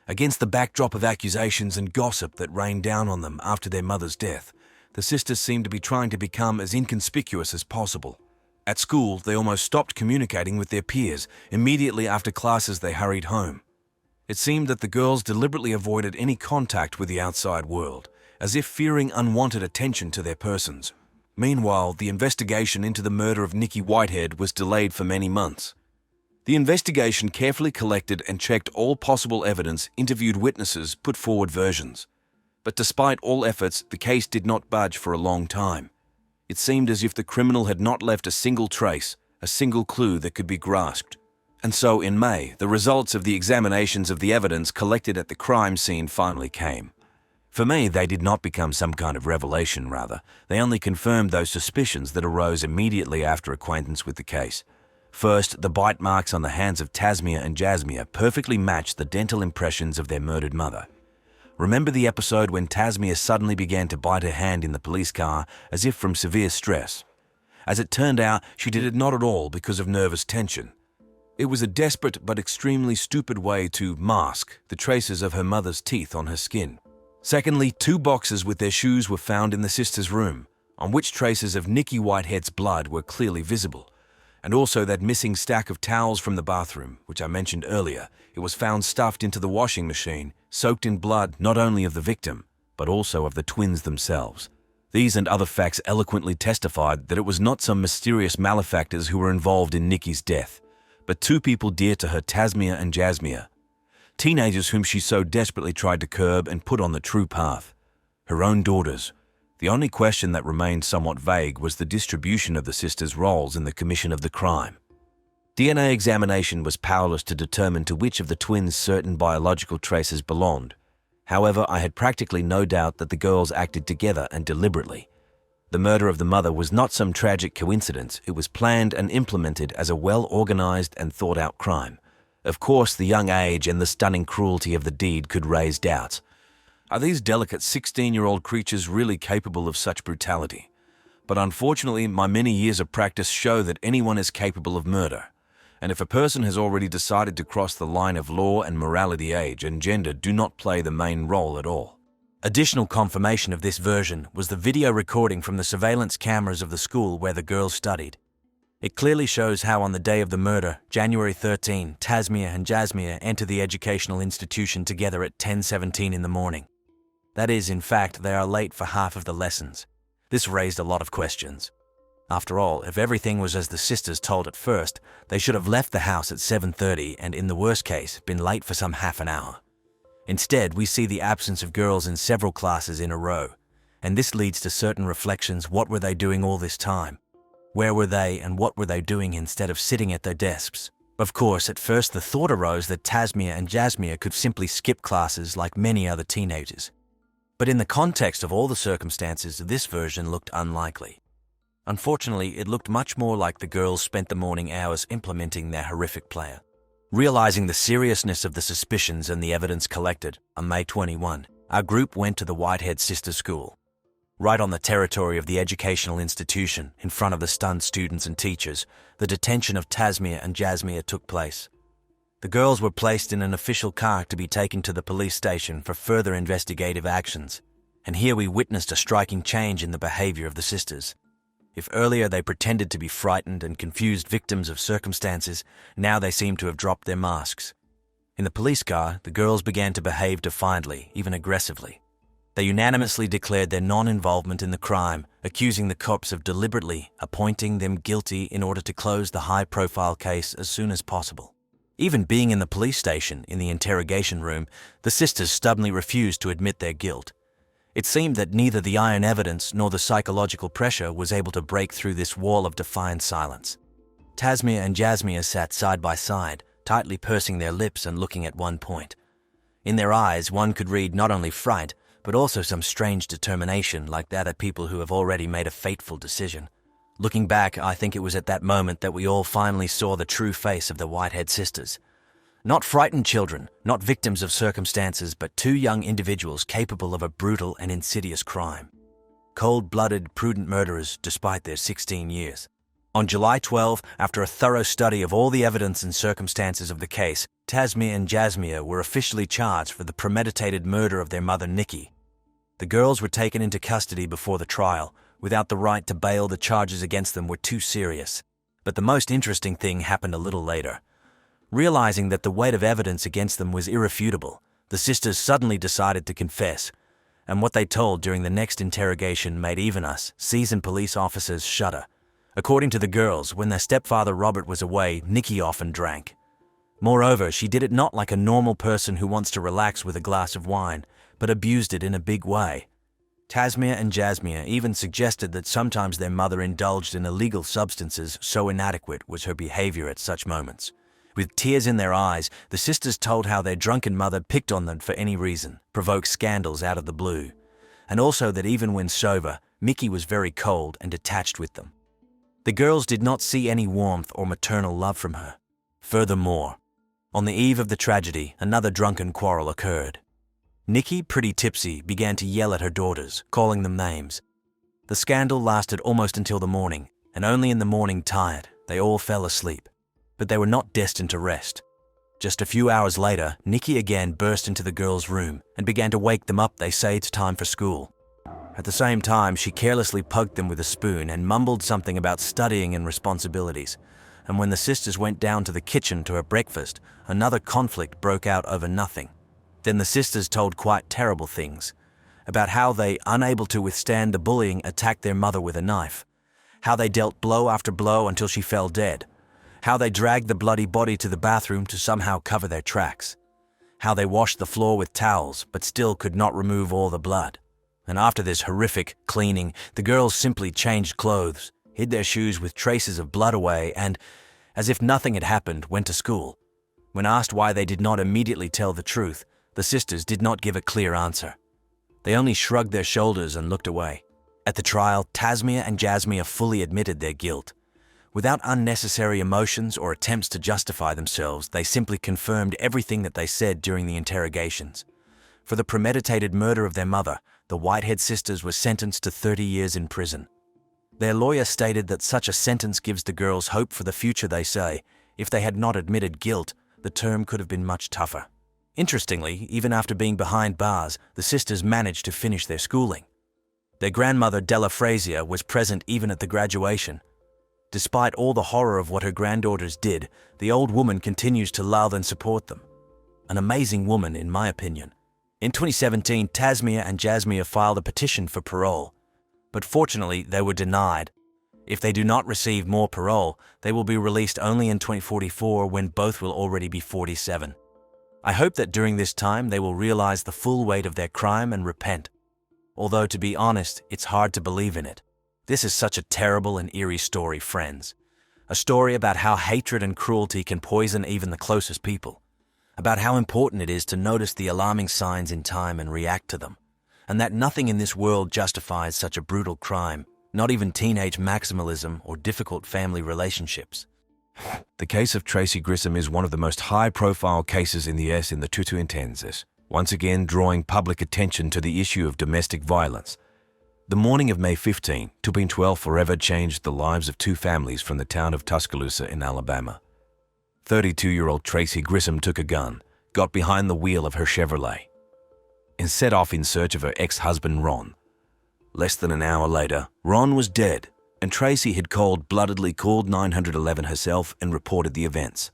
Against the backdrop of accusations and gossip that rained down on them after their mother's death, the sisters seemed to be trying to become as inconspicuous as possible. At school, they almost stopped communicating with their peers. Immediately after classes, they hurried home. It seemed that the girls deliberately avoided any contact with the outside world, as if fearing unwanted attention to their persons. Meanwhile, the investigation into the murder of Nikki Whitehead was delayed for many months. The investigation carefully collected and checked all possible evidence, interviewed witnesses, put forward versions. But despite all efforts, the case did not budge for a long time. It seemed as if the criminal had not left a single trace, a single clue that could be grasped. And so, in May, the results of the examinations of the evidence collected at the crime scene finally came. For me, they did not become some kind of revelation, rather. They only confirmed those suspicions that arose immediately after acquaintance with the case. First, the bite marks on the hands of Tasmia and Jasmia perfectly matched the dental impressions of their murdered mother. Remember the episode when Tasmia suddenly began to bite her hand in the police car as if from severe stress? As it turned out, she did it not at all because of nervous tension. It was a desperate but extremely stupid way to mask the traces of her mother's teeth on her skin. Secondly, 2 boxes with their shoes were found in the sisters' room, on which traces of Nikki Whitehead's blood were clearly visible, and also that missing stack of towels from the bathroom, which I mentioned earlier. It was found stuffed into the washing machine, soaked in blood not only of the victim, but also of the twins themselves. These and other facts eloquently testified that it was not some mysterious malefactors who were involved in Nikki's death, but 2 people dear to her, Tasmia and Jasmia, teenagers whom she so desperately tried to curb and put on the true path. Her own daughters. The only question that remained somewhat vague was the distribution of the sisters' roles in the commission of the crime. DNA examination was powerless to determine to which of the twins certain biological traces belonged. However, I had practically no doubt that the girls acted together and deliberately. The murder of the mother was not some tragic coincidence. It was planned and implemented as a well-organized and thought-out crime. Of course, the young age and the stunning cruelty of the deed could raise doubts. Are these delicate 16-year-old creatures really capable of such brutality? But unfortunately, my many years of practice show that anyone is capable of murder. And if a person has already decided to cross the line of law and morality, age and gender do not play the main role at all. Additional confirmation of this version was the video recording from the surveillance cameras of the school where the girls studied. It clearly shows how on the day of the murder, January 13, Tasmia and Jasmia enter the educational institution together at 10:17 in the morning. That is, in fact, they are late for half of the lessons. This raised a lot of questions. After all, if everything was as the sisters told at first, they should have left the house at 7:30 and, in the worst case, been late for some half an hour. Instead, we see the absence of girls in several classes in a row, and this leads to certain reflections. What were they doing all this time? Where were they and what were they doing instead of sitting at their desks? Of course, at first the thought arose that Tasmia and Jasmia could simply skip classes like many other teenagers. But in the context of all the circumstances, this version looked unlikely. Unfortunately, it looked much more like the girls spent the morning hours implementing their horrific plan. Realizing the seriousness of the suspicions and the evidence collected, on May 21, our group went to the Whitehead Sister School. Right on the territory of the educational institution, in front of the stunned students and teachers, the detention of Tasmia and Jasmia took place. The girls were placed in an official car to be taken to the police station for further investigative actions, and here we witnessed a striking change in the behavior of the sisters. If earlier they pretended to be frightened and confused victims of circumstances, now they seemed to have dropped their masks. In the police car, the girls began to behave defiantly, even aggressively. They unanimously declared their non-involvement in the crime, accusing the cops of deliberately appointing them guilty in order to close the high-profile case as soon as possible. Even being in the police station, in the interrogation room, the sisters stubbornly refused to admit their guilt. It seemed that neither the iron evidence nor the psychological pressure was able to break through this wall of defiant silence. Tasmia and Jasmia sat side by side, tightly pursing their lips and looking at one point. In their eyes, one could read not only fright, but also some strange determination like that of people who have already made a fateful decision. Looking back, I think it was at that moment that we all finally saw the true face of the Whitehead sisters. Not frightened children, not victims of circumstances, but two young individuals capable of a brutal and insidious crime. Cold-blooded, prudent murderers despite their 16 years. On July 12, after a thorough study of all the evidence and circumstances of the case, Tasmia and Jasmia were officially charged for the premeditated murder of their mother, Nikki. The girls were taken into custody before the trial. Without the right to bail, the charges against them were too serious. But the most interesting thing happened a little later. Realizing that the weight of evidence against them was irrefutable, the sisters suddenly decided to confess, and what they told during the next interrogation made even us, seasoned police officers, shudder. According to the girls, when their stepfather Robert was away, Nikki often drank. Moreover, she did it not like a normal person who wants to relax with a glass of wine, but abused it in a big way. Tasmia and Jasmia even suggested that sometimes their mother indulged in illegal substances, so inadequate was her behavior at such moments. With tears in their eyes, the sisters told how their drunken mother picked on them for any reason, provoked scandals out of the blue, and also that even when sober, Mickey was very cold and detached with them. The girls did not see any warmth or maternal love from her. Furthermore, on the eve of the tragedy, another drunken quarrel occurred. Nikki, pretty tipsy, began to yell at her daughters, calling them names. The scandal lasted almost until the morning, and only in the morning, tired, they all fell asleep. But they were not destined to rest. Just a few hours later, Nikki again burst into the girls' room and began to wake them up. They say it's time for school. At the same time, she carelessly poked them with a spoon and mumbled something about studying and responsibilities. And when the sisters went down to the kitchen to have breakfast, another conflict broke out over nothing. Then the sisters told quite terrible things about how they, unable to withstand the bullying, attacked their mother with a knife, how they dealt blow after blow until she fell dead, how they dragged the bloody body to the bathroom to somehow cover their tracks, how they washed the floor with towels but still could not remove all the blood. And after this horrific cleaning, the girls simply changed clothes, hid their shoes with traces of blood away, and, as if nothing had happened, went to school. When asked why they did not immediately tell the truth, the sisters did not give a clear answer. They only shrugged their shoulders and looked away. At the trial, Tasmia and Jasmia fully admitted their guilt. Without unnecessary emotions or attempts to justify themselves, they simply confirmed everything that they said during the interrogations. For the premeditated murder of their mother, the Whitehead sisters were sentenced to 30 years in prison. Their lawyer stated that such a sentence gives the girls hope for the future. They say, if they had not admitted guilt, the term could have been much tougher. Interestingly, even after being behind bars, the sisters managed to finish their schooling. Their grandmother, Della Frazier, was present even at the graduation. Despite all the horror of what her granddaughters did, the old woman continues to love and support them. An amazing woman, in my opinion. In 2017, Tasmia and Jasmia filed a petition for parole, but fortunately they were denied. If they do not receive more parole, they will be released only in 2044 when both will already be 47. I hope that during this time they will realize the full weight of their crime and repent. Although, to be honest, it's hard to believe in it. This is such a terrible and eerie story, friends. A story about how hatred and cruelty can poison even the closest people. About how important it is to notice the alarming signs in time and react to them. And that nothing in this world justifies such a brutal crime, not even teenage maximalism or difficult family relationships. The case of Tracy Grissom is one of the most high-profile cases in the US in the 2010s, once again drawing public attention to the issue of domestic violence. The morning of May 15, 2012 forever changed the lives of two families from the town of Tuscaloosa in Alabama. 32-year-old Tracy Grissom took a gun, got behind the wheel of her Chevrolet, and set off in search of her ex-husband Ron. Less than an hour later, Ron was dead, and Tracy had cold-bloodedly called 911 herself and reported the events.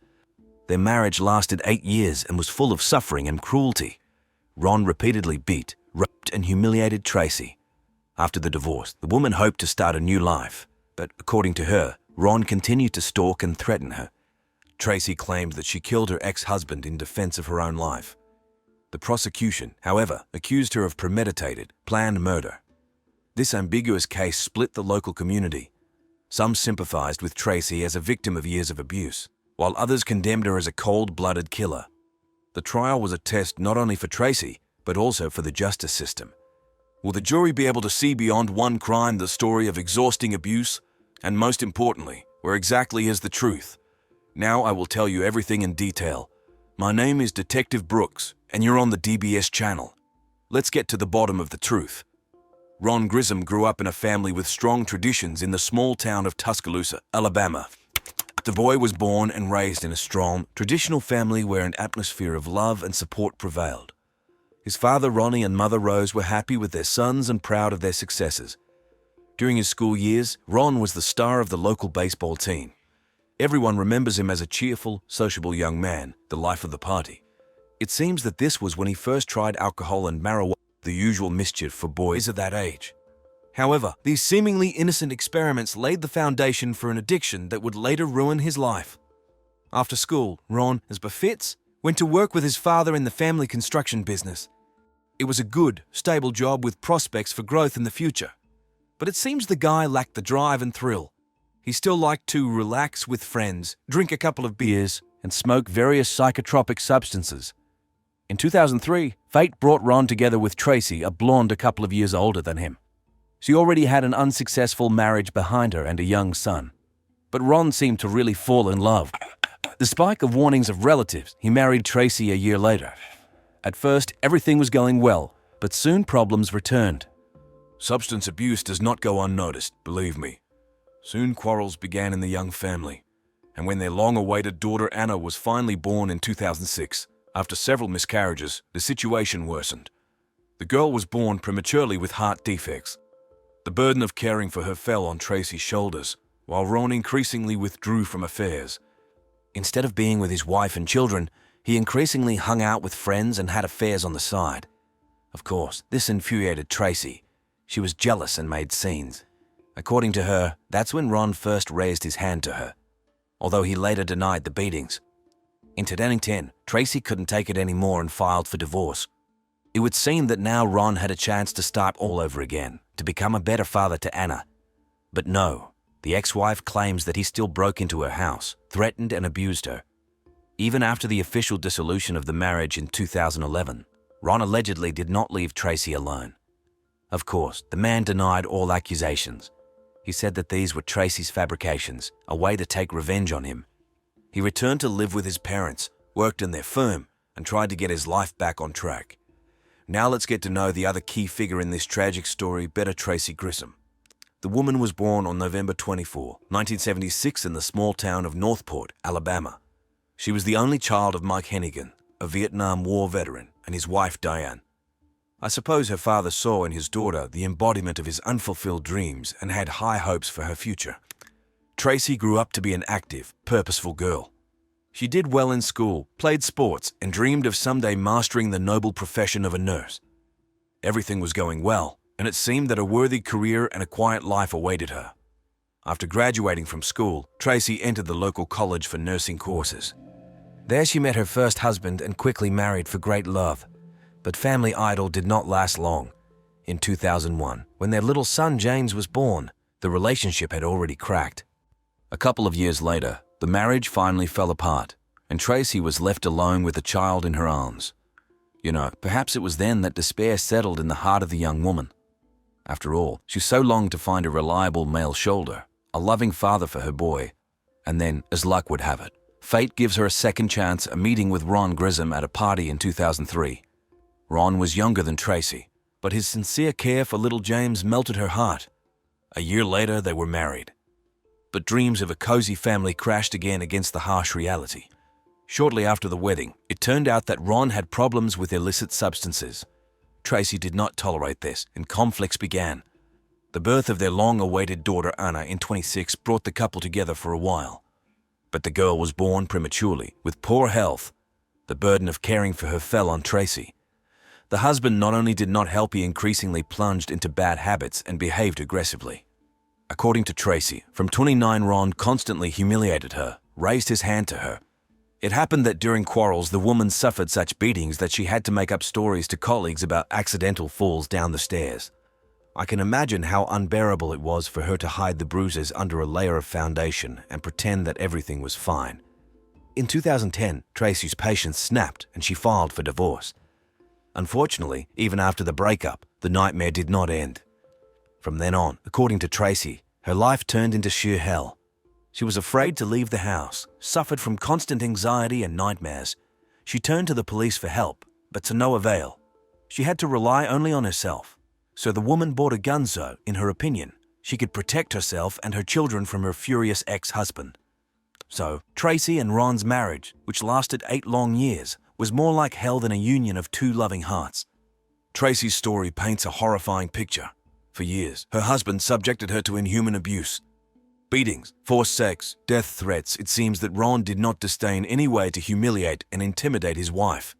Their marriage lasted 8 years and was full of suffering and cruelty. Ron repeatedly beat, raped, and humiliated Tracy. After the divorce, the woman hoped to start a new life, but according to her, Ron continued to stalk and threaten her. Tracy claimed that she killed her ex-husband in defense of her own life. The prosecution, however, accused her of premeditated, planned murder. This ambiguous case split the local community. Some sympathized with Tracy as a victim of years of abuse, while others condemned her as a cold-blooded killer. The trial was a test not only for Tracy, but also for the justice system. Will the jury be able to see beyond one crime the story of exhausting abuse? And most importantly, where exactly is the truth? Now I will tell you everything in detail. My name is Detective Brooks, and you're on the DBS channel. Let's get to the bottom of the truth. Ron Grissom grew up in a family with strong traditions in the small town of Tuscaloosa, Alabama. The boy was born and raised in a strong, traditional family where an atmosphere of love and support prevailed. His father Ronnie and mother Rose were happy with their sons and proud of their successes. During his school years, Ron was the star of the local baseball team. Everyone remembers him as a cheerful, sociable young man, the life of the party. It seems that this was when he first tried alcohol and marijuana, the usual mischief for boys of that age. However, these seemingly innocent experiments laid the foundation for an addiction that would later ruin his life. After school, Ron, as befits, went to work with his father in the family construction business. It was a good, stable job with prospects for growth in the future. But it seems the guy lacked the drive and thrill. He still liked to relax with friends, drink a couple of beers, and smoke various psychotropic substances. In 2003, fate brought Ron together with Tracy, a blonde a couple of years older than him. She already had an unsuccessful marriage behind her and a young son. But Ron seemed to really fall in love. Despite of warnings of relatives, he married Tracy a year later. At first, everything was going well, but soon problems returned. Substance abuse does not go unnoticed, believe me. Soon quarrels began in the young family, and when their long-awaited daughter Anna was finally born in 2006, after several miscarriages, the situation worsened. The girl was born prematurely with heart defects. The burden of caring for her fell on Tracy's shoulders, while Ron increasingly withdrew from affairs. Instead of being with his wife and children, he increasingly hung out with friends and had affairs on the side. Of course, this infuriated Tracy. She was jealous and made scenes. According to her, that's when Ron first raised his hand to her, although he later denied the beatings. In 2010, Tracy couldn't take it anymore and filed for divorce. It would seem that now Ron had a chance to start all over again, to become a better father to Anna. But no, the ex-wife claims that he still broke into her house, threatened and abused her. Even after the official dissolution of the marriage in 2011, Ron allegedly did not leave Tracy alone. Of course, the man denied all accusations. He said that these were Tracy's fabrications, a way to take revenge on him. He returned to live with his parents, worked in their firm, and tried to get his life back on track. Now let's get to know the other key figure in this tragic story better, Tracy Grissom. The woman was born on November 24, 1976 in the small town of Northport, Alabama. She was the only child of Mike Hennigan, a Vietnam War veteran, and his wife Diane. I suppose her father saw in his daughter the embodiment of his unfulfilled dreams and had high hopes for her future. Tracy grew up to be an active, purposeful girl. She did well in school, played sports, and dreamed of someday mastering the noble profession of a nurse. Everything was going well, and it seemed that a worthy career and a quiet life awaited her. After graduating from school, Tracy entered the local college for nursing courses. There she met her first husband and quickly married for great love. But family idyll did not last long. In 2001, when their little son James was born, the relationship had already cracked. A couple of years later, the marriage finally fell apart, and Tracy was left alone with the child in her arms. Perhaps it was then that despair settled in the heart of the young woman. After all, she so longed to find a reliable male shoulder, a loving father for her boy. And then, as luck would have it, fate gives her a second chance, a meeting with Ron Grissom at a party in 2003. Ron was younger than Tracy, but his sincere care for little James melted her heart. A year later, they were married. But dreams of a cozy family crashed again against the harsh reality. Shortly after the wedding, it turned out that Ron had problems with illicit substances. Tracy did not tolerate this, and conflicts began. The birth of their long-awaited daughter Anna in 26 brought the couple together for a while. But the girl was born prematurely, with poor health. The burden of caring for her fell on Tracy. The husband not only did not help, he increasingly plunged into bad habits and behaved aggressively. According to Tracy, from 29, Ron constantly humiliated her, raised his hand to her. It happened that during quarrels, the woman suffered such beatings that she had to make up stories to colleagues about accidental falls down the stairs. I can imagine how unbearable it was for her to hide the bruises under a layer of foundation and pretend that everything was fine. In 2010, Tracy's patience snapped and she filed for divorce. Unfortunately, even after the breakup, the nightmare did not end. From then on, according to Tracy, her life turned into sheer hell. She was afraid to leave the house, suffered from constant anxiety and nightmares. She turned to the police for help, but to no avail. She had to rely only on herself. So the woman bought a gun so, in her opinion, she could protect herself and her children from her furious ex-husband. So, Tracy and Ron's marriage, which lasted 8 long years, was more like hell than a union of 2 loving hearts. Tracy's story paints a horrifying picture. For years, her husband subjected her to inhuman abuse. Beatings, forced sex, death threats. It seems that Ron did not disdain any way to humiliate and intimidate his wife.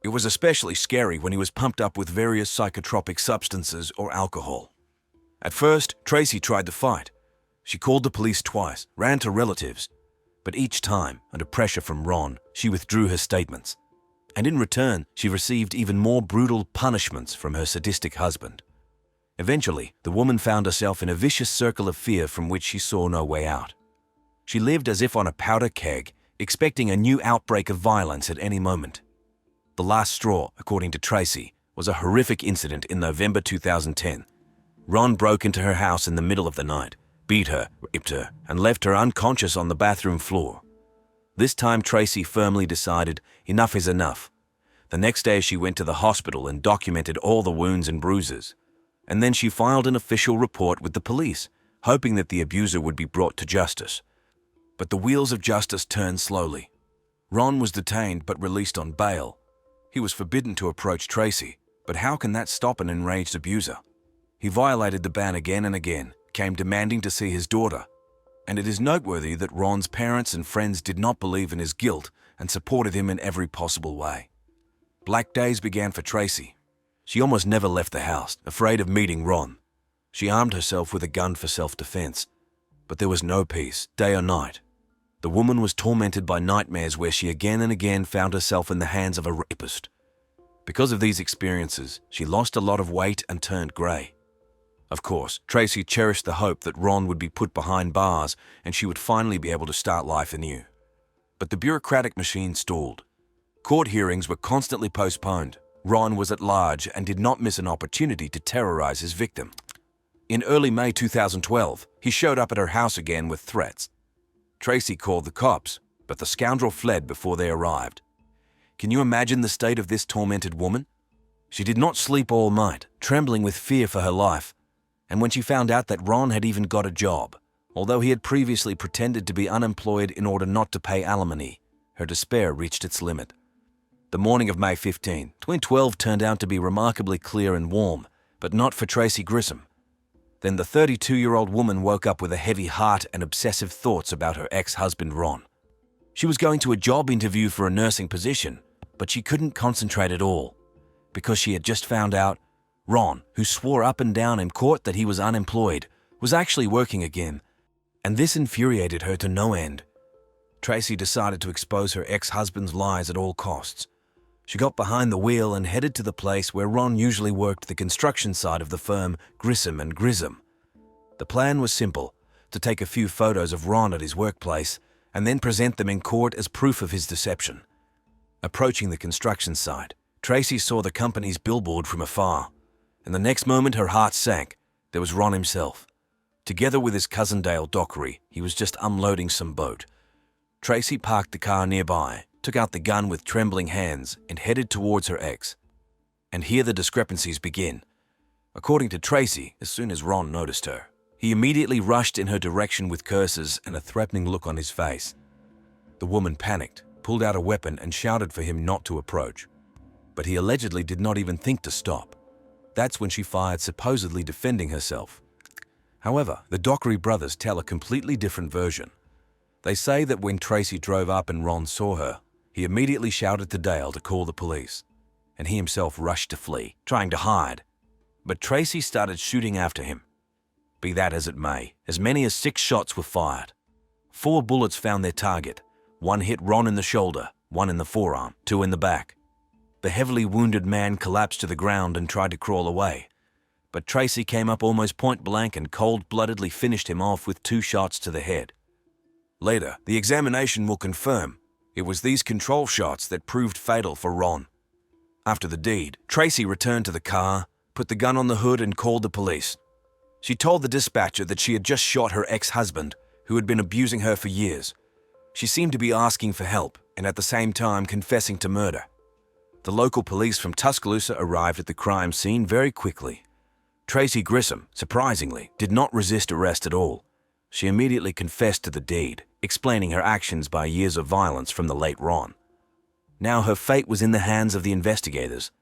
It was especially scary when he was pumped up with various psychotropic substances or alcohol. At first, Tracy tried to fight. She called the police twice, ran to relatives, but each time, under pressure from Ron, she withdrew her statements. And in return, she received even more brutal punishments from her sadistic husband. Eventually, the woman found herself in a vicious circle of fear from which she saw no way out. She lived as if on a powder keg, expecting a new outbreak of violence at any moment. The last straw, according to Tracy, was a horrific incident in November 2010. Ron broke into her house in the middle of the night, beat her, raped her, and left her unconscious on the bathroom floor. This time, Tracy firmly decided enough is enough. The next day, she went to the hospital and documented all the wounds and bruises. And then she filed an official report with the police, hoping that the abuser would be brought to justice. But the wheels of justice turned slowly. Ron was detained but released on bail. He was forbidden to approach Tracy, but how can that stop an enraged abuser? He violated the ban again and again, came demanding to see his daughter. And it is noteworthy that Ron's parents and friends did not believe in his guilt and supported him in every possible way. Black days began for Tracy. She almost never left the house, afraid of meeting Ron. She armed herself with a gun for self-defense. But there was no peace, day or night. The woman was tormented by nightmares where she again and again found herself in the hands of a rapist. Because of these experiences, she lost a lot of weight and turned grey. Of course, Tracy cherished the hope that Ron would be put behind bars and she would finally be able to start life anew. But the bureaucratic machine stalled. Court hearings were constantly postponed. Ron was at large and did not miss an opportunity to terrorize his victim. In early May 2012, he showed up at her house again with threats. Tracy called the cops, but the scoundrel fled before they arrived. Can you imagine the state of this tormented woman? She did not sleep all night, trembling with fear for her life. And when she found out that Ron had even got a job, although he had previously pretended to be unemployed in order not to pay alimony, her despair reached its limit. The morning of May 15, 2012 turned out to be remarkably clear and warm, but not for Tracy Grissom. Then the 32-year-old woman woke up with a heavy heart and obsessive thoughts about her ex-husband Ron. She was going to a job interview for a nursing position, but she couldn't concentrate at all, because she had just found out Ron, who swore up and down in court that he was unemployed, was actually working again, and this infuriated her to no end. Tracy decided to expose her ex-husband's lies at all costs. She got behind the wheel and headed to the place where Ron usually worked, the construction side of the firm Grissom and Grissom. The plan was simple, to take a few photos of Ron at his workplace and then present them in court as proof of his deception. Approaching the construction site, Tracy saw the company's billboard from afar, and the next moment her heart sank. There was Ron himself. Together with his cousin Dale Dockery, he was just unloading some boat. Tracy parked the car nearby, took out the gun with trembling hands, and headed towards her ex. And here the discrepancies begin. According to Tracy, as soon as Ron noticed her, he immediately rushed in her direction with curses and a threatening look on his face. The woman panicked, pulled out a weapon and shouted for him not to approach. But he allegedly did not even think to stop. That's when she fired, supposedly defending herself. However, the Dockery brothers tell a completely different version. They say that when Tracy drove up and Ron saw her, he immediately shouted to Dale to call the police, and he himself rushed to flee, trying to hide. But Tracy started shooting after him. Be that as it may, as many as 6 shots were fired. 4 bullets found their target. 1 hit Ron in the shoulder, 1 in the forearm, 2 in the back. The heavily wounded man collapsed to the ground and tried to crawl away. But Tracy came up almost point blank and cold-bloodedly finished him off with 2 shots to the head. Later, the examination will confirm it was these control shots that proved fatal for Ron. After the deed, Tracy returned to the car, put the gun on the hood and called the police. She told the dispatcher that she had just shot her ex-husband, who had been abusing her for years. She seemed to be asking for help and at the same time confessing to murder. The local police from Tuscaloosa arrived at the crime scene very quickly. Tracy Grissom, surprisingly, did not resist arrest at all. She immediately confessed to the deed, explaining her actions by years of violence from the late Ron. Now her fate was in the hands of the investigators.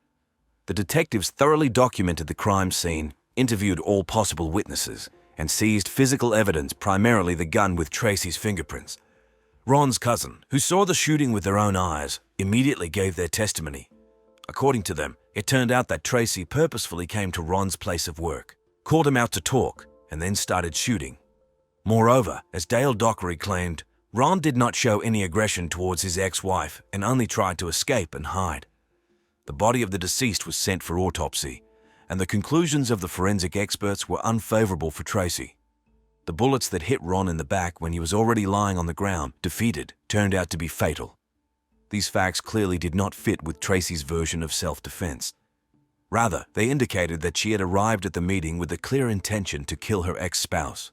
The detectives thoroughly documented the crime scene, interviewed all possible witnesses, and seized physical evidence, primarily the gun with Tracy's fingerprints. Ron's cousin, who saw the shooting with their own eyes, immediately gave their testimony. According to them, it turned out that Tracy purposefully came to Ron's place of work, called him out to talk, and then started shooting. Moreover, as Dale Dockery claimed, Ron did not show any aggression towards his ex-wife and only tried to escape and hide. The body of the deceased was sent for autopsy, and the conclusions of the forensic experts were unfavorable for Tracy. The bullets that hit Ron in the back when he was already lying on the ground, defeated, turned out to be fatal. These facts clearly did not fit with Tracy's version of self-defense. Rather, they indicated that she had arrived at the meeting with the clear intention to kill her ex-spouse.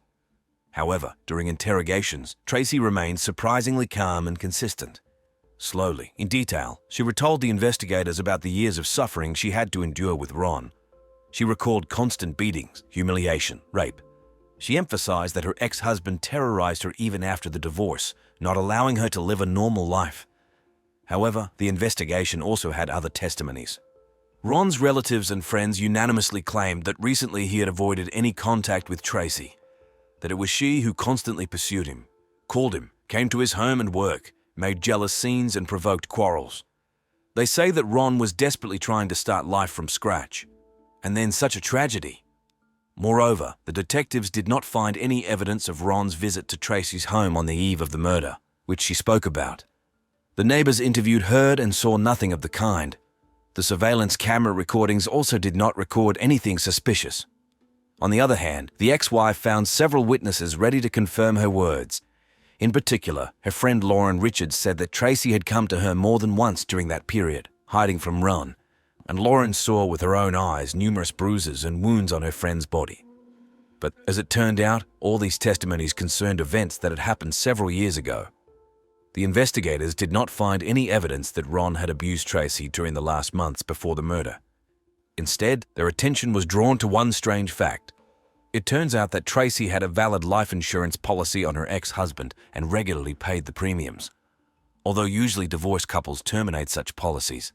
However, during interrogations, Tracy remained surprisingly calm and consistent. Slowly, in detail, she retold the investigators about the years of suffering she had to endure with Ron. She recalled constant beatings, humiliation, rape. She emphasized that her ex-husband terrorized her even after the divorce, not allowing her to live a normal life. However, the investigation also had other testimonies. Ron's relatives and friends unanimously claimed that recently he had avoided any contact with Tracy, that it was she who constantly pursued him, called him, came to his home and work, made jealous scenes and provoked quarrels. They say that Ron was desperately trying to start life from scratch. And then such a tragedy. Moreover, the detectives did not find any evidence of Ron's visit to Tracy's home on the eve of the murder, which she spoke about. The neighbors interviewed heard and saw nothing of the kind. The surveillance camera recordings also did not record anything suspicious. On the other hand, the ex-wife found several witnesses ready to confirm her words. In particular, her friend Lauren Richards said that Tracy had come to her more than once during that period, hiding from Ron, and Lauren saw with her own eyes numerous bruises and wounds on her friend's body. But as it turned out, all these testimonies concerned events that had happened several years ago. The investigators did not find any evidence that Ron had abused Tracy during the last months before the murder. Instead, their attention was drawn to one strange fact. It turns out that Tracy had a valid life insurance policy on her ex-husband and regularly paid the premiums. Although usually divorced couples terminate such policies.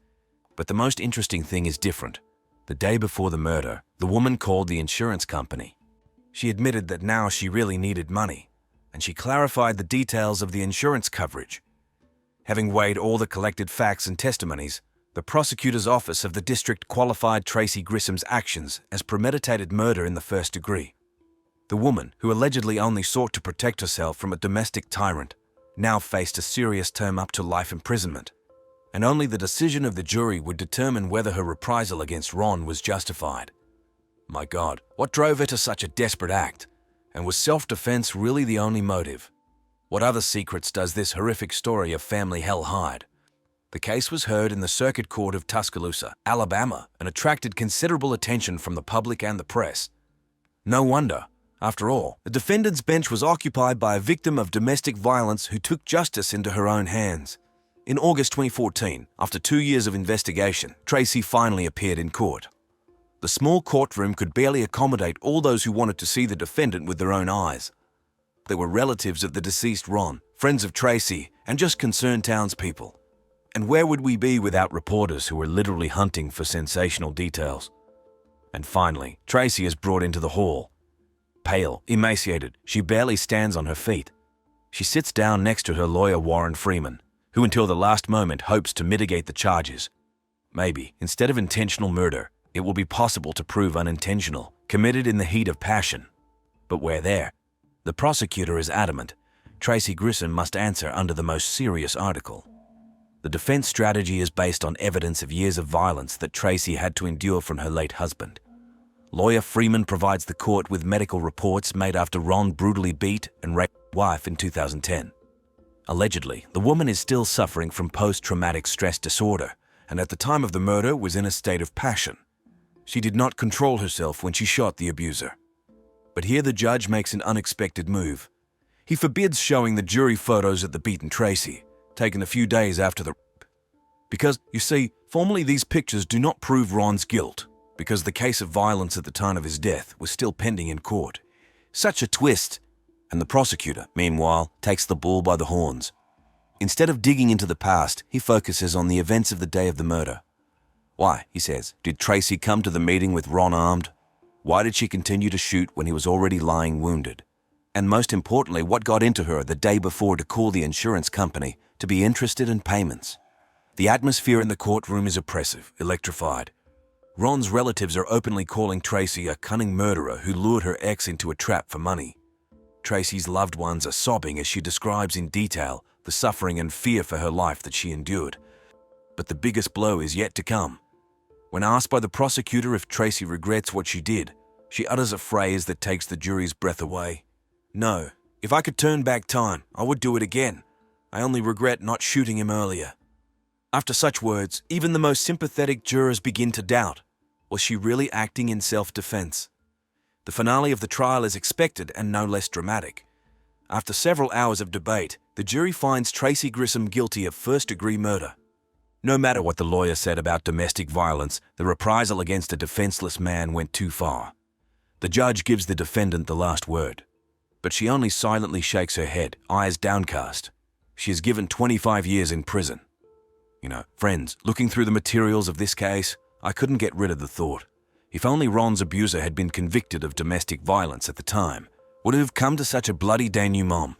But the most interesting thing is different. The day before the murder, the woman called the insurance company. She admitted that now she really needed money, and she clarified the details of the insurance coverage. Having weighed all the collected facts and testimonies, the prosecutor's office of the district qualified Tracy Grissom's actions as premeditated murder in the first degree. The woman, who allegedly only sought to protect herself from a domestic tyrant, now faced a serious term up to life imprisonment, and only the decision of the jury would determine whether her reprisal against Ron was justified. My God, what drove her to such a desperate act? And was self-defense really the only motive? What other secrets does this horrific story of family hell hide? The case was heard in the Circuit Court of Tuscaloosa, Alabama, and attracted considerable attention from the public and the press. No wonder. After all, the defendant's bench was occupied by a victim of domestic violence who took justice into her own hands. In August 2014, after 2 years of investigation, Tracy finally appeared in court. The small courtroom could barely accommodate all those who wanted to see the defendant with their own eyes. There were relatives of the deceased Ron, friends of Tracy, and just concerned townspeople. And where would we be without reporters who were literally hunting for sensational details? And finally, Tracy is brought into the hall. Pale, emaciated, she barely stands on her feet. She sits down next to her lawyer Warren Freeman, who until the last moment hopes to mitigate the charges. Maybe, instead of intentional murder, it will be possible to prove unintentional, committed in the heat of passion. But where there? The prosecutor is adamant. Tracy Grissom must answer under the most serious article. The defense strategy is based on evidence of years of violence that Tracy had to endure from her late husband. Lawyer Freeman provides the court with medical reports made after Ron brutally beat and raped his wife in 2010. Allegedly, the woman is still suffering from post-traumatic stress disorder, and at the time of the murder was in a state of passion. She did not control herself when she shot the abuser. But here the judge makes an unexpected move. He forbids showing the jury photos of the beaten Tracy, taken a few days after the rape. Because, you see, formally these pictures do not prove Ron's guilt, because the case of violence at the time of his death was still pending in court. Such a twist! And the prosecutor, meanwhile, takes the bull by the horns. Instead of digging into the past, he focuses on the events of the day of the murder. Why, he says, did Tracy come to the meeting with Ron armed? Why did she continue to shoot when he was already lying wounded? And most importantly, what got into her the day before to call the insurance company to be interested in payments? The atmosphere in the courtroom is oppressive, electrified. Ron's relatives are openly calling Tracy a cunning murderer who lured her ex into a trap for money. Tracy's loved ones are sobbing as she describes in detail the suffering and fear for her life that she endured. But the biggest blow is yet to come. When asked by the prosecutor if Tracy regrets what she did, she utters a phrase that takes the jury's breath away. "No, if I could turn back time, I would do it again. I only regret not shooting him earlier." After such words, even the most sympathetic jurors begin to doubt. Was she really acting in self-defense? The finale of the trial is expected and no less dramatic. After several hours of debate, the jury finds Tracy Grissom guilty of first-degree murder. No matter what the lawyer said about domestic violence, the reprisal against a defenseless man went too far. The judge gives the defendant the last word, but she only silently shakes her head, eyes downcast. She is given 25 years in prison. Friends, looking through the materials of this case, I couldn't get rid of the thought. If only Ron's abuser had been convicted of domestic violence at the time, would it have come to such a bloody denouement?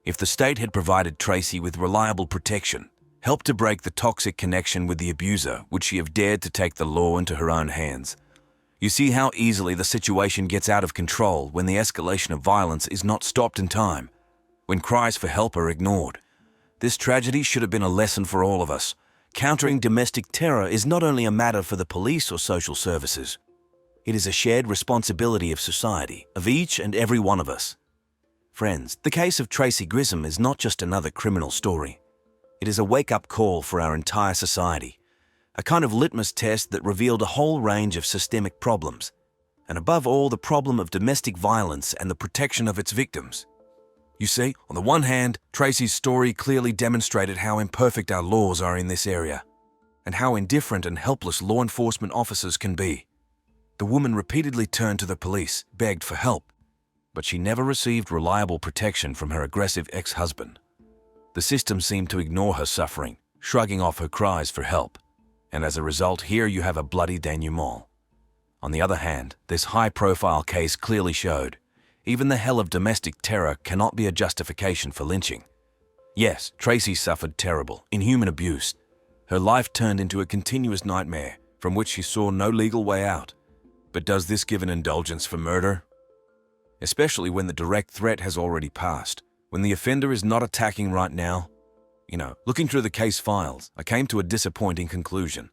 If the state had provided Tracy with reliable protection, helped to break the toxic connection with the abuser, would she have dared to take the law into her own hands? You see how easily the situation gets out of control when the escalation of violence is not stopped in time, when cries for help are ignored. This tragedy should have been a lesson for all of us. Countering domestic terror is not only a matter for the police or social services. It is a shared responsibility of society, of each and every one of us. Friends, the case of Tracy Grissom is not just another criminal story. It is a wake-up call for our entire society, a kind of litmus test that revealed a whole range of systemic problems, and above all, the problem of domestic violence and the protection of its victims. You see, on the one hand, Tracy's story clearly demonstrated how imperfect our laws are in this area, and how indifferent and helpless law enforcement officers can be. The woman repeatedly turned to the police, begged for help, but she never received reliable protection from her aggressive ex-husband. The system seemed to ignore her suffering, shrugging off her cries for help, and as a result, here you have a bloody denouement. On the other hand, this high-profile case clearly showed even the hell of domestic terror cannot be a justification for lynching. Yes, Tracy suffered terrible, inhuman abuse. Her life turned into a continuous nightmare from which she saw no legal way out. But does this give an indulgence for murder? Especially when the direct threat has already passed, when the offender is not attacking right now. Looking through the case files, I came to a disappointing conclusion.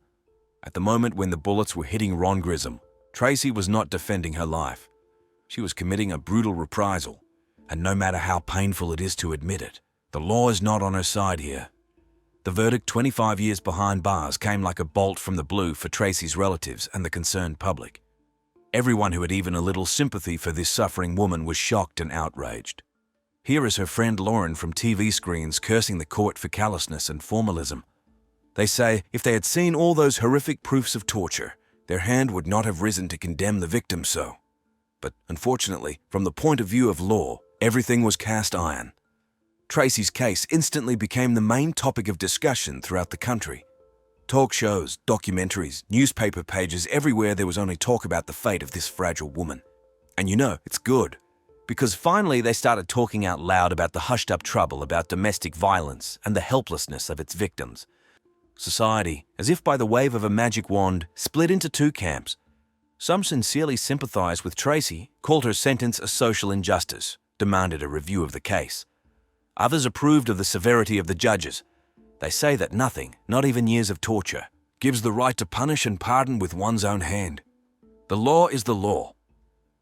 At the moment when the bullets were hitting Ron Grissom, Tracy was not defending her life. She was committing a brutal reprisal, and no matter how painful it is to admit it, the law is not on her side here. The verdict 25 years behind bars came like a bolt from the blue for Tracy's relatives and the concerned public. Everyone who had even a little sympathy for this suffering woman was shocked and outraged. Here is her friend Lauren from TV screens cursing the court for callousness and formalism. They say if they had seen all those horrific proofs of torture, their hand would not have risen to condemn the victim so. But unfortunately, from the point of view of law, everything was cast iron. Tracy's case instantly became the main topic of discussion throughout the country. Talk shows, documentaries, newspaper pages, everywhere there was only talk about the fate of this fragile woman. And you know, it's good, because finally they started talking out loud about the hushed-up trouble about domestic violence and the helplessness of its victims. Society, as if by the wave of a magic wand, split into two camps. Some sincerely sympathized with Tracy, called her sentence a social injustice, demanded a review of the case. Others approved of the severity of the judges. They say that nothing, not even years of torture, gives the right to punish and pardon with one's own hand. The law is the law.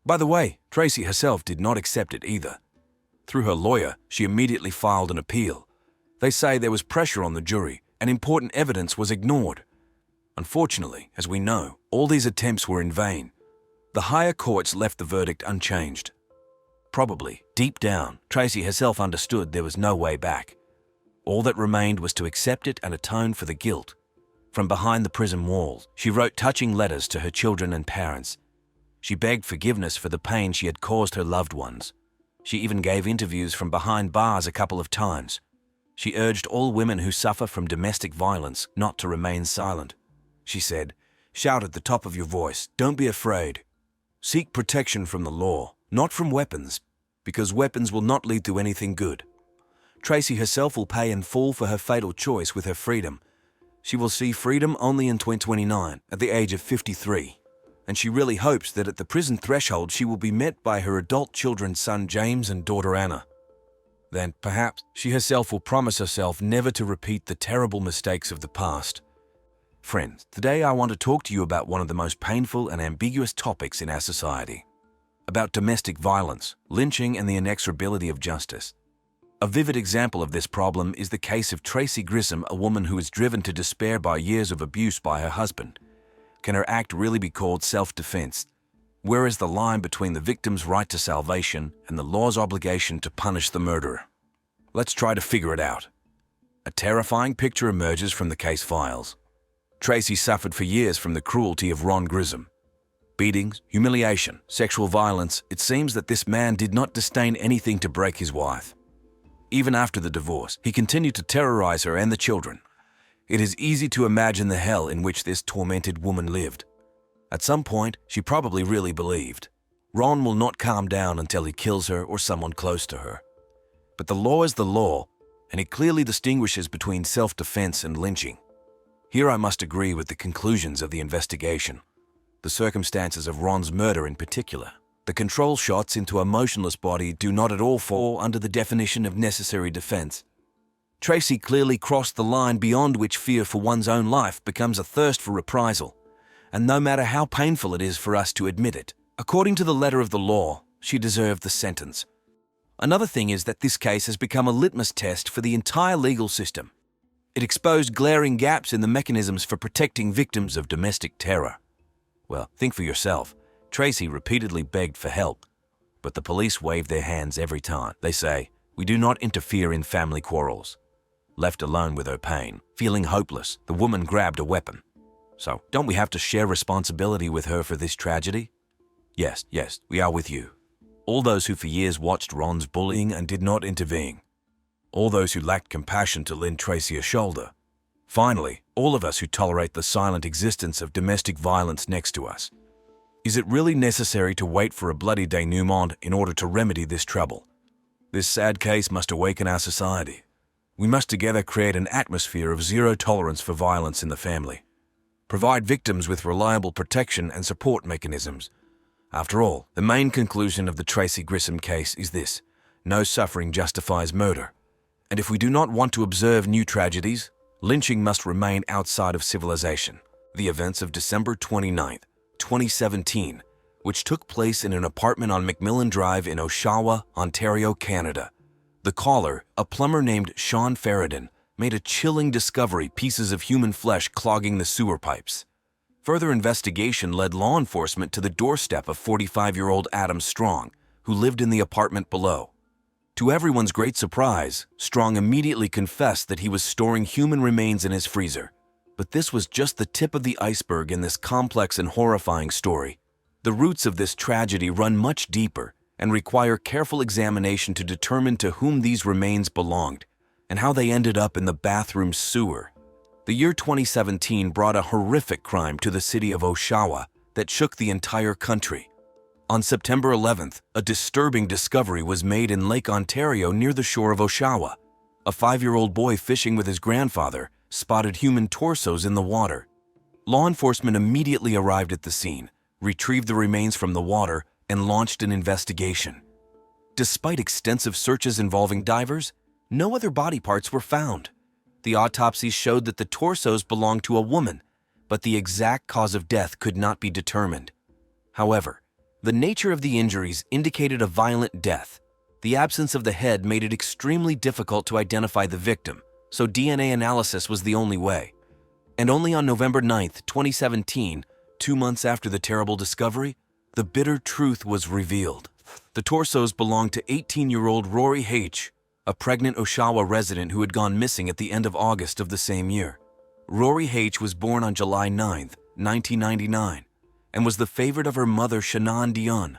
By the way, Tracy herself did not accept it either. Through her lawyer, she immediately filed an appeal. They say there was pressure on the jury, and important evidence was ignored. Unfortunately, as we know, all these attempts were in vain. The higher courts left the verdict unchanged. Probably, deep down, Tracy herself understood there was no way back. All that remained was to accept it and atone for the guilt. From behind the prison walls, she wrote touching letters to her children and parents. She begged forgiveness for the pain she had caused her loved ones. She even gave interviews from behind bars a couple of times. She urged all women who suffer from domestic violence not to remain silent. She said, "Shout at the top of your voice, don't be afraid. Seek protection from the law, not from weapons, because weapons will not lead to anything good." Tracy herself will pay in full for her fatal choice with her freedom. She will see freedom only in 2029, at the age of 53. And she really hopes that at the prison threshold she will be met by her adult children's son James and daughter Anna. Then, perhaps, she herself will promise herself never to repeat the terrible mistakes of the past. Friends, today I want to talk to you about one of the most painful and ambiguous topics in our society. About domestic violence, lynching, and the inexorability of justice. A vivid example of this problem is the case of Tracy Grissom, a woman who is driven to despair by years of abuse by her husband. Can her act really be called self-defense? Where is the line between the victim's right to salvation and the law's obligation to punish the murderer? Let's try to figure it out. A terrifying picture emerges from the case files. Tracy suffered for years from the cruelty of Ron Grissom. Beatings, humiliation, sexual violence, it seems that this man did not disdain anything to break his wife. Even after the divorce, he continued to terrorize her and the children. It is easy to imagine the hell in which this tormented woman lived. At some point, she probably really believed, Ron will not calm down until he kills her or someone close to her. But the law is the law, and it clearly distinguishes between self-defense and lynching. Here I must agree with the conclusions of the investigation. The circumstances of Ron's murder in particular. The control shots into a motionless body do not at all fall under the definition of necessary defense. Tracy clearly crossed the line beyond which fear for one's own life becomes a thirst for reprisal, and no matter how painful it is for us to admit it, according to the letter of the law, she deserved the sentence. Another thing is that this case has become a litmus test for the entire legal system. It exposed glaring gaps in the mechanisms for protecting victims of domestic terror. Well, think for yourself. Tracy repeatedly begged for help, but the police waved their hands every time. They say, "We do not interfere in family quarrels." Left alone with her pain, feeling hopeless, the woman grabbed a weapon. So, don't we have to share responsibility with her for this tragedy? Yes, we are with you. All those who for years watched Ron's bullying and did not intervene. All those who lacked compassion to lend Tracy a shoulder. Finally, all of us who tolerate the silent existence of domestic violence next to us. Is it really necessary to wait for a bloody denouement in order to remedy this trouble? This sad case must awaken our society. We must together create an atmosphere of zero tolerance for violence in the family. Provide victims with reliable protection and support mechanisms. After all, the main conclusion of the Tracy Grissom case is this: no suffering justifies murder. And if we do not want to observe new tragedies, lynching must remain outside of civilization. The events of December 29th, 2017, which took place in an apartment on Macmillan Drive in Oshawa, Ontario, Canada. The caller, a plumber named Sean Ferridan, made a chilling discovery: pieces of human flesh clogging the sewer pipes. Further investigation led law enforcement to the doorstep of 45-year-old Adam Strong, who lived in the apartment below. To everyone's great surprise, Strong immediately confessed that he was storing human remains in his freezer. But this was just the tip of the iceberg in this complex and horrifying story. The roots of this tragedy run much deeper, and require careful examination to determine to whom these remains belonged and how they ended up in the bathroom sewer. The year 2017 brought a horrific crime to the city of Oshawa that shook the entire country. On September 11th, a disturbing discovery was made in Lake Ontario near the shore of Oshawa. A 5-year-old boy fishing with his grandfather spotted human torsos in the water. Law enforcement immediately arrived at the scene, retrieved the remains from the water, and launched an investigation. Despite extensive searches involving divers, no other body parts were found. The autopsies showed that the torsos belonged to a woman, but the exact cause of death could not be determined. However, the nature of the injuries indicated a violent death. The absence of the head made it extremely difficult to identify the victim, so DNA analysis was the only way. And only on November 9, 2017, 2 months after the terrible discovery, the bitter truth was revealed. The torsos belonged to 18-year-old Rory H., a pregnant Oshawa resident who had gone missing at the end of August of the same year. Rory H. was born on July 9, 1999, and was the favorite of her mother, Shannon Dion.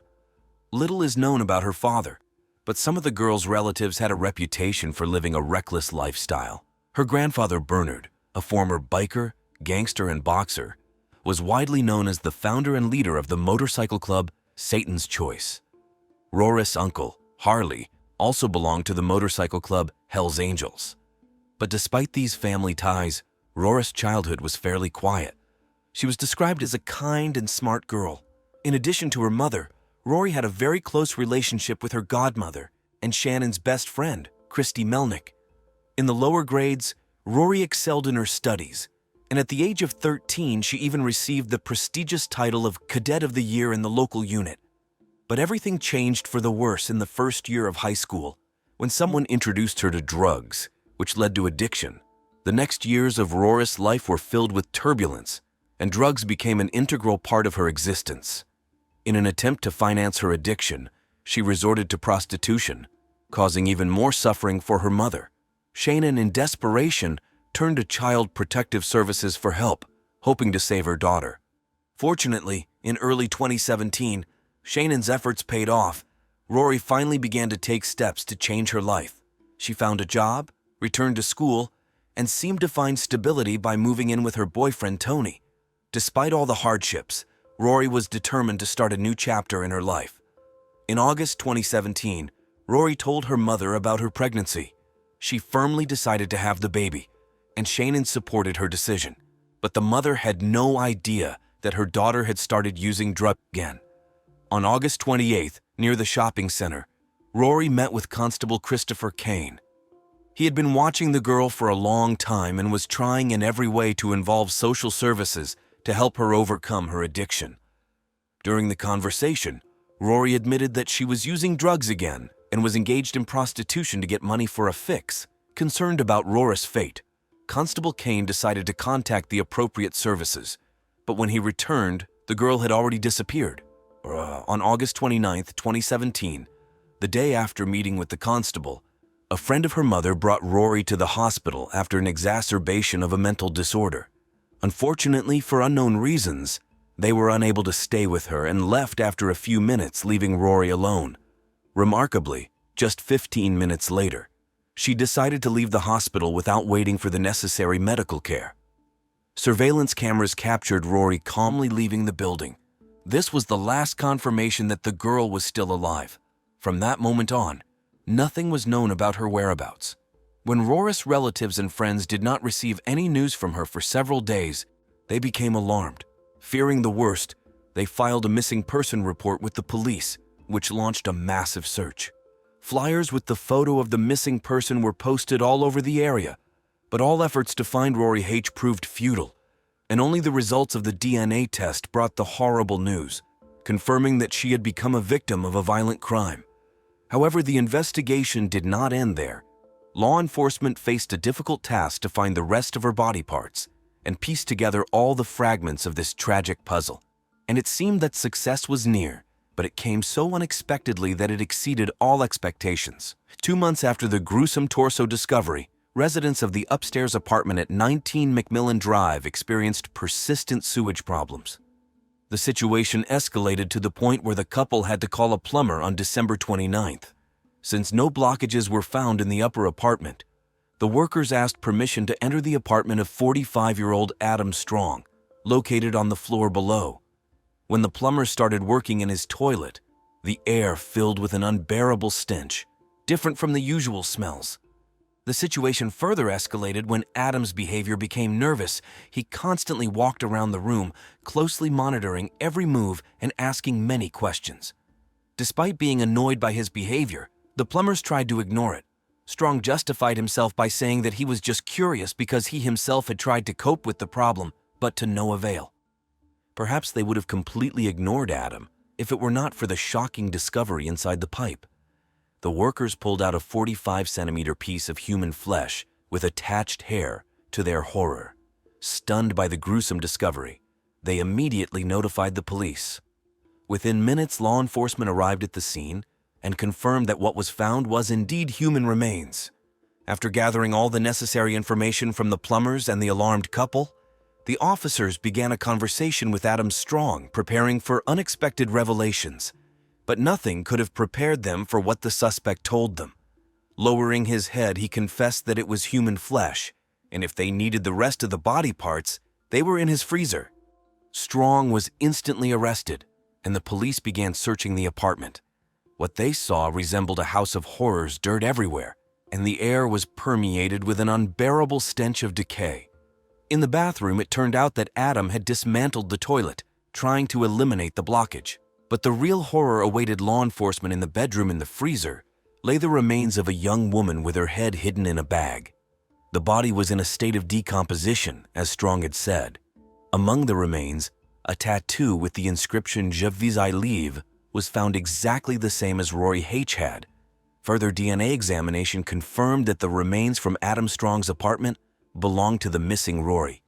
Little is known about her father, but some of the girl's relatives had a reputation for living a reckless lifestyle. Her grandfather, Bernard, a former biker, gangster, and boxer, was widely known as the founder and leader of the motorcycle club Satan's Choice. Rory's uncle, Harley, also belonged to the motorcycle club Hell's Angels. But despite these family ties, Rory's childhood was fairly quiet. She was described as a kind and smart girl. In addition to her mother, Rory had a very close relationship with her godmother and Shannon's best friend, Christy Melnick. In the lower grades, Rory excelled in her studies, and at the age of 13, she even received the prestigious title of Cadet of the Year in the local unit. But everything changed for the worse in the first year of high school, when someone introduced her to drugs, which led to addiction. The next years of Rory's life were filled with turbulence, and drugs became an integral part of her existence. In an attempt to finance her addiction, she resorted to prostitution, causing even more suffering for her mother. Shannon, in desperation, turned to Child Protective Services for help, hoping to save her daughter. Fortunately, in early 2017, Shannon's efforts paid off. Rory finally began to take steps to change her life. She found a job, returned to school, and seemed to find stability by moving in with her boyfriend, Tony. Despite all the hardships, Rory was determined to start a new chapter in her life. In August 2017, Rory told her mother about her pregnancy. She firmly decided to have the baby, and Shannon supported her decision. But the mother had no idea that her daughter had started using drugs again. On August 28th, near the shopping center, Rory met with Constable Christopher Kane. He had been watching the girl for a long time and was trying in every way to involve social services to help her overcome her addiction. During the conversation, Rory admitted that she was using drugs again and was engaged in prostitution to get money for a fix. Concerned about Rory's fate, Constable Kane decided to contact the appropriate services, but when he returned, the girl had already disappeared. On August 29, 2017, the day after meeting with the constable, a friend of her mother brought Rory to the hospital after an exacerbation of a mental disorder. Unfortunately, for unknown reasons, they were unable to stay with her and left after a few minutes, leaving Rory alone. Remarkably, just 15 minutes later, she decided to leave the hospital without waiting for the necessary medical care. Surveillance cameras captured Rory calmly leaving the building. This was the last confirmation that the girl was still alive. From that moment on, nothing was known about her whereabouts. When Rory's relatives and friends did not receive any news from her for several days, they became alarmed. Fearing the worst, they filed a missing person report with the police, which launched a massive search. Flyers with the photo of the missing person were posted all over the area, but all efforts to find Rory H. proved futile, and only the results of the DNA test brought the horrible news, confirming that she had become a victim of a violent crime. However, the investigation did not end there. Law enforcement faced a difficult task to find the rest of her body parts and piece together all the fragments of this tragic puzzle. And it seemed that success was near, but it came so unexpectedly that it exceeded all expectations. 2 months after the gruesome torso discovery, residents of the upstairs apartment at 19 McMillan Drive experienced persistent sewage problems. The situation escalated to the point where the couple had to call a plumber on December 29th. Since no blockages were found in the upper apartment, the workers asked permission to enter the apartment of 45-year-old Adam Strong, located on the floor below. When the plumber started working in his toilet, the air filled with an unbearable stench, different from the usual smells. The situation further escalated when Adam's behavior became nervous. He constantly walked around the room, closely monitoring every move and asking many questions. Despite being annoyed by his behavior, the plumbers tried to ignore it. Strong justified himself by saying that he was just curious because he himself had tried to cope with the problem, but to no avail. Perhaps they would have completely ignored Adam if it were not for the shocking discovery inside the pipe. The workers pulled out a 45-centimeter piece of human flesh with attached hair. To their horror, stunned by the gruesome discovery, they immediately notified the police. Within minutes, law enforcement arrived at the scene and confirmed that what was found was indeed human remains. After gathering all the necessary information from the plumbers and the alarmed couple, the officers began a conversation with Adam Strong, preparing for unexpected revelations. But nothing could have prepared them for what the suspect told them. Lowering his head, he confessed that it was human flesh, and if they needed the rest of the body parts, they were in his freezer. Strong was instantly arrested, and the police began searching the apartment. What they saw resembled a house of horrors, dirt everywhere, and the air was permeated with an unbearable stench of decay. In the bathroom, it turned out that Adam had dismantled the toilet, trying to eliminate the blockage. But the real horror awaited law enforcement. In the bedroom in the freezer lay the remains of a young woman with her head hidden in a bag. The body was in a state of decomposition, as Strong had said. Among the remains, a tattoo with the inscription "Je vis I live" was found exactly the same as Rory H. had. Further DNA examination confirmed that the remains from Adam Strong's apartment belonged to the missing Rory.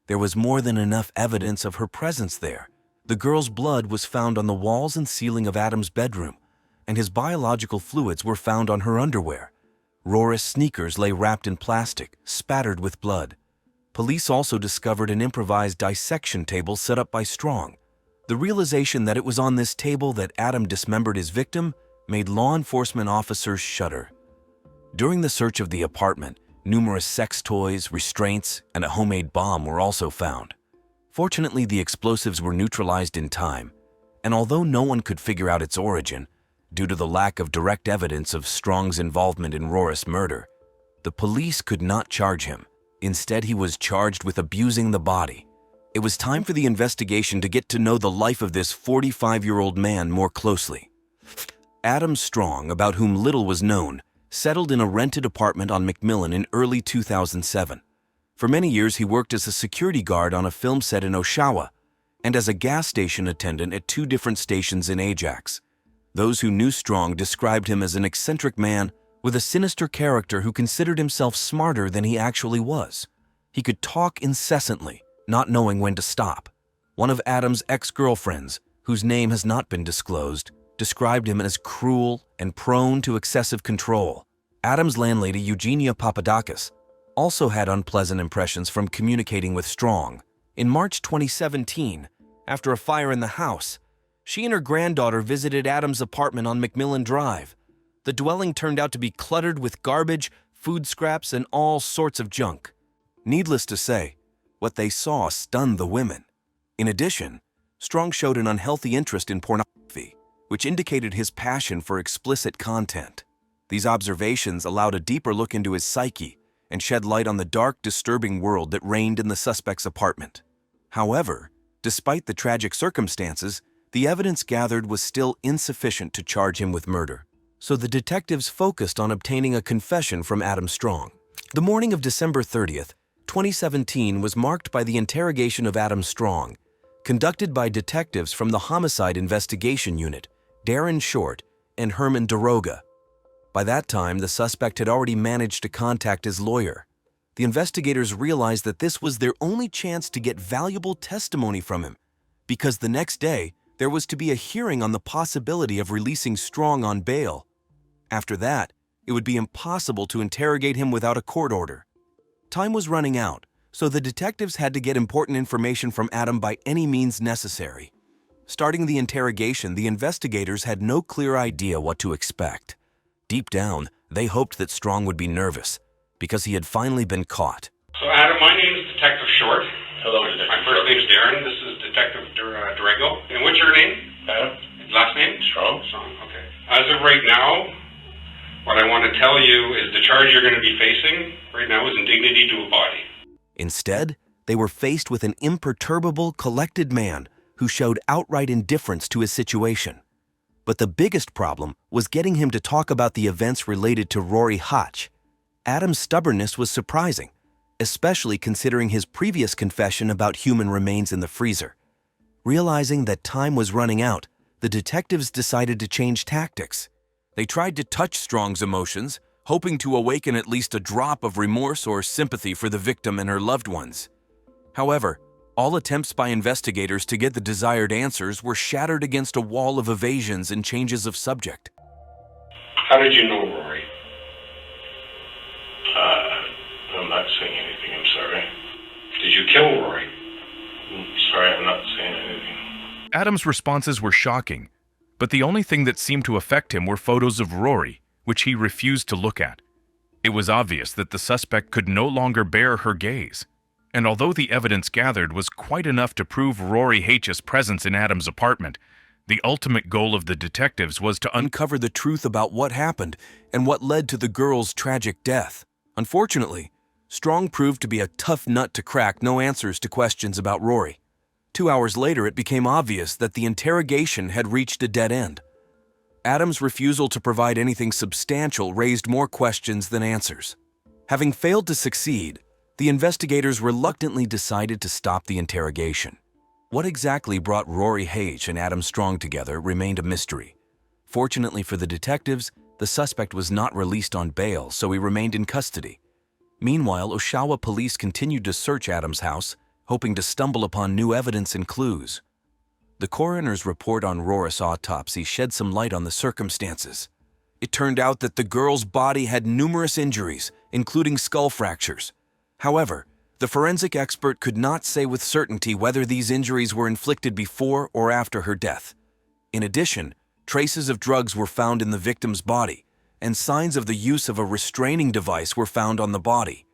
There was more than enough evidence of her presence there. The girl's blood was found on the walls and ceiling of Adam's bedroom, and his biological fluids were found on her underwear. Rory's sneakers lay wrapped in plastic, spattered with blood. Police also discovered an improvised dissection table set up by Strong. The realization that it was on this table that Adam dismembered his victim made law enforcement officers shudder. During the search of the apartment, numerous sex toys, restraints, and a homemade bomb were also found. Fortunately, the explosives were neutralized in time, and although no one could figure out its origin, due to the lack of direct evidence of Strong's involvement in Rory's murder, the police could not charge him. Instead, he was charged with abusing the body. It was time for the investigation to get to know the life of this 45-year-old man more closely. Adam Strong, about whom little was known, settled in a rented apartment on McMillan in early 2007. For many years, he worked as a security guard on a film set in Oshawa and as a gas station attendant at 2 different stations in Ajax. Those who knew Strong described him as an eccentric man with a sinister character who considered himself smarter than he actually was. He could talk incessantly, not knowing when to stop. One of Adam's ex-girlfriends, whose name has not been disclosed, described him as cruel and prone to excessive control. Adam's landlady, Eugenia Papadakis, also had unpleasant impressions from communicating with Strong. In March 2017, after a fire in the house, she and her granddaughter visited Adam's apartment on McMillan Drive. The dwelling turned out to be cluttered with garbage, food scraps, and all sorts of junk. Needless to say, what they saw stunned the women. In addition, Strong showed an unhealthy interest in pornography, which indicated his passion for explicit content. These observations allowed a deeper look into his psyche and shed light on the dark, disturbing world that reigned in the suspect's apartment. However, despite the tragic circumstances, the evidence gathered was still insufficient to charge him with murder. So the detectives focused on obtaining a confession from Adam Strong. The morning of December 30th, 2017 was marked by the interrogation of Adam Strong, conducted by detectives from the Homicide Investigation Unit, Darren Short and Herman Daroga. By that time, the suspect had already managed to contact his lawyer. The investigators realized that this was their only chance to get valuable testimony from him, because the next day, there was to be a hearing on the possibility of releasing Strong on bail. After that, it would be impossible to interrogate him without a court order. Time was running out, so the detectives had to get important information from Adam by any means necessary. Starting the interrogation, the investigators had no clear idea what to expect. Deep down, they hoped that Strong would be nervous, because he had finally been caught. So Adam, my name is Detective Short. Hello, Detective My first name is Darren. This is Detective Durango. And what's your name? Adam? Last name? Strong? Strong, okay. As of right now, what I want to tell you is the charge you're going to be facing right now is indignity to a body. Instead, they were faced with an imperturbable, collected man who showed outright indifference to his situation. But the biggest problem was getting him to talk about the events related to Rory Hotch. Adam's stubbornness was surprising, especially considering his previous confession about human remains in the freezer. Realizing that time was running out, the detectives decided to change tactics. They tried to touch Strong's emotions, hoping to awaken at least a drop of remorse or sympathy for the victim and her loved ones. However, all attempts by investigators to get the desired answers were shattered against a wall of evasions and changes of subject. How did you know Rory? I'm not saying anything, I'm sorry. Did you kill Rory? Sorry, I'm not saying anything. Adam's responses were shocking, but the only thing that seemed to affect him were photos of Rory, which he refused to look at. It was obvious that the suspect could no longer bear her gaze, and although the evidence gathered was quite enough to prove Rory H's presence in Adam's apartment, the ultimate goal of the detectives was to Uncover the truth about what happened and what led to the girl's tragic death. Unfortunately, Strong proved to be a tough nut to crack. No answers to questions about Rory. 2 hours later, it became obvious that the interrogation had reached a dead end. Adam's refusal to provide anything substantial raised more questions than answers. Having failed to succeed, the investigators reluctantly decided to stop the interrogation. What exactly brought Rory H. and Adam Strong together remained a mystery. Fortunately for the detectives, the suspect was not released on bail, so he remained in custody. Meanwhile, Oshawa police continued to search Adam's house, hoping to stumble upon new evidence and clues. The coroner's report on Rory's autopsy shed some light on the circumstances. It turned out that the girl's body had numerous injuries, including skull fractures. However, the forensic expert could not say with certainty whether these injuries were inflicted before or after her death. In addition, traces of drugs were found in the victim's body, and signs of the use of a restraining device were found on the body.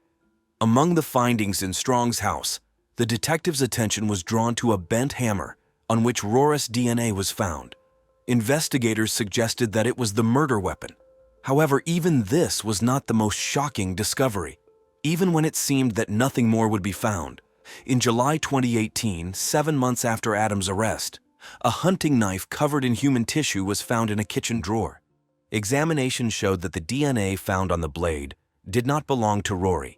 Among the findings in Strong's house, the detective's attention was drawn to a bent hammer on which Rory's DNA was found. Investigators suggested that it was the murder weapon. However, even this was not the most shocking discovery, even when it seemed that nothing more would be found. In July 2018, 7 months after Adam's arrest, a hunting knife covered in human tissue was found in a kitchen drawer. Examination showed that the DNA found on the blade did not belong to Rory.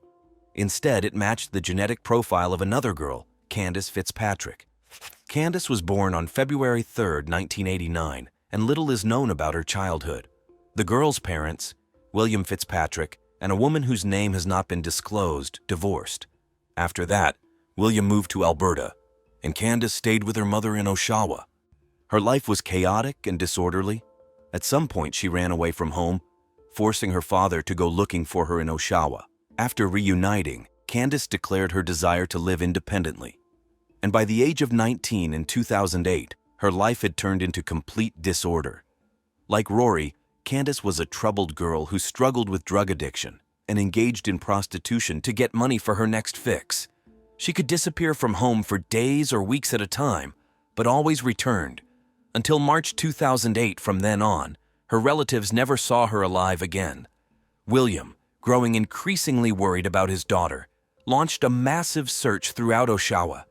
Instead, it matched the genetic profile of another girl, Candace Fitzpatrick. Candace was born on February 3, 1989, and little is known about her childhood. The girl's parents, William Fitzpatrick, and a woman whose name has not been disclosed, divorced. After that, William moved to Alberta, and Candace stayed with her mother in Oshawa. Her life was chaotic and disorderly. At some point, she ran away from home, forcing her father to go looking for her in Oshawa. After reuniting, Candace declared her desire to live independently. And by the age of 19 in 2008, her life had turned into complete disorder. Like Rory, Candace was a troubled girl who struggled with drug addiction and engaged in prostitution to get money for her next fix. She could disappear from home for days or weeks at a time, but always returned. Until March 2008, from then on, her relatives never saw her alive again. William, growing increasingly worried about his daughter, launched a massive search throughout Oshawa.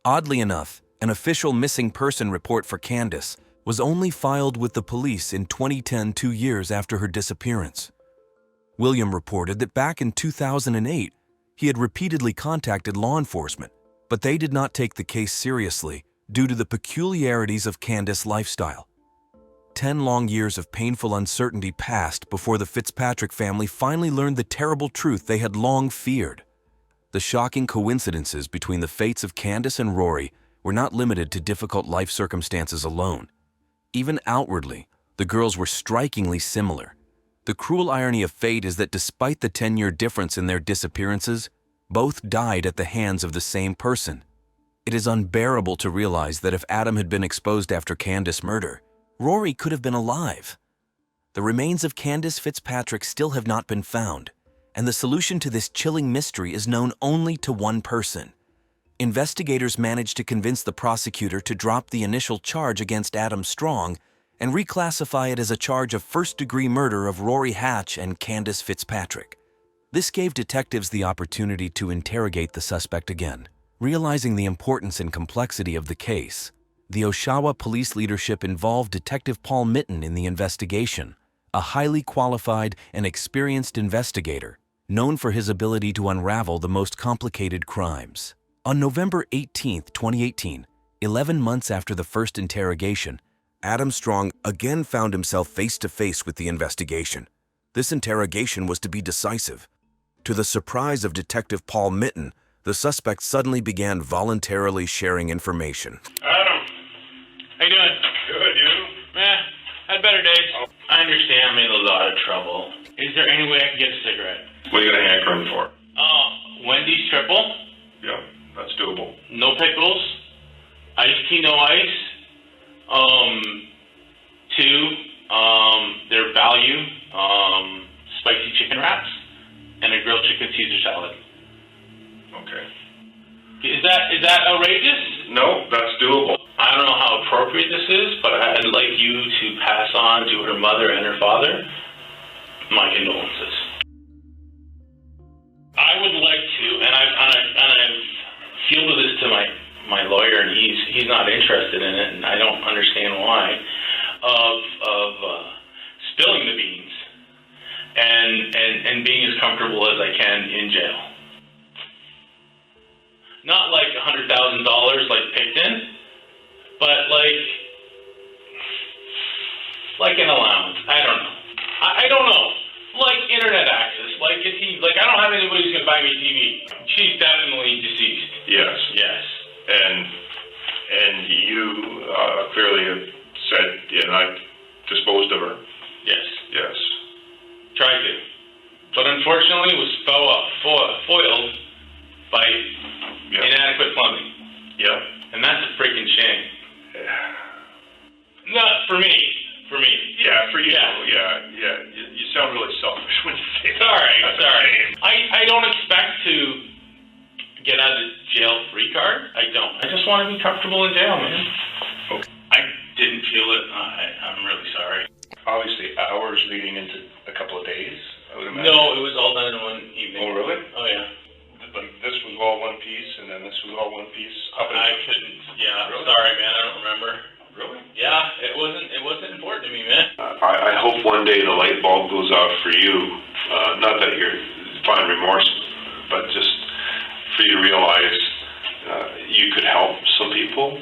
Oddly enough, an official missing person report for Candace was only filed with the police in 2010, 2 years after her disappearance. William reported that back in 2008, he had repeatedly contacted law enforcement, but they did not take the case seriously due to the peculiarities of Candace's lifestyle. 10 long years of painful uncertainty passed before the Fitzpatrick family finally learned the terrible truth they had long feared. The shocking coincidences between the fates of Candace and Rory were not limited to difficult life circumstances alone. Even outwardly, the girls were strikingly similar. The cruel irony of fate is that despite the 10-year difference in their disappearances, Both died at the hands of the same person. It is unbearable to realize that if Adam had been exposed after Candace's murder, Rory could have been alive. The remains of Candace Fitzpatrick still have not been found, and the solution to this chilling mystery is known only to one person. Investigators managed to convince the prosecutor to drop the initial charge against Adam Strong and reclassify it as a charge of first-degree murder of Rory Hatch and Candace Fitzpatrick. This gave detectives the opportunity to interrogate the suspect again. Realizing the importance and complexity of the case, the Oshawa police leadership involved Detective Paul Mitten in the investigation, a highly qualified and experienced investigator, known for his ability to unravel the most complicated crimes. On November 18, 2018, 11 months after the first interrogation, Adam Strong again found himself face-to-face with the investigation. This interrogation was to be decisive. To the surprise of Detective Paul Mitten, the suspect suddenly began voluntarily sharing information. Adam! How you doing? Good, you? Had better days. I understand I'm in a lot of trouble. Is there any way I can get a cigarette? What are you gonna hankering for? Wendy's triple? Yeah, that's doable. No pickles? Iced tea, no ice? Two, their value, spicy chicken wraps, and a grilled chicken Caesar salad. Okay. Is that outrageous? No, that's doable. I don't know how appropriate this is, but I'd like you to pass on to her mother and her father my condolences. I would like to, and I've fielded this to my lawyer, and he's not interested in it, and I don't understand why, of spilling the beans and being as comfortable as I can in jail. Not like $100,000 like Picton, but like an allowance. I don't know. I don't know. Like internet access. Like I don't have anybody who's gonna buy me TV. She's definitely deceased. Yes. Yes. And you clearly have said, I disposed of her. Yes. Yes. Tried to. But unfortunately was foiled by inadequate plumbing. Yep. And that's a freaking shame. Not for me. For me. Yeah, for you. Yeah. You sound really selfish when you say that. Sorry. I don't expect to get out of jail free card. I don't. I just want to be comfortable in jail, man. Okay. I didn't feel it. I'm really sorry. Obviously, hours leading into a couple of days, I would imagine. No, it was all done in one evening. Oh, really? Oh, yeah. Like this was all one piece, and then this was all one piece. I couldn't. Yeah. Really? Sorry, man. I don't remember. Really? Yeah. It wasn't important to me, man. I hope one day the light bulb goes off for you. Not that you're finding remorse, but just for you to realize you could help some people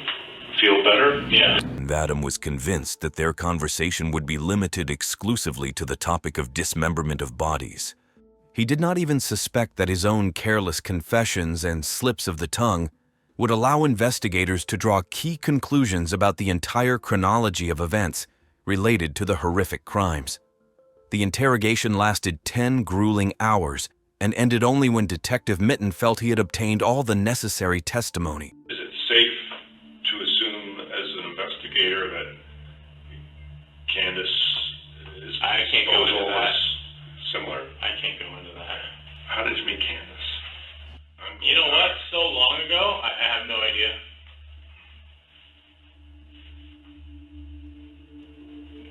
feel better. Yeah. Adam was convinced that their conversation would be limited exclusively to the topic of dismemberment of bodies. He did not even suspect that his own careless confessions and slips of the tongue would allow investigators to draw key conclusions about the entire chronology of events related to the horrific crimes. The interrogation lasted 10 grueling hours and ended only when Detective Mitten felt he had obtained all the necessary testimony. Is it safe to assume as an investigator that Candace is I can't go into that. similar? I can't go into that. How did you meet Candace? You know what? So long ago, I have no idea.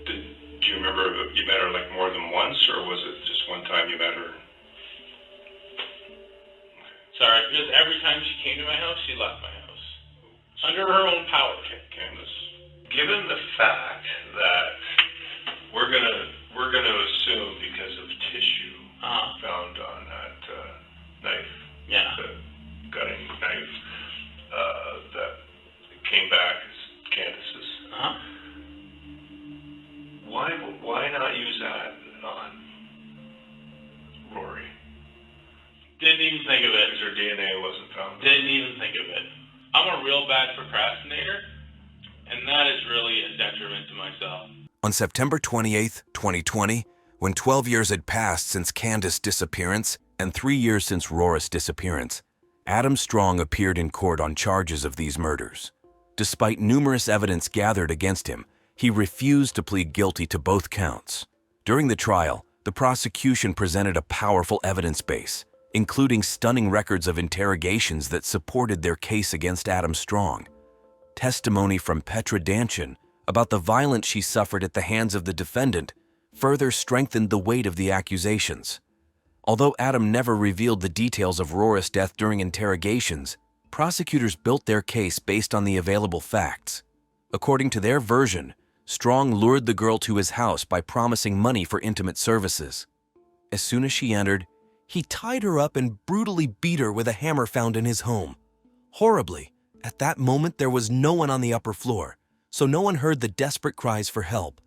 Do you remember if you met her like more than once, or was it just one time you met her? Sorry, because every time she came to my house, she left my house. Under her own power. Candace, given the fact that we're gonna assume because of tissue found on that knife, the gutting knife, that came back as Candace's. Why not use that on Rory? Didn't even think of it. Because her DNA wasn't found. Didn't even think of it. I'm a real bad procrastinator, and that is really a detriment to myself. On September 28, 2020, when 12 years had passed since Candace's disappearance, and 3 years since Rora's disappearance, Adam Strong appeared in court on charges of these murders. Despite numerous evidence gathered against him, he refused to plead guilty to both counts. During the trial, the prosecution presented a powerful evidence base, including stunning records of interrogations that supported their case against Adam Strong. Testimony from Petra Danchin about the violence she suffered at the hands of the defendant further strengthened the weight of the accusations. Although Adam never revealed the details of Rora's death during interrogations, prosecutors built their case based on the available facts. According to their version, Strong lured the girl to his house by promising money for intimate services. As soon as she entered, he tied her up and brutally beat her with a hammer found in his home. Horribly, at that moment there was no one on the upper floor, so no one heard the desperate cries for help.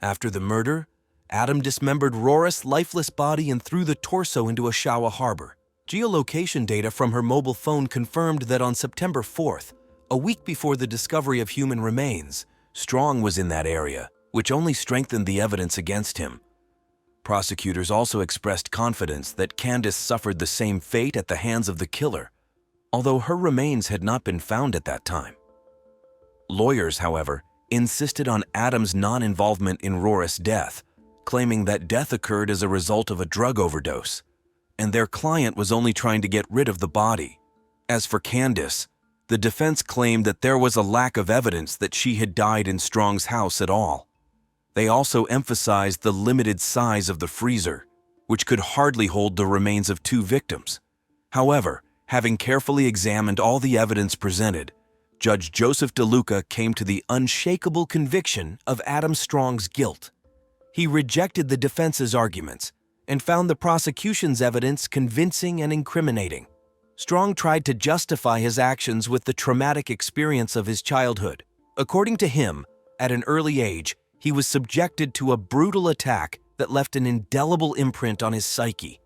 After the murder, Adam dismembered Rora's lifeless body and threw the torso into Oshawa Harbor. Geolocation data from her mobile phone confirmed that on September 4th, a week before the discovery of human remains, Strong was in that area, which only strengthened the evidence against him. Prosecutors also expressed confidence that Candace suffered the same fate at the hands of the killer, although her remains had not been found at that time. Lawyers, however, insisted on Adam's non-involvement in Rora's death, claiming that death occurred as a result of a drug overdose, and their client was only trying to get rid of the body. As for Candace, the defense claimed that there was a lack of evidence that she had died in Strong's house at all. They also emphasized the limited size of the freezer, which could hardly hold the remains of 2 victims. However, having carefully examined all the evidence presented, Judge Joseph DeLuca came to the unshakable conviction of Adam Strong's guilt. He rejected the defense's arguments and found the prosecution's evidence convincing and incriminating. Strong tried to justify his actions with the traumatic experience of his childhood. According to him, at an early age, he was subjected to a brutal attack that left an indelible imprint on his psyche.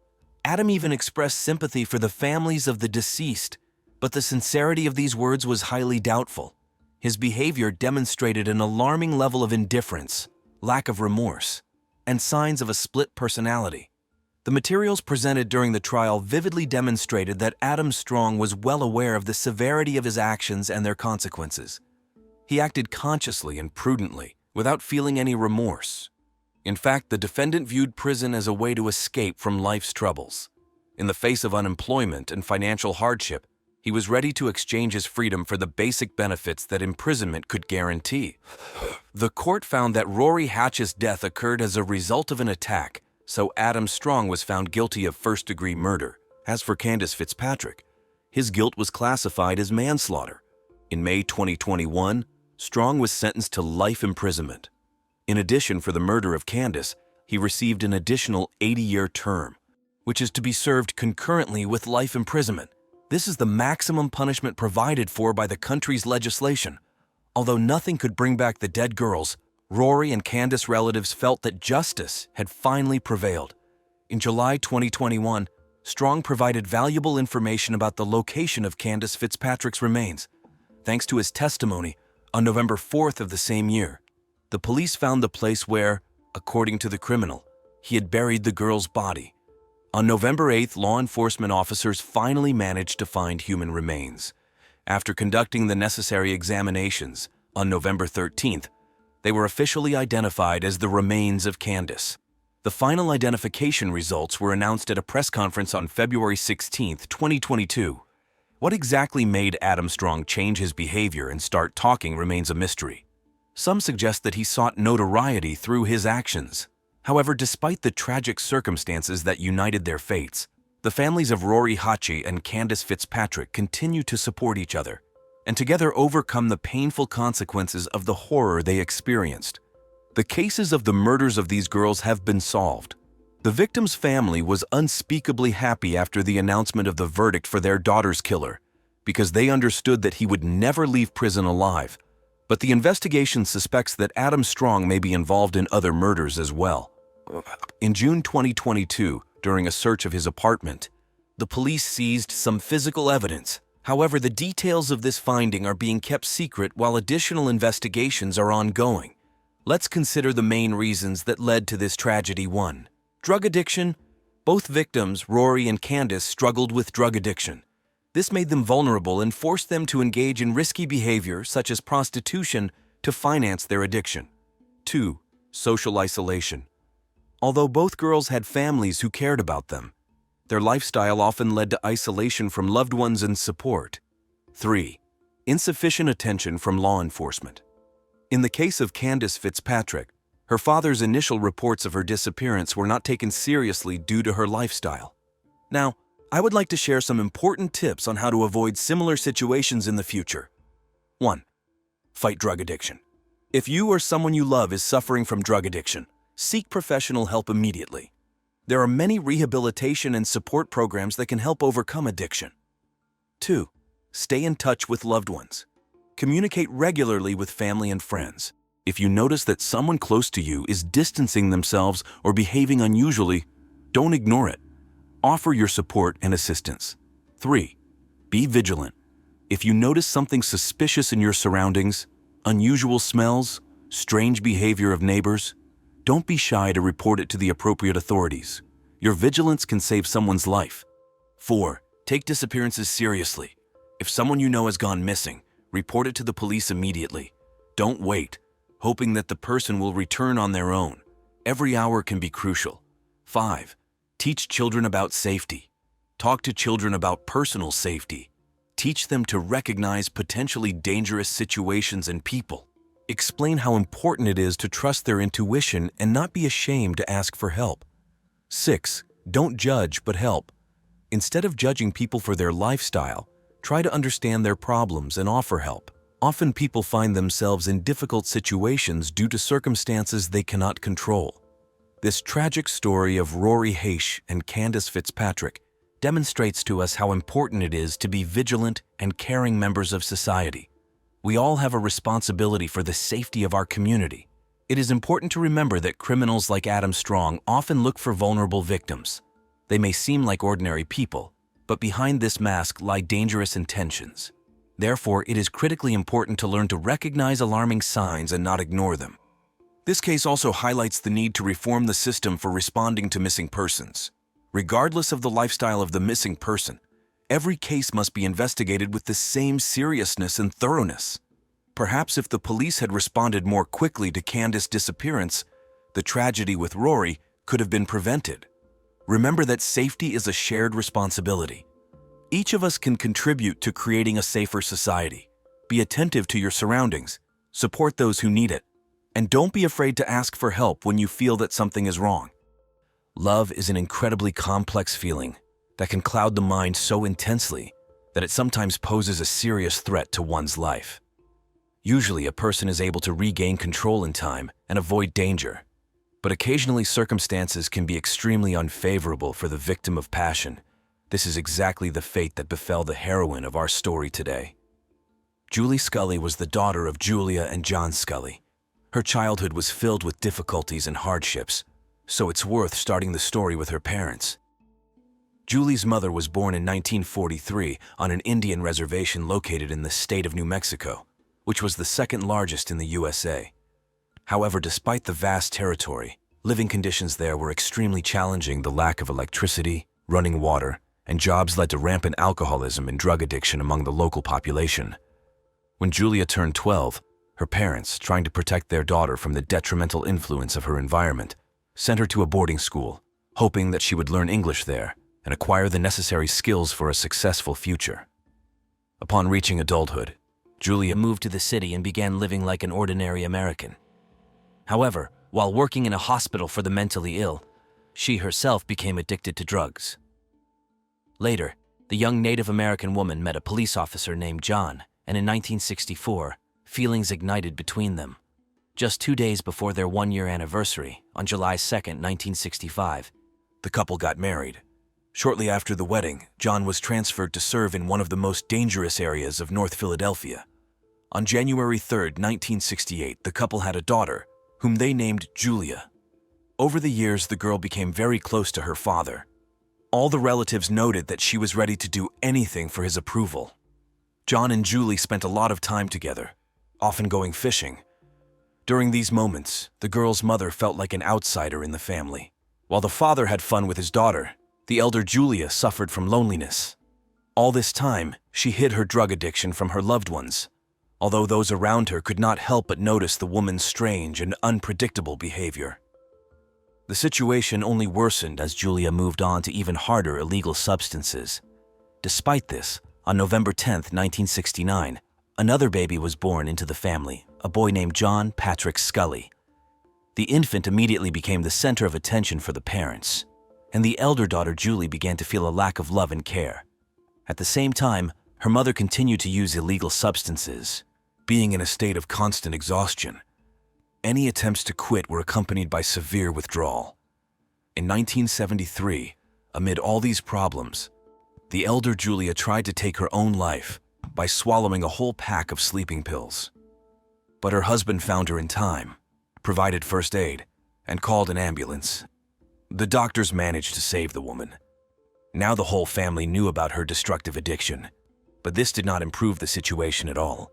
Adam even expressed sympathy for the families of the deceased, but the sincerity of these words was highly doubtful. His behavior demonstrated an alarming level of indifference, lack of remorse, and signs of a split personality. The materials presented during the trial vividly demonstrated that Adam Strong was well aware of the severity of his actions and their consequences. He acted consciously and prudently, without feeling any remorse. In fact, the defendant viewed prison as a way to escape from life's troubles. In the face of unemployment and financial hardship, he was ready to exchange his freedom for the basic benefits that imprisonment could guarantee. The court found that Rory Hatch's death occurred as a result of an attack, so Adam Strong was found guilty of first-degree murder. As for Candace Fitzpatrick, his guilt was classified as manslaughter. In May 2021, Strong was sentenced to life imprisonment. In addition, for the murder of Candace, he received an additional 80-year term, which is to be served concurrently with life imprisonment. This is the maximum punishment provided for by the country's legislation. Although nothing could bring back the dead girls, Rory and Candace relatives felt that justice had finally prevailed. In July 2021, Strong provided valuable information about the location of Candace Fitzpatrick's remains. Thanks to his testimony, on November 4th of the same year, the police found the place where, according to the criminal, he had buried the girl's body. On November 8th, law enforcement officers finally managed to find human remains. After conducting the necessary examinations, on November 13th, they were officially identified as the remains of Candace. The final identification results were announced at a press conference on February 16, 2022. What exactly made Adam Strong change his behavior and start talking remains a mystery. Some suggest that he sought notoriety through his actions. However, despite the tragic circumstances that united their fates, the families of Rory Hatch and Candace Fitzpatrick continue to support each other, and together overcome the painful consequences of the horror they experienced. The cases of the murders of these girls have been solved. The victim's family was unspeakably happy after the announcement of the verdict for their daughter's killer, because they understood that he would never leave prison alive. But the investigation suspects that Adam Strong may be involved in other murders as well. In June 2022, during a search of his apartment, the police seized some physical evidence. However, the details of this finding are being kept secret while additional investigations are ongoing. Let's consider the main reasons that led to this tragedy. 1. Drug addiction. Both victims, Rory and Candace, struggled with drug addiction. This made them vulnerable and forced them to engage in risky behavior such as prostitution to finance their addiction. 2. Social isolation. Although both girls had families who cared about them, their lifestyle often led to isolation from loved ones and support. 3. Insufficient attention from law enforcement. In the case of Candace Fitzpatrick, her father's initial reports of her disappearance were not taken seriously due to her lifestyle. Now, I would like to share some important tips on how to avoid similar situations in the future. 1. Fight drug addiction. If you or someone you love is suffering from drug addiction, seek professional help immediately. There are many rehabilitation and support programs that can help overcome addiction. 2. Stay in touch with loved ones. Communicate regularly with family and friends. If you notice that someone close to you is distancing themselves or behaving unusually, don't ignore it. Offer your support and assistance. 3. Be vigilant. If you notice something suspicious in your surroundings, unusual smells, strange behavior of neighbors, don't be shy to report it to the appropriate authorities. Your vigilance can save someone's life. 4. Take disappearances seriously. If someone you know has gone missing, report it to the police immediately. Don't wait, hoping that the person will return on their own. Every hour can be crucial. 5. Teach children about safety. Talk to children about personal safety. Teach them to recognize potentially dangerous situations and people. Explain how important it is to trust their intuition and not be ashamed to ask for help. 6. Don't judge, but help. Instead of judging people for their lifestyle, try to understand their problems and offer help. Often people find themselves in difficult situations due to circumstances they cannot control. This tragic story of Rory Haish and Candace Fitzpatrick demonstrates to us how important it is to be vigilant and caring members of society. We all have a responsibility for the safety of our community. It is important to remember that criminals like Adam Strong often look for vulnerable victims. They may seem like ordinary people, but behind this mask lie dangerous intentions. Therefore, it is critically important to learn to recognize alarming signs and not ignore them. This case also highlights the need to reform the system for responding to missing persons. Regardless of the lifestyle of the missing person, every case must be investigated with the same seriousness and thoroughness. Perhaps if the police had responded more quickly to Candace's disappearance, the tragedy with Rory could have been prevented. Remember that safety is a shared responsibility. Each of us can contribute to creating a safer society. Be attentive to your surroundings, support those who need it, and don't be afraid to ask for help when you feel that something is wrong. Love is an incredibly complex feeling that can cloud the mind so intensely that it sometimes poses a serious threat to one's life. Usually, a person is able to regain control in time and avoid danger, but occasionally circumstances can be extremely unfavorable for the victim of passion. This is exactly the fate that befell the heroine of our story today. Julie Scully was the daughter of Julia and John Scully. Her childhood was filled with difficulties and hardships, so it's worth starting the story with her parents. Julie's mother was born in 1943 on an Indian reservation located in the state of New Mexico, which was the second largest in the USA. However, despite the vast territory, living conditions there were extremely challenging. The lack of electricity, running water, and jobs led to rampant alcoholism and drug addiction among the local population. When Julia turned 12, her parents, trying to protect their daughter from the detrimental influence of her environment, sent her to a boarding school, hoping that she would learn English there and acquire the necessary skills for a successful future. Upon reaching adulthood, Julia moved to the city and began living like an ordinary American. However, while working in a hospital for the mentally ill, she herself became addicted to drugs. Later, the young Native American woman met a police officer named John, and in 1964, feelings ignited between them. Just 2 days before their one-year anniversary, on July 2, 1965, the couple got married. Shortly after the wedding, John was transferred to serve in one of the most dangerous areas of North Philadelphia. On January 3, 1968, the couple had a daughter, whom they named Julia. Over the years, the girl became very close to her father. All the relatives noted that she was ready to do anything for his approval. John and Julie spent a lot of time together, often going fishing. During these moments, the girl's mother felt like an outsider in the family. While the father had fun with his daughter, the elder Julia suffered from loneliness. All this time, she hid her drug addiction from her loved ones, although those around her could not help but notice the woman's strange and unpredictable behavior. The situation only worsened as Julia moved on to even harder illegal substances. Despite this, on November 10, 1969, another baby was born into the family, a boy named John Patrick Scully. The infant immediately became the center of attention for the parents, and the elder daughter Julie began to feel a lack of love and care. At the same time, her mother continued to use illegal substances, being in a state of constant exhaustion. Any attempts to quit were accompanied by severe withdrawal. In 1973, amid all these problems, the elder Julia tried to take her own life by swallowing a whole pack of sleeping pills. But her husband found her in time, provided first aid, and called an ambulance. The doctors managed to save the woman. Now the whole family knew about her destructive addiction, but this did not improve the situation at all.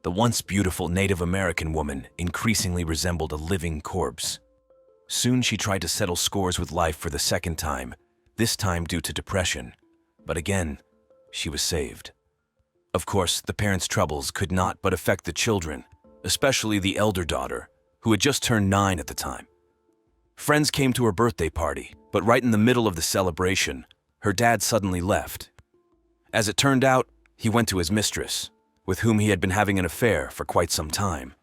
The once beautiful Native American woman increasingly resembled a living corpse. Soon she tried to settle scores with life for the second time, this time due to depression. But again, she was saved. Of course, the parents' troubles could not but affect the children, especially the elder daughter, who had just turned 9 at the time. Friends came to her birthday party, but right in the middle of the celebration, her dad suddenly left. As it turned out, he went to his mistress, with whom he had been having an affair for quite some time.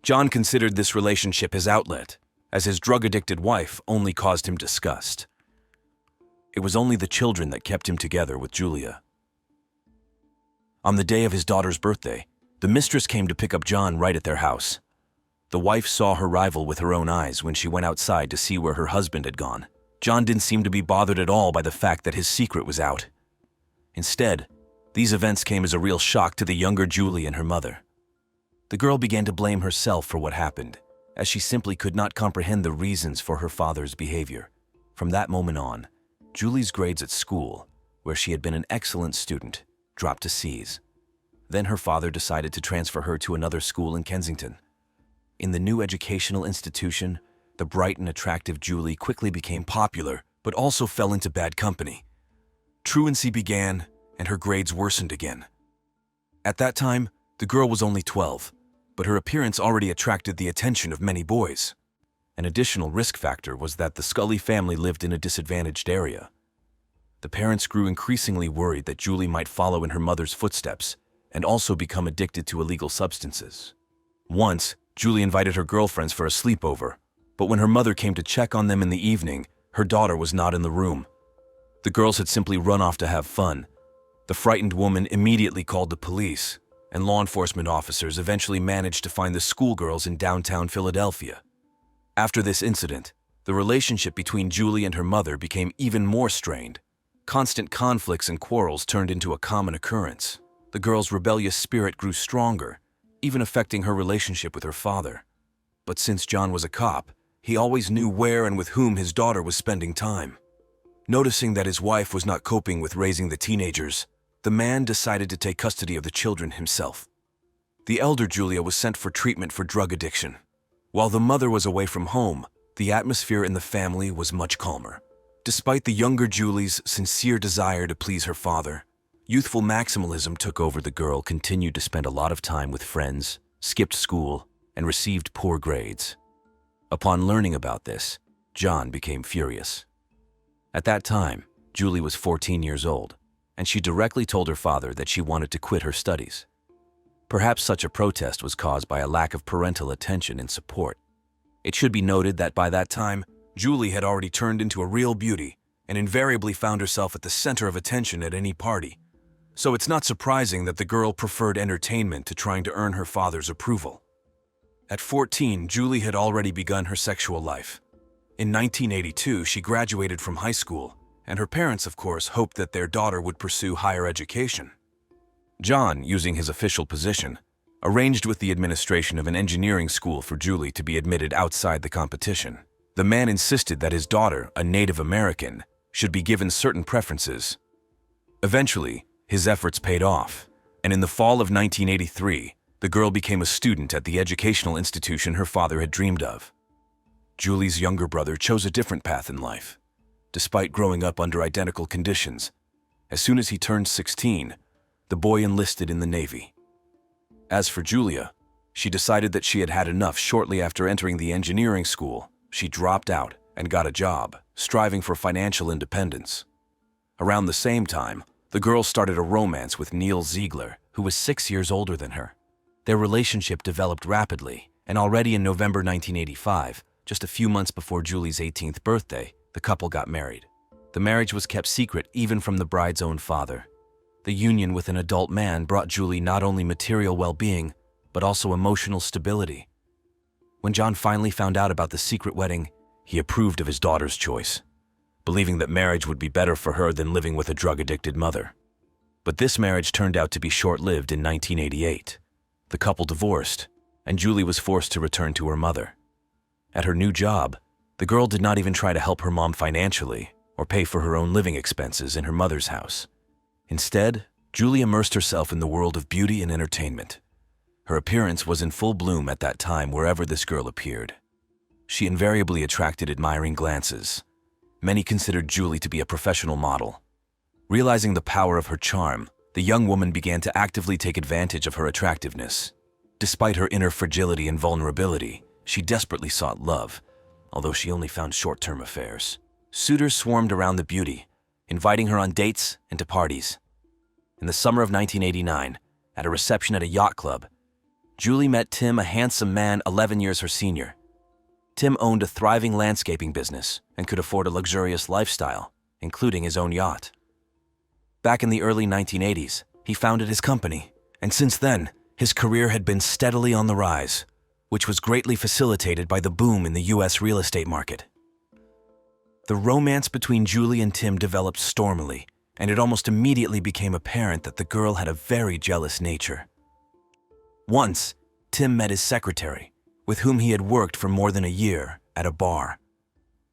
John considered this relationship his outlet, as his drug-addicted wife only caused him disgust. It was only the children that kept him together with Julia. On the day of his daughter's birthday, the mistress came to pick up John right at their house. The wife saw her rival with her own eyes when she went outside to see where her husband had gone. John didn't seem to be bothered at all by the fact that his secret was out. Instead, these events came as a real shock to the younger Julie and her mother. The girl began to blame herself for what happened, as she simply could not comprehend the reasons for her father's behavior. From that moment on, Julie's grades at school, where she had been an excellent student, dropped to C's. Then her father decided to transfer her to another school in Kensington. In the new educational institution, the bright and attractive Julie quickly became popular, but also fell into bad company. Truancy began, and her grades worsened again. At that time, the girl was only 12, but her appearance already attracted the attention of many boys. An additional risk factor was that the Scully family lived in a disadvantaged area. The parents grew increasingly worried that Julie might follow in her mother's footsteps and also become addicted to illegal substances. Once, Julie invited her girlfriends for a sleepover, but when her mother came to check on them in the evening, her daughter was not in the room. The girls had simply run off to have fun. The frightened woman immediately called the police, and law enforcement officers eventually managed to find the schoolgirls in downtown Philadelphia. After this incident, the relationship between Julie and her mother became even more strained. Constant conflicts and quarrels turned into a common occurrence. The girl's rebellious spirit grew stronger, even affecting her relationship with her father. But since John was a cop, he always knew where and with whom his daughter was spending time. Noticing that his wife was not coping with raising the teenagers, the man decided to take custody of the children himself. The elder Julia was sent for treatment for drug addiction. While the mother was away from home, the atmosphere in the family was much calmer. Despite the younger Julie's sincere desire to please her father, youthful maximalism took over. The girl continued to spend a lot of time with friends, skipped school, and received poor grades. Upon learning about this, John became furious. At that time, Julie was 14 years old, and she directly told her father that she wanted to quit her studies. Perhaps such a protest was caused by a lack of parental attention and support. It should be noted that by that time, Julie had already turned into a real beauty and invariably found herself at the center of attention at any party. So it's not surprising that the girl preferred entertainment to trying to earn her father's approval. At 14, Julie had already begun her sexual life. In 1982, she graduated from high school, and her parents, of course, hoped that their daughter would pursue higher education. John, using his official position, arranged with the administration of an engineering school for Julie to be admitted outside the competition. The man insisted that his daughter, a Native American, should be given certain preferences. Eventually, his efforts paid off, and in the fall of 1983, the girl became a student at the educational institution her father had dreamed of. Julie's younger brother chose a different path in life. Despite growing up under identical conditions, as soon as he turned 16, the boy enlisted in the Navy. As for Julia, she decided that she had had enough shortly after entering the engineering school. She dropped out and got a job, striving for financial independence. Around the same time, the girl started a romance with Neil Ziegler, who was 6 years older than her. Their relationship developed rapidly, and already in November 1985, just a few months before Julie's 18th birthday, the couple got married. The marriage was kept secret even from the bride's own father. The union with an adult man brought Julie not only material well-being, but also emotional stability. When John finally found out about the secret wedding, he approved of his daughter's choice, believing that marriage would be better for her than living with a drug-addicted mother. But this marriage turned out to be short-lived in 1988. The couple divorced, and Julie was forced to return to her mother. At her new job, the girl did not even try to help her mom financially or pay for her own living expenses in her mother's house. Instead, Julie immersed herself in the world of beauty and entertainment. Her appearance was in full bloom at that time wherever this girl appeared. She invariably attracted admiring glances. Many considered Julie to be a professional model. Realizing the power of her charm, the young woman began to actively take advantage of her attractiveness. Despite her inner fragility and vulnerability, she desperately sought love, although she only found short-term affairs. Suitors swarmed around the beauty, inviting her on dates and to parties. In the summer of 1989, at a reception at a yacht club, Julie met Tim, a handsome man 11 years her senior. Tim owned a thriving landscaping business and could afford a luxurious lifestyle, including his own yacht. Back in the early 1980s, he founded his company, and since then, his career had been steadily on the rise, which was greatly facilitated by the boom in the U.S. real estate market. The romance between Julie and Tim developed stormily, and it almost immediately became apparent that the girl had a very jealous nature. Once, Tim met his secretary, with whom he had worked for more than a year, at a bar.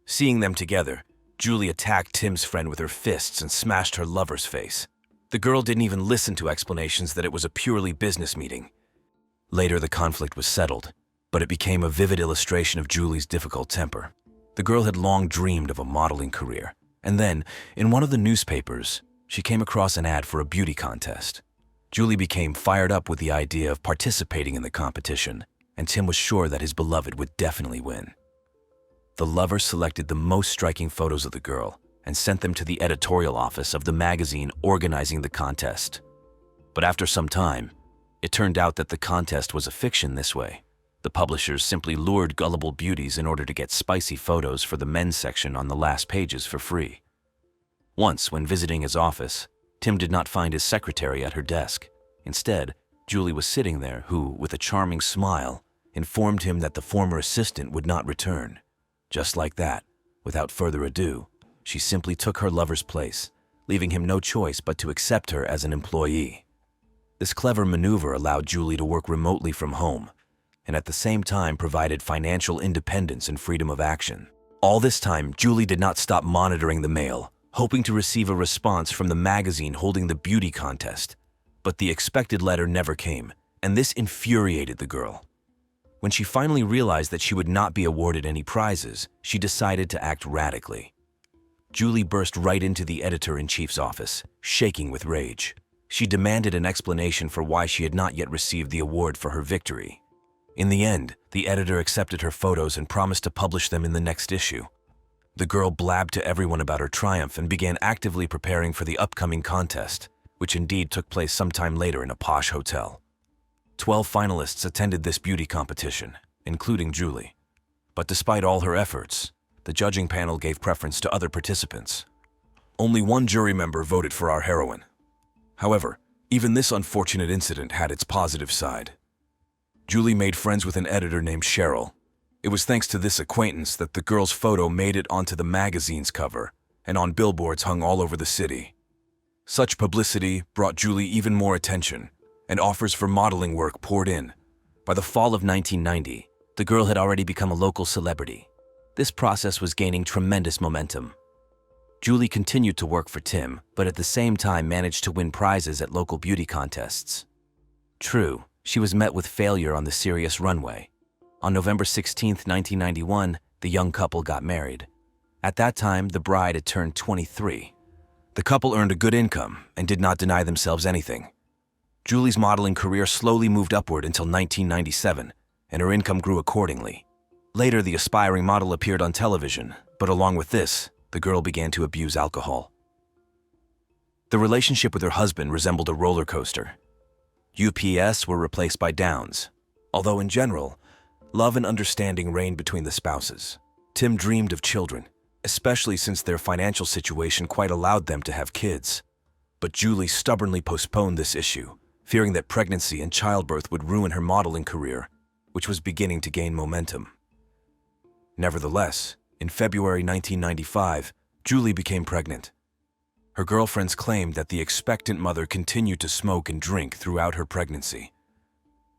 Seeing them together, Julie attacked Tim's friend with her fists and smashed her lover's face. The girl didn't even listen to explanations that it was a purely business meeting. Later, the conflict was settled, but it became a vivid illustration of Julie's difficult temper. The girl had long dreamed of a modeling career, and then, in one of the newspapers, she came across an ad for a beauty contest. Julie became fired up with the idea of participating in the competition, and Tim was sure that his beloved would definitely win. The lover selected the most striking photos of the girl and sent them to the editorial office of the magazine organizing the contest. But after some time, it turned out that the contest was a fiction this way. The publishers simply lured gullible beauties in order to get spicy photos for the men's section on the last pages for free. Once, when visiting his office, Tim did not find his secretary at her desk. Instead, Julie was sitting there who, with a charming smile, informed him that the former assistant would not return. Just like that, without further ado, she simply took her lover's place, leaving him no choice but to accept her as an employee. This clever maneuver allowed Julie to work remotely from home, and at the same time provided financial independence and freedom of action. All this time, Julie did not stop monitoring the mail, hoping to receive a response from the magazine holding the beauty contest. But the expected letter never came, and this infuriated the girl. When she finally realized that she would not be awarded any prizes, she decided to act radically. Julie burst right into the editor-in-chief's office, shaking with rage. She demanded an explanation for why she had not yet received the award for her victory. In the end, the editor accepted her photos and promised to publish them in the next issue. The girl blabbed to everyone about her triumph and began actively preparing for the upcoming contest, which indeed took place sometime later in a posh hotel. 12 finalists attended this beauty competition, including Julie. But despite all her efforts, the judging panel gave preference to other participants. Only one jury member voted for our heroine. However, even this unfortunate incident had its positive side. Julie made friends with an editor named Cheryl. It was thanks to this acquaintance that the girl's photo made it onto the magazine's cover and on billboards hung all over the city. Such publicity brought Julie even more attention, and offers for modeling work poured in. By the fall of 1990, the girl had already become a local celebrity. This process was gaining tremendous momentum. Julie continued to work for Tim, but at the same time managed to win prizes at local beauty contests. True, she was met with failure on the serious runway. On November 16, 1991, the young couple got married. At that time, the bride had turned 23. The couple earned a good income and did not deny themselves anything. Julie's modeling career slowly moved upward until 1997, and her income grew accordingly. Later, the aspiring model appeared on television, but along with this, the girl began to abuse alcohol. The relationship with her husband resembled a roller coaster. UPS were replaced by downs, although in general, love and understanding reigned between the spouses. Tim dreamed of children, especially since their financial situation quite allowed them to have kids. But Julie stubbornly postponed this issue, fearing that pregnancy and childbirth would ruin her modeling career, which was beginning to gain momentum. Nevertheless, in February 1995, Julie became pregnant. Her girlfriends claimed that the expectant mother continued to smoke and drink throughout her pregnancy.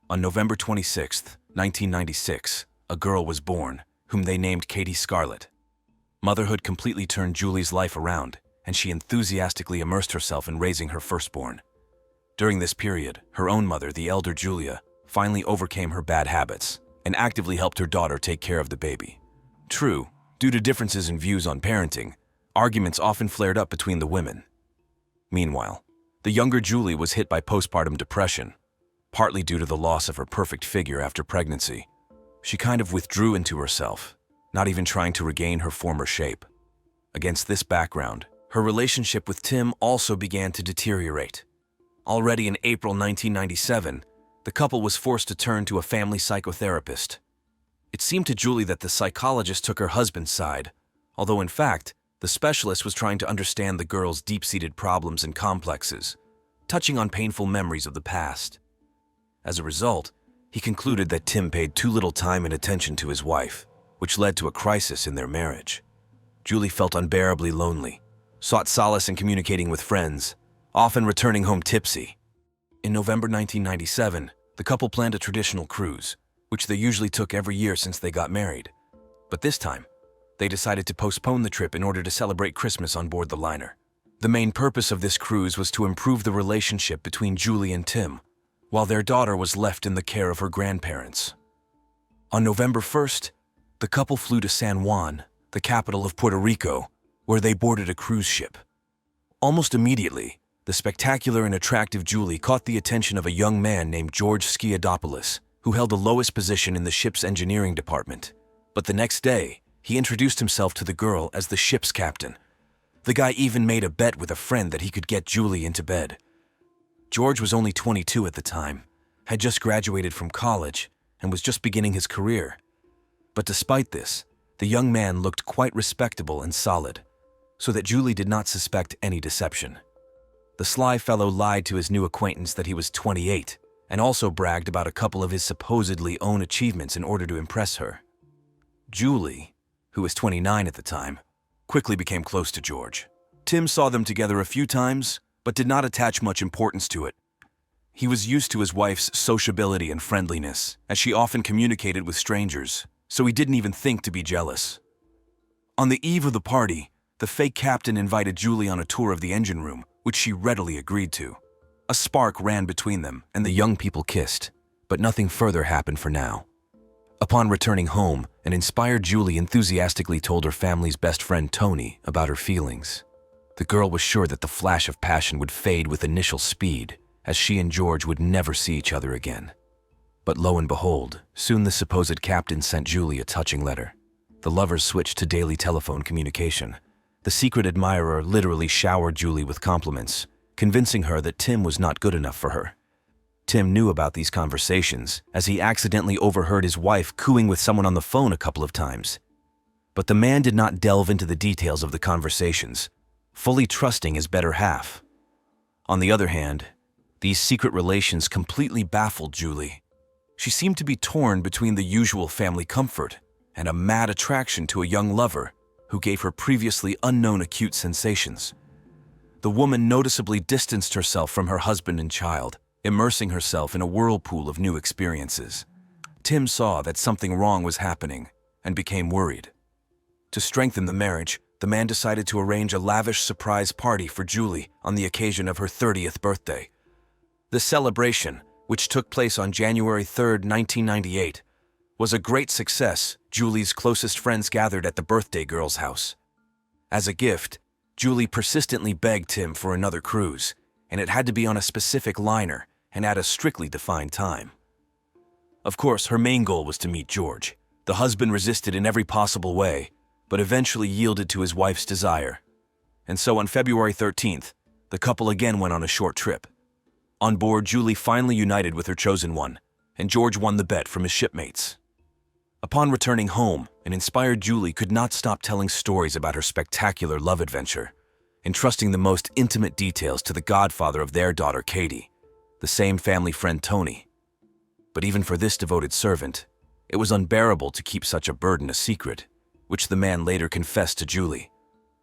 On November 26, 1996, a girl was born, whom they named Katie Scarlett. Motherhood completely turned Julie's life around, and she enthusiastically immersed herself in raising her firstborn. During this period, her own mother, the elder Julia, finally overcame her bad habits and actively helped her daughter take care of the baby. True, due to differences in views on parenting, arguments often flared up between the women. Meanwhile, the younger Julie was hit by postpartum depression, partly due to the loss of her perfect figure after pregnancy. She kind of withdrew into herself, not even trying to regain her former shape. Against this background, her relationship with Tim also began to deteriorate. Already in April 1997, the couple was forced to turn to a family psychotherapist. It seemed to Julie that the psychologist took her husband's side, although in fact, the specialist was trying to understand the girl's deep-seated problems and complexes, touching on painful memories of the past. As a result, he concluded that Tim paid too little time and attention to his wife, which led to a crisis in their marriage. Julie felt unbearably lonely, sought solace in communicating with friends, often returning home tipsy. In November 1997, the couple planned a traditional cruise, which they usually took every year since they got married. But this time, they decided to postpone the trip in order to celebrate Christmas on board the liner. The main purpose of this cruise was to improve the relationship between Julie and Tim, while their daughter was left in the care of her grandparents. On November 1st, the couple flew to San Juan, the capital of Puerto Rico, where they boarded a cruise ship. Almost immediately, the spectacular and attractive Julie caught the attention of a young man named George Skiadopoulos, who held the lowest position in the ship's engineering department. But the next day, he introduced himself to the girl as the ship's captain. The guy even made a bet with a friend that he could get Julie into bed. George was only 22 at the time, had just graduated from college, and was just beginning his career. But despite this, the young man looked quite respectable and solid, so that Julie did not suspect any deception. The sly fellow lied to his new acquaintance that he was 28, and also bragged about a couple of his supposedly own achievements in order to impress her. Julie, who was 29 at the time, quickly became close to George. Tim saw them together a few times, but did not attach much importance to it. He was used to his wife's sociability and friendliness, as she often communicated with strangers, so he didn't even think to be jealous. On the eve of the party, the fake captain invited Julie on a tour of the engine room, which she readily agreed to. A spark ran between them, and the young people kissed, but nothing further happened for now. Upon returning home, an inspired Julie enthusiastically told her family's best friend Tony about her feelings. The girl was sure that the flash of passion would fade with initial speed, as she and George would never see each other again. But lo and behold, soon the supposed captain sent Julie a touching letter. The lovers switched to daily telephone communication. The secret admirer literally showered Julie with compliments, convincing her that Tim was not good enough for her. Tim knew about these conversations, as he accidentally overheard his wife cooing with someone on the phone a couple of times. But the man did not delve into the details of the conversations, fully trusting his better half. On the other hand, these secret relations completely baffled Julie. She seemed to be torn between the usual family comfort and a mad attraction to a young lover who gave her previously unknown acute sensations. The woman noticeably distanced herself from her husband and child, immersing herself in a whirlpool of new experiences. Tim saw that something wrong was happening and became worried. To strengthen the marriage, the man decided to arrange a lavish surprise party for Julie on the occasion of her 30th birthday. The celebration, which took place on January 3, 1998, was a great success, Julie's closest friends gathered at the birthday girl's house. As a gift, Julie persistently begged Tim for another cruise, and it had to be on a specific liner and at a strictly defined time. Of course, her main goal was to meet George. The husband resisted in every possible way, but eventually yielded to his wife's desire. And so on February 13th, the couple again went on a short trip. On board, Julie finally united with her chosen one, and George won the bet from his shipmates. Upon returning home, an inspired Julie could not stop telling stories about her spectacular love adventure, entrusting the most intimate details to the godfather of their daughter, Katie, the same family friend, Tony. But even for this devoted servant, it was unbearable to keep such a burden a secret, which the man later confessed to Julie.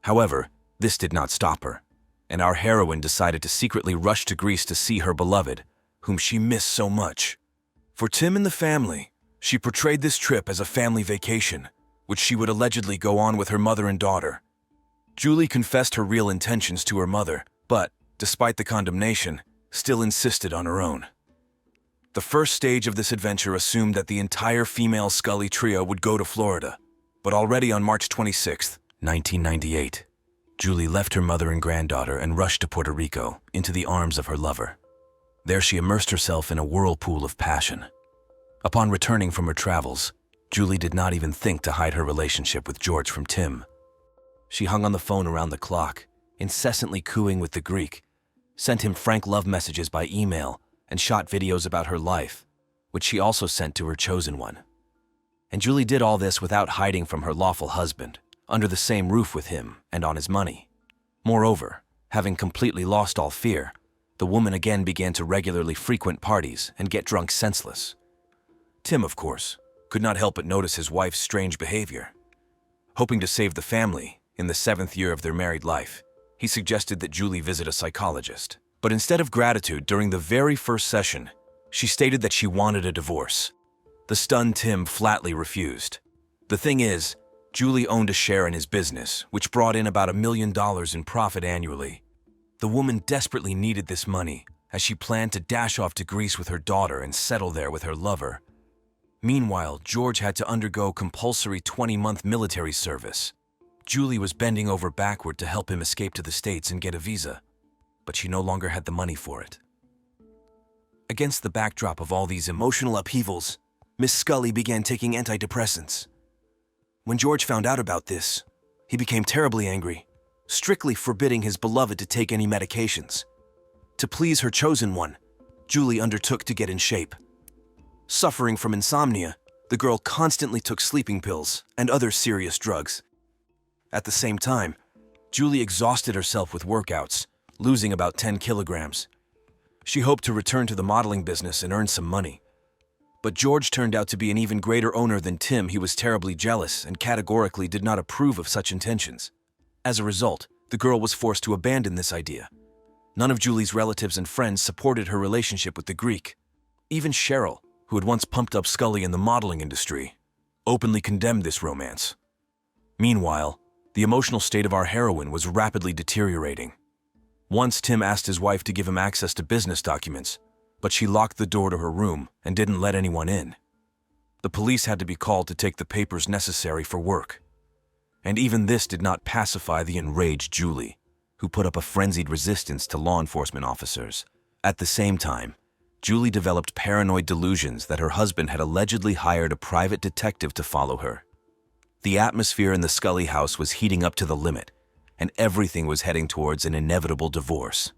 However, this did not stop her, and our heroine decided to secretly rush to Greece to see her beloved, whom she missed so much. For Tim and the family, she portrayed this trip as a family vacation, which she would allegedly go on with her mother and daughter. Julie confessed her real intentions to her mother, but, despite the condemnation, still insisted on her own. The first stage of this adventure assumed that the entire female Scully trio would go to Florida, but already on March 26, 1998, Julie left her mother and granddaughter and rushed to Puerto Rico into the arms of her lover. There she immersed herself in a whirlpool of passion. Upon returning from her travels, Julie did not even think to hide her relationship with George from Tim. She hung on the phone around the clock, incessantly cooing with the Greek, sent him frank love messages by email, and shot videos about her life, which she also sent to her chosen one. And Julie did all this without hiding from her lawful husband, under the same roof with him and on his money. Moreover, having completely lost all fear, the woman again began to regularly frequent parties and get drunk senseless. Tim, of course, could not help but notice his wife's strange behavior. Hoping to save the family in the 7th year of their married life, he suggested that Julie visit a psychologist. But instead of gratitude during the very first session, she stated that she wanted a divorce. The stunned Tim flatly refused. The thing is, Julie owned a share in his business, which brought in about $1 million in profit annually. The woman desperately needed this money, as she planned to dash off to Greece with her daughter and settle there with her lover. Meanwhile, George had to undergo compulsory 20-month military service. Julie was bending over backward to help him escape to the States and get a visa, but she no longer had the money for it. Against the backdrop of all these emotional upheavals, Miss Scully began taking antidepressants. When George found out about this, he became terribly angry, strictly forbidding his beloved to take any medications. To please her chosen one, Julie undertook to get in shape. Suffering from insomnia, the girl constantly took sleeping pills and other serious drugs. At the same time, Julie exhausted herself with workouts, losing about 10 kilograms. She hoped to return to the modeling business and earn some money. But George turned out to be an even greater owner than Tim. He was terribly jealous and categorically did not approve of such intentions. As a result, the girl was forced to abandon this idea. None of Julie's relatives and friends supported her relationship with the Greek. Even Cheryl, who had once pumped up Scully in the modeling industry, openly condemned this romance. Meanwhile, the emotional state of our heroine was rapidly deteriorating. Once Tim asked his wife to give him access to business documents, but she locked the door to her room and didn't let anyone in. The police had to be called to take the papers necessary for work. And even this did not pacify the enraged Julie, who put up a frenzied resistance to law enforcement officers. At the same time, Julie developed paranoid delusions that her husband had allegedly hired a private detective to follow her. The atmosphere in the Scully house was heating up to the limit, and everything was heading towards an inevitable divorce.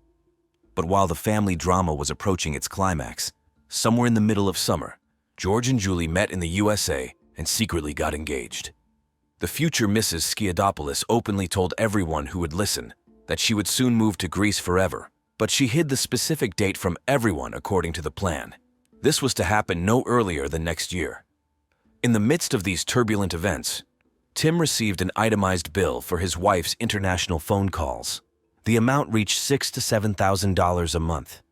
But while the family drama was approaching its climax, somewhere in the middle of summer, George and Julie met in the USA and secretly got engaged. The future Mrs. Skiadopoulos openly told everyone who would listen that she would soon move to Greece forever, but she hid the specific date from everyone according to the plan. This was to happen no earlier than next year. In the midst of these turbulent events, Tim received an itemized bill for his wife's international phone calls. The amount reached $6,000 to $7,000 a month.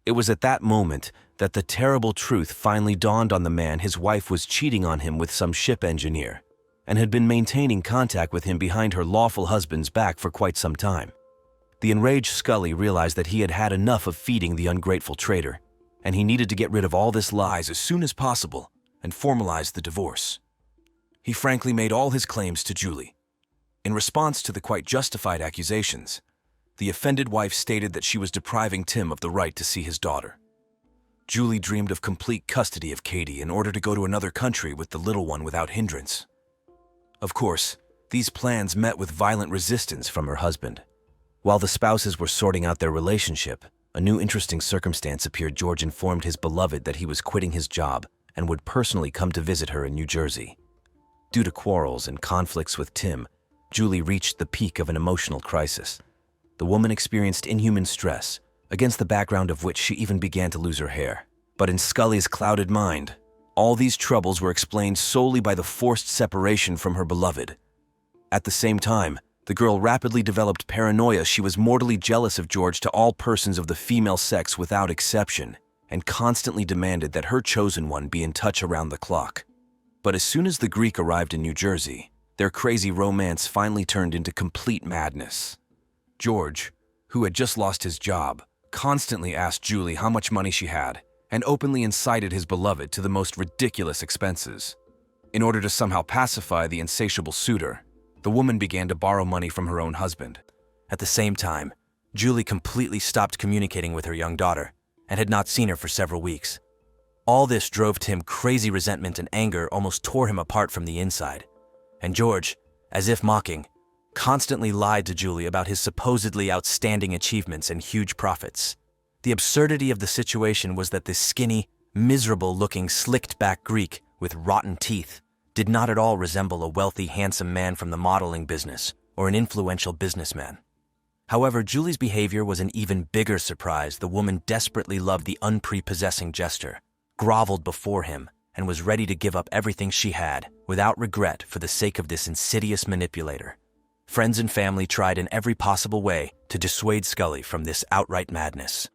It was at that moment that the terrible truth finally dawned on the man. His wife was cheating on him with some ship engineer and had been maintaining contact with him behind her lawful husband's back for quite some time. The enraged Scully realized that he had had enough of feeding the ungrateful traitor, and he needed to get rid of all this lies as soon as possible and formalize the divorce. He frankly made all his claims to Julie. In response to the quite justified accusations, the offended wife stated that she was depriving Tim of the right to see his daughter. Julie dreamed of complete custody of Katie in order to go to another country with the little one without hindrance. Of course, these plans met with violent resistance from her husband. While the spouses were sorting out their relationship, a new interesting circumstance appeared. George informed his beloved that he was quitting his job and would personally come to visit her in New Jersey. Due to quarrels and conflicts with Tim, Julie reached the peak of an emotional crisis. The woman experienced inhuman stress, against the background of which she even began to lose her hair. But in Scully's clouded mind, all these troubles were explained solely by the forced separation from her beloved. At the same time, the girl rapidly developed paranoia. She was mortally jealous of George to all persons of the female sex without exception, and constantly demanded that her chosen one be in touch around the clock. But as soon as the Greek arrived in New Jersey, their crazy romance finally turned into complete madness. George, who had just lost his job, constantly asked Julie how much money she had and openly incited his beloved to the most ridiculous expenses. In order to somehow pacify the insatiable suitor, the woman began to borrow money from her own husband. At the same time, Julie completely stopped communicating with her young daughter and had not seen her for several weeks. All this drove Tim crazy. Resentment and anger almost tore him apart from the inside. And George, as if mocking, constantly lied to Julie about his supposedly outstanding achievements and huge profits. The absurdity of the situation was that this skinny, miserable-looking, slicked-back Greek with rotten teeth did not at all resemble a wealthy, handsome man from the modeling business or an influential businessman. However, Julie's behavior was an even bigger surprise. The woman desperately loved the unprepossessing gesture, groveled before him, and was ready to give up everything she had, without regret, for the sake of this insidious manipulator. Friends and family tried in every possible way to dissuade Scully from this outright madness.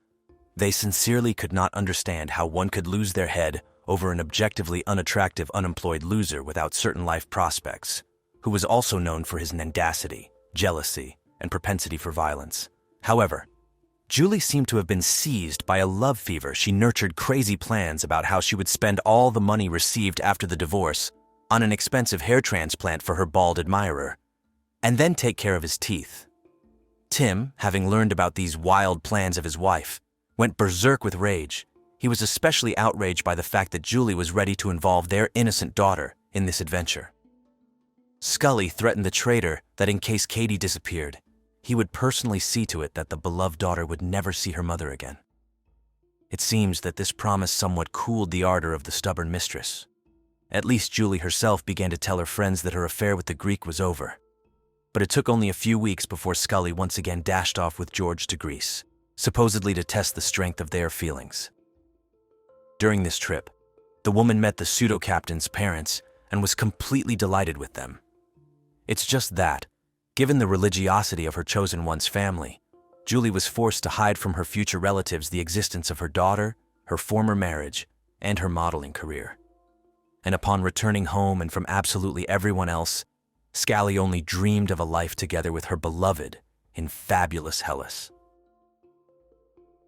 They sincerely could not understand how one could lose their head over an objectively unattractive, unemployed loser without certain life prospects, who was also known for his mendacity, jealousy, and propensity for violence. However, Julie seemed to have been seized by a love fever. She nurtured crazy plans about how she would spend all the money received after the divorce on an expensive hair transplant for her bald admirer, and then take care of his teeth. Tim, having learned about these wild plans of his wife, went berserk with rage. He was especially outraged by the fact that Julie was ready to involve their innocent daughter in this adventure. Scully threatened the traitor that in case Katie disappeared, he would personally see to it that the beloved daughter would never see her mother again. It seems that this promise somewhat cooled the ardor of the stubborn mistress. At least Julie herself began to tell her friends that her affair with the Greek was over. But it took only a few weeks before Scully once again dashed off with George to Greece, supposedly to test the strength of their feelings. During this trip, the woman met the pseudo-captain's parents and was completely delighted with them. It's just that, given the religiosity of her chosen one's family, Julie was forced to hide from her future relatives the existence of her daughter, her former marriage, and her modeling career. And upon returning home and from absolutely everyone else, Scully only dreamed of a life together with her beloved in fabulous Hellas.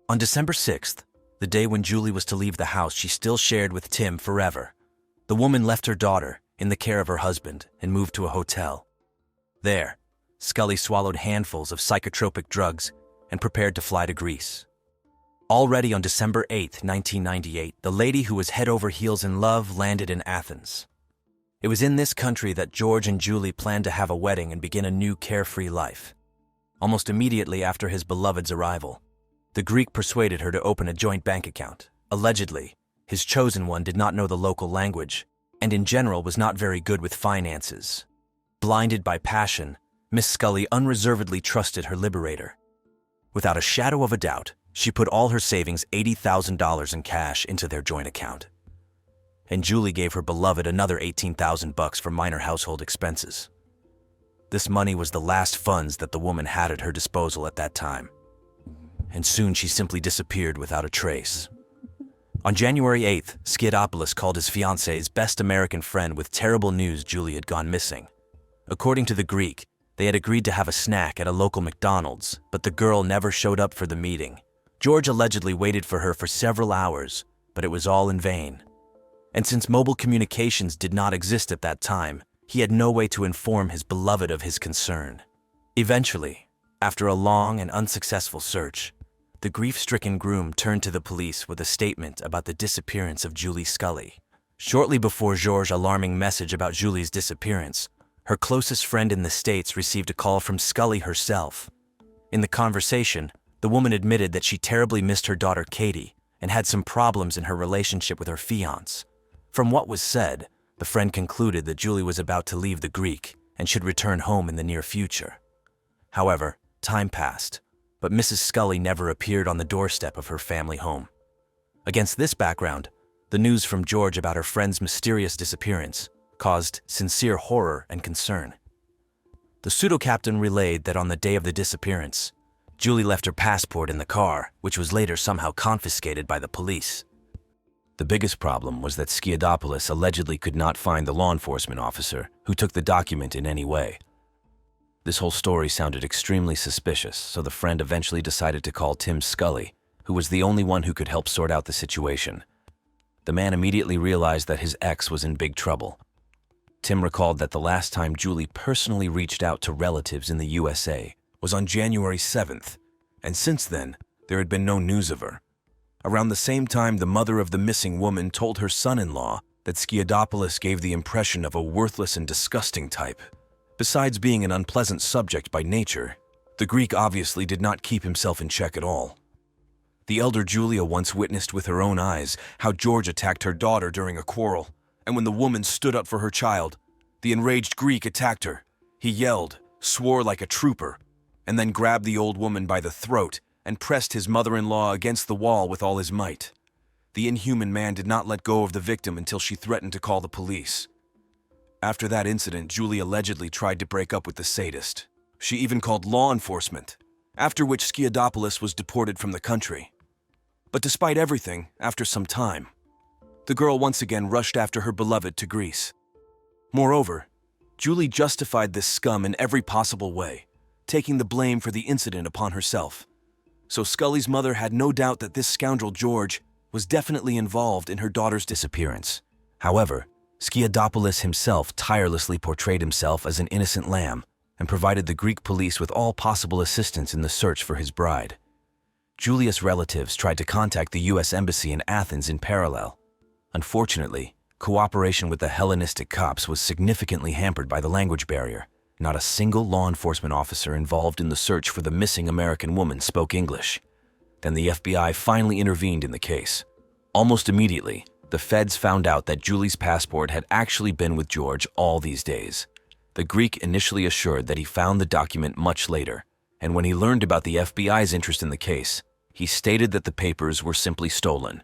On December 6th, the day when Julie was to leave the house she still shared with Tim forever, the woman left her daughter in the care of her husband and moved to a hotel. There, Scully swallowed handfuls of psychotropic drugs and prepared to fly to Greece. Already on December 8, 1998, the lady who was head over heels in love landed in Athens. It was in this country that George and Julie planned to have a wedding and begin a new carefree life. Almost immediately after his beloved's arrival, the Greek persuaded her to open a joint bank account. Allegedly, his chosen one did not know the local language and in general was not very good with finances. Blinded by passion, Miss Scully unreservedly trusted her liberator. Without a shadow of a doubt, she put all her savings, $80,000 in cash, into their joint account. And Julie gave her beloved another $18,000 for minor household expenses. This money was the last funds that the woman had at her disposal at that time. And soon she simply disappeared without a trace. On January 8th, Skiadopoulos called his fiancée's best American friend with terrible news: Julie had gone missing. According to the Greek, they had agreed to have a snack at a local McDonald's, but the girl never showed up for the meeting. George allegedly waited for her for several hours, but it was all in vain. And since mobile communications did not exist at that time, he had no way to inform his beloved of his concern. Eventually, after a long and unsuccessful search, the grief-stricken groom turned to the police with a statement about the disappearance of Julie Scully. Shortly before George's alarming message about Julie's disappearance, her closest friend in the States received a call from Scully herself. In the conversation, the woman admitted that she terribly missed her daughter Katie and had some problems in her relationship with her fiancé. From what was said, the friend concluded that Julie was about to leave the Greek and should return home in the near future. However, time passed, but Mrs. Scully never appeared on the doorstep of her family home. Against this background, the news from George about her friend's mysterious disappearance caused sincere horror and concern. The pseudo-captain relayed that on the day of the disappearance, Julie left her passport in the car, which was later somehow confiscated by the police. The biggest problem was that Skiadopoulos allegedly could not find the law enforcement officer who took the document in any way. This whole story sounded extremely suspicious, so the friend eventually decided to call Tim Scully, who was the only one who could help sort out the situation. The man immediately realized that his ex was in big trouble. Tim recalled that the last time Julie personally reached out to relatives in the USA was on January 7th, and since then, there had been no news of her. Around the same time, the mother of the missing woman told her son-in-law that Skiadopoulos gave the impression of a worthless and disgusting type. Besides being an unpleasant subject by nature, the Greek obviously did not keep himself in check at all. The elder Julia once witnessed with her own eyes how George attacked her daughter during a quarrel, and when the woman stood up for her child, the enraged Greek attacked her. He yelled, swore like a trooper, and then grabbed the old woman by the throat and pressed his mother-in-law against the wall with all his might. The inhuman man did not let go of the victim until she threatened to call the police. After that incident, Julie allegedly tried to break up with the sadist. She even called law enforcement, after which Skiadopoulos was deported from the country. But despite everything, after some time, the girl once again rushed after her beloved to Greece. Moreover, Julie justified this scum in every possible way, taking the blame for the incident upon herself. So Scully's mother had no doubt that this scoundrel George was definitely involved in her daughter's disappearance. However, Skiadopoulos himself tirelessly portrayed himself as an innocent lamb and provided the Greek police with all possible assistance in the search for his bride. Julia's relatives tried to contact the U.S. Embassy in Athens in parallel. Unfortunately, cooperation with the Hellenistic cops was significantly hampered by the language barrier. Not a single law enforcement officer involved in the search for the missing American woman spoke English. Then the FBI finally intervened in the case. Almost immediately, the feds found out that Julie's passport had actually been with George all these days. The Greek initially assured that he found the document much later, and when he learned about the FBI's interest in the case, he stated that the papers were simply stolen.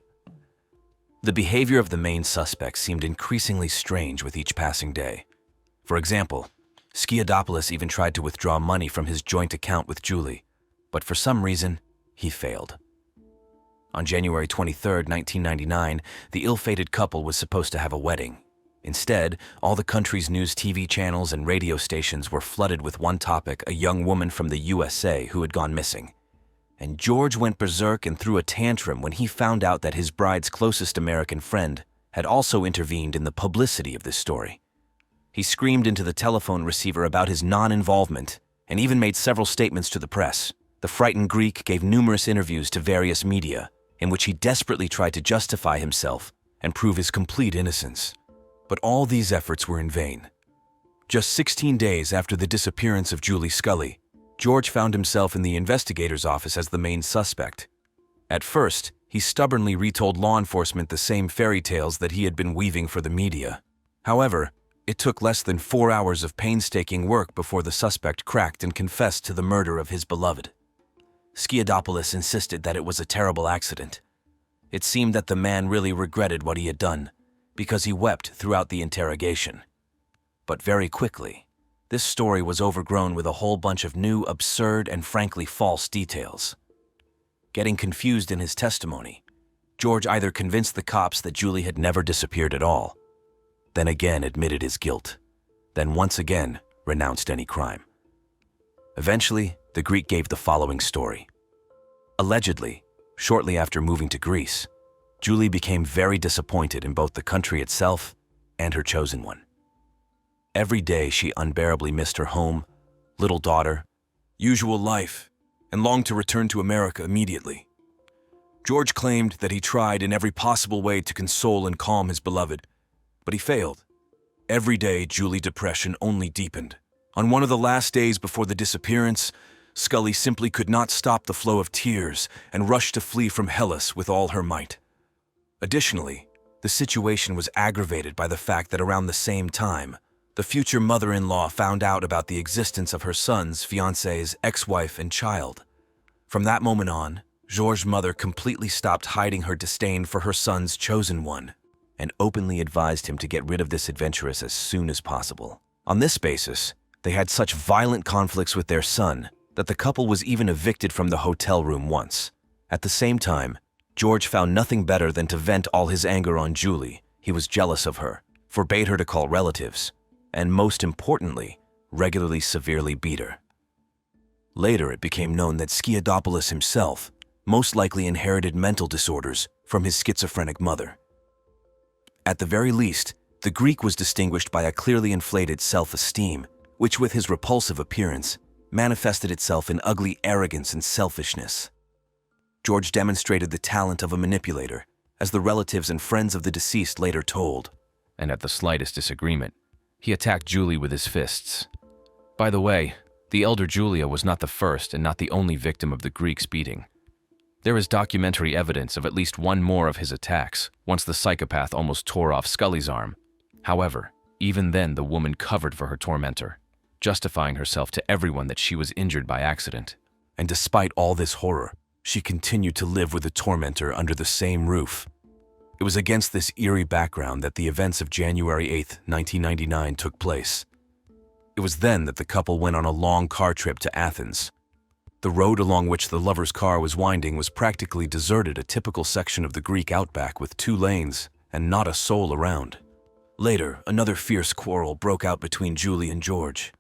The behavior of the main suspect seemed increasingly strange with each passing day. For example, Skiadopoulos even tried to withdraw money from his joint account with Julie, but for some reason, he failed. On January 23, 1999, the ill-fated couple was supposed to have a wedding. Instead, all the country's news TV channels and radio stations were flooded with one topic: a young woman from the USA who had gone missing. And George went berserk and threw a tantrum when he found out that his bride's closest American friend had also intervened in the publicity of this story. He screamed into the telephone receiver about his non-involvement and even made several statements to the press. The frightened Greek gave numerous interviews to various media in which he desperately tried to justify himself and prove his complete innocence. But all these efforts were in vain. Just 16 days after the disappearance of Julie Scully, George found himself in the investigator's office as the main suspect. At first, he stubbornly retold law enforcement the same fairy tales that he had been weaving for the media. However, it took less than 4 hours of painstaking work before the suspect cracked and confessed to the murder of his beloved. Skiadopoulos insisted that it was a terrible accident. It seemed that the man really regretted what he had done, because he wept throughout the interrogation. But very quickly, this story was overgrown with a whole bunch of new, absurd, and frankly false details. Getting confused in his testimony, George either convinced the cops that Julie had never disappeared at all, then again admitted his guilt, then once again renounced any crime. Eventually, the Greek gave the following story. Allegedly, shortly after moving to Greece, Julie became very disappointed in both the country itself and her chosen one. Every day she unbearably missed her home, little daughter, usual life, and longed to return to America immediately. George claimed that he tried in every possible way to console and calm his beloved, but he failed. Every day, Julie's depression only deepened. On one of the last days before the disappearance, Scully simply could not stop the flow of tears and rushed to flee from Hellas with all her might. Additionally, the situation was aggravated by the fact that around the same time, the future mother-in-law found out about the existence of her son's fiancé's ex-wife and child. From that moment on, Georges' mother completely stopped hiding her disdain for her son's chosen one and openly advised him to get rid of this adventuress as soon as possible. On this basis, they had such violent conflicts with their son that the couple was even evicted from the hotel room once. At the same time, George found nothing better than to vent all his anger on Julie. He was jealous of her, forbade her to call relatives, and most importantly, regularly severely beat her. Later, it became known that Skiadopoulos himself most likely inherited mental disorders from his schizophrenic mother. At the very least, the Greek was distinguished by a clearly inflated self-esteem, which with his repulsive appearance, manifested itself in ugly arrogance and selfishness. George demonstrated the talent of a manipulator, as the relatives and friends of the deceased later told. And at the slightest disagreement, he attacked Julie with his fists. By the way, the elder Julia was not the first and not the only victim of the Greek's beating. There is documentary evidence of at least one more of his attacks, once the psychopath almost tore off Scully's arm. However, even then the woman covered for her tormentor, justifying herself to everyone that she was injured by accident. And despite all this horror, she continued to live with the tormentor under the same roof. It was against this eerie background that the events of January 8, 1999 took place. It was then that the couple went on a long car trip to Athens. The road along which the lover's car was winding was practically deserted, a typical section of the Greek outback with 2 lanes and not a soul around. Later, another fierce quarrel broke out between Julie and George.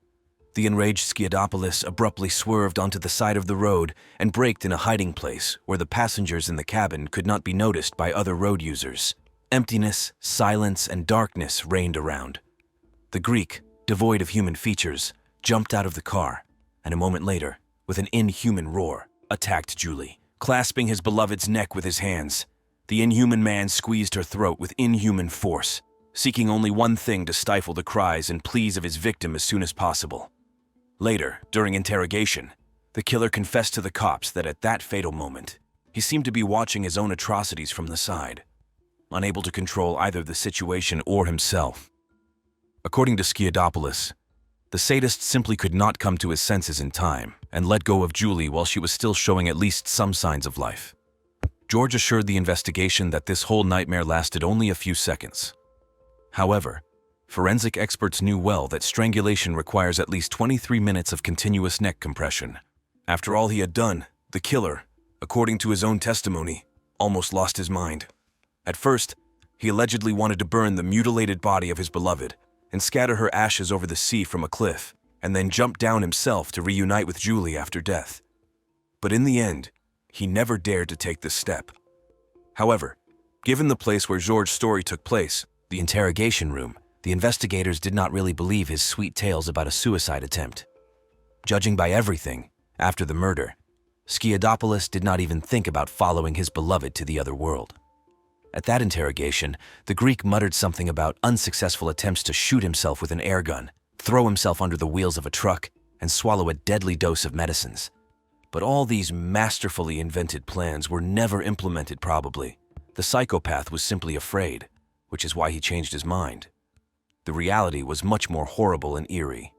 The enraged Skiadopoulos abruptly swerved onto the side of the road and braked in a hiding place where the passengers in the cabin could not be noticed by other road users. Emptiness, silence, and darkness reigned around. The Greek, devoid of human features, jumped out of the car, and a moment later, with an inhuman roar, attacked Julie, clasping his beloved's neck with his hands. The inhuman man squeezed her throat with inhuman force, seeking only one thing to stifle the cries and pleas of his victim as soon as possible. Later, during interrogation, the killer confessed to the cops that at that fatal moment, he seemed to be watching his own atrocities from the side, unable to control either the situation or himself. According to Skiadopoulos, the sadist simply could not come to his senses in time and let go of Julie while she was still showing at least some signs of life. George assured the investigation that this whole nightmare lasted only a few seconds. However, forensic experts knew well that strangulation requires at least 23 minutes of continuous neck compression. After all he had done, the killer, according to his own testimony, almost lost his mind. At first, he allegedly wanted to burn the mutilated body of his beloved and scatter her ashes over the sea from a cliff, and then jump down himself to reunite with Julie after death. But in the end, he never dared to take this step. However, given the place where George's story took place, the interrogation room, the investigators did not really believe his sweet tales about a suicide attempt. Judging by everything, after the murder, Skiadopoulos did not even think about following his beloved to the other world. At that interrogation, the Greek muttered something about unsuccessful attempts to shoot himself with an air gun, throw himself under the wheels of a truck, and swallow a deadly dose of medicines. But all these masterfully invented plans were never implemented probably. The psychopath was simply afraid, which is why he changed his mind. The reality was much more horrible and eerie.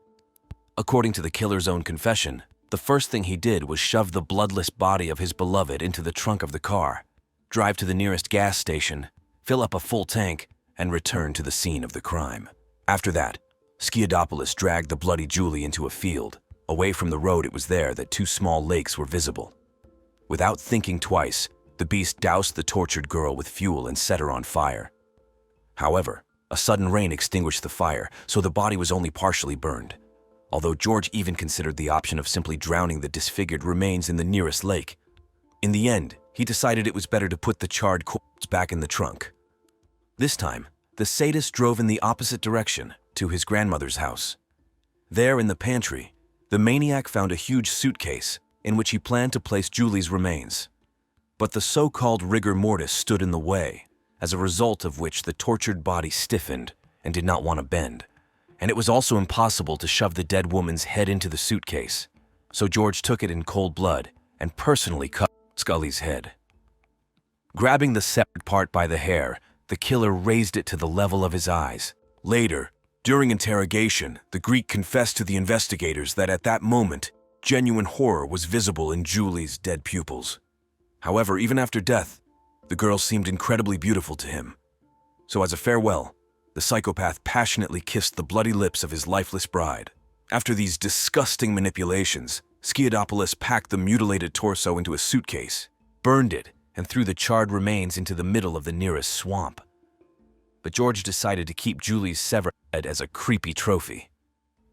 According to the killer's own confession, the first thing he did was shove the bloodless body of his beloved into the trunk of the car, drive to the nearest gas station, fill up a full tank, and return to the scene of the crime. After that, Skiadopoulos dragged the bloody Julie into a field. Away from the road, it was there that 2 small lakes were visible. Without thinking twice, the beast doused the tortured girl with fuel and set her on fire. However, a sudden rain extinguished the fire, so the body was only partially burned, although George even considered the option of simply drowning the disfigured remains in the nearest lake. In the end, he decided it was better to put the charred corpse back in the trunk. This time, the sadist drove in the opposite direction, to his grandmother's house. There in the pantry, the maniac found a huge suitcase in which he planned to place Julie's remains. But the so-called rigor mortis stood in the way, as a result of which the tortured body stiffened and did not want to bend. And it was also impossible to shove the dead woman's head into the suitcase, so George took it in cold blood and personally cut Scully's head. Grabbing the severed part by the hair, the killer raised it to the level of his eyes. Later, during interrogation, the Greek confessed to the investigators that at that moment, genuine horror was visible in Julie's dead pupils. However, even after death, the girl seemed incredibly beautiful to him. So as a farewell, the psychopath passionately kissed the bloody lips of his lifeless bride. After these disgusting manipulations, Skiadopoulos packed the mutilated torso into a suitcase, burned it, and threw the charred remains into the middle of the nearest swamp. But George decided to keep Julie's severed head as a creepy trophy.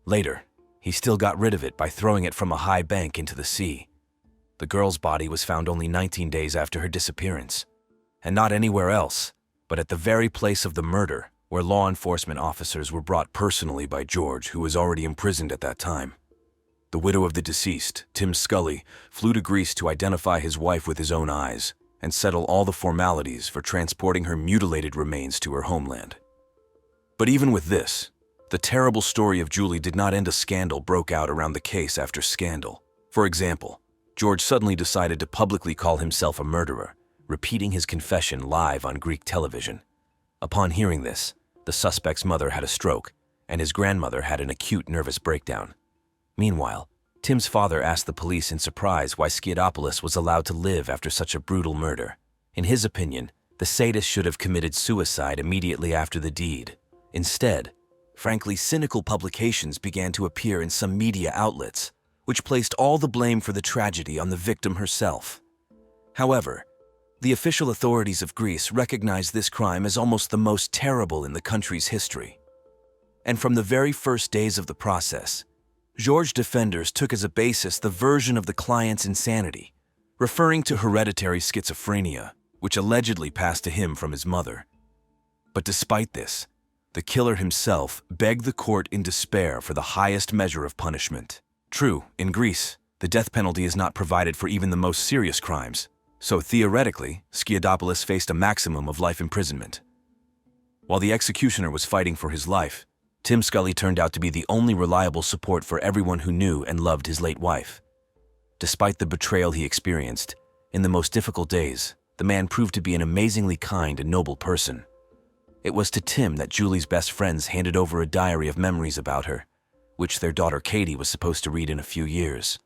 Later, he still got rid of it by throwing it from a high bank into the sea. The girl's body was found only 19 days after her disappearance, and not anywhere else, but at the very place of the murder, where law enforcement officers were brought personally by George, who was already imprisoned at that time. The widow of the deceased, Tim Scully, flew to Greece to identify his wife with his own eyes and settle all the formalities for transporting her mutilated remains to her homeland. But even with this, the terrible story of Julie did not end. A scandal broke out around the case after scandal. For example, George suddenly decided to publicly call himself a murderer, repeating his confession live on Greek television. Upon hearing this, the suspect's mother had a stroke, and his grandmother had an acute nervous breakdown. Meanwhile, Tim's father asked the police in surprise why Skiadopoulos was allowed to live after such a brutal murder. In his opinion, the sadist should have committed suicide immediately after the deed. Instead, frankly cynical publications began to appear in some media outlets, which placed all the blame for the tragedy on the victim herself. However, the official authorities of Greece recognized this crime as almost the most terrible in the country's history. And from the very first days of the process, George's defenders took as a basis the version of the client's insanity, referring to hereditary schizophrenia, which allegedly passed to him from his mother. But despite this, the killer himself begged the court in despair for the highest measure of punishment. True, in Greece, the death penalty is not provided for even the most serious crimes, so theoretically, Skiadopoulos faced a maximum of life imprisonment. While the executioner was fighting for his life, Tim Scully turned out to be the only reliable support for everyone who knew and loved his late wife. Despite the betrayal he experienced, in the most difficult days, the man proved to be an amazingly kind and noble person. It was to Tim that Julie's best friends handed over a diary of memories about her, which their daughter Katie was supposed to read in a few years.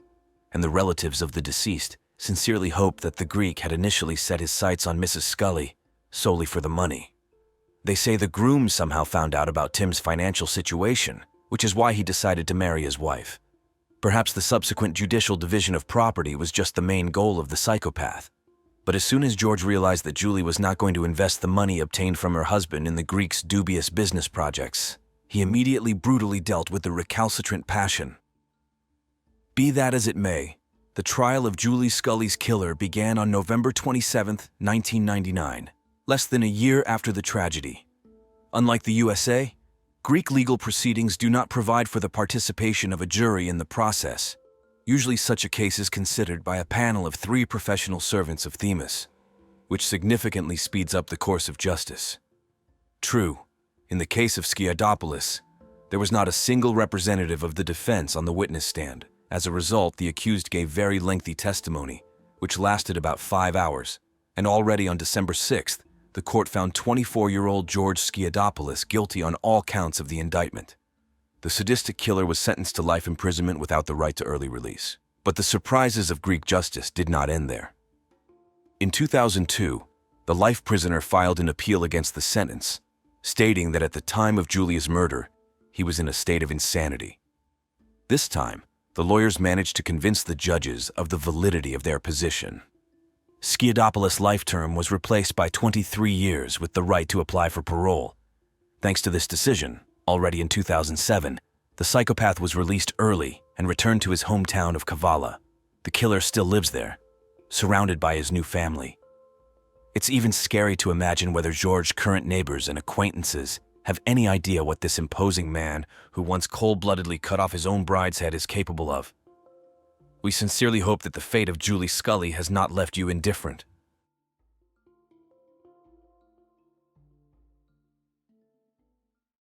And the relatives of the deceased sincerely hoped that the Greek had initially set his sights on Mrs. Scully solely for the money. They say the groom somehow found out about Tim's financial situation, which is why he decided to marry his wife. Perhaps the subsequent judicial division of property was just the main goal of the psychopath. But as soon as George realized that Julie was not going to invest the money obtained from her husband in the Greek's dubious business projects, he immediately brutally dealt with the recalcitrant passion. Be that as it may, the trial of Julie Scully's killer began on November 27, 1999, less than a year after the tragedy. Unlike the USA, Greek legal proceedings do not provide for the participation of a jury in the process. Usually such a case is considered by a panel of 3 professional servants of Themis, which significantly speeds up the course of justice. True, in the case of Skiadopoulos, there was not a single representative of the defense on the witness stand. As a result, the accused gave very lengthy testimony, which lasted about 5 hours, and already on December 6th, the court found 24-year-old George Skiadopoulos guilty on all counts of the indictment. The sadistic killer was sentenced to life imprisonment without the right to early release. But the surprises of Greek justice did not end there. In 2002, the life prisoner filed an appeal against the sentence, stating that at the time of Julia's murder, he was in a state of insanity. This time, the lawyers managed to convince the judges of the validity of their position. Skiadopoulos' life term was replaced by 23 years with the right to apply for parole. Thanks to this decision, already in 2007, the psychopath was released early and returned to his hometown of Kavala. The killer still lives there, surrounded by his new family. It's even scary to imagine whether George's current neighbors and acquaintances have any idea what this imposing man, who once cold-bloodedly cut off his own bride's head, is capable of. We sincerely hope that the fate of Julie Scully has not left you indifferent.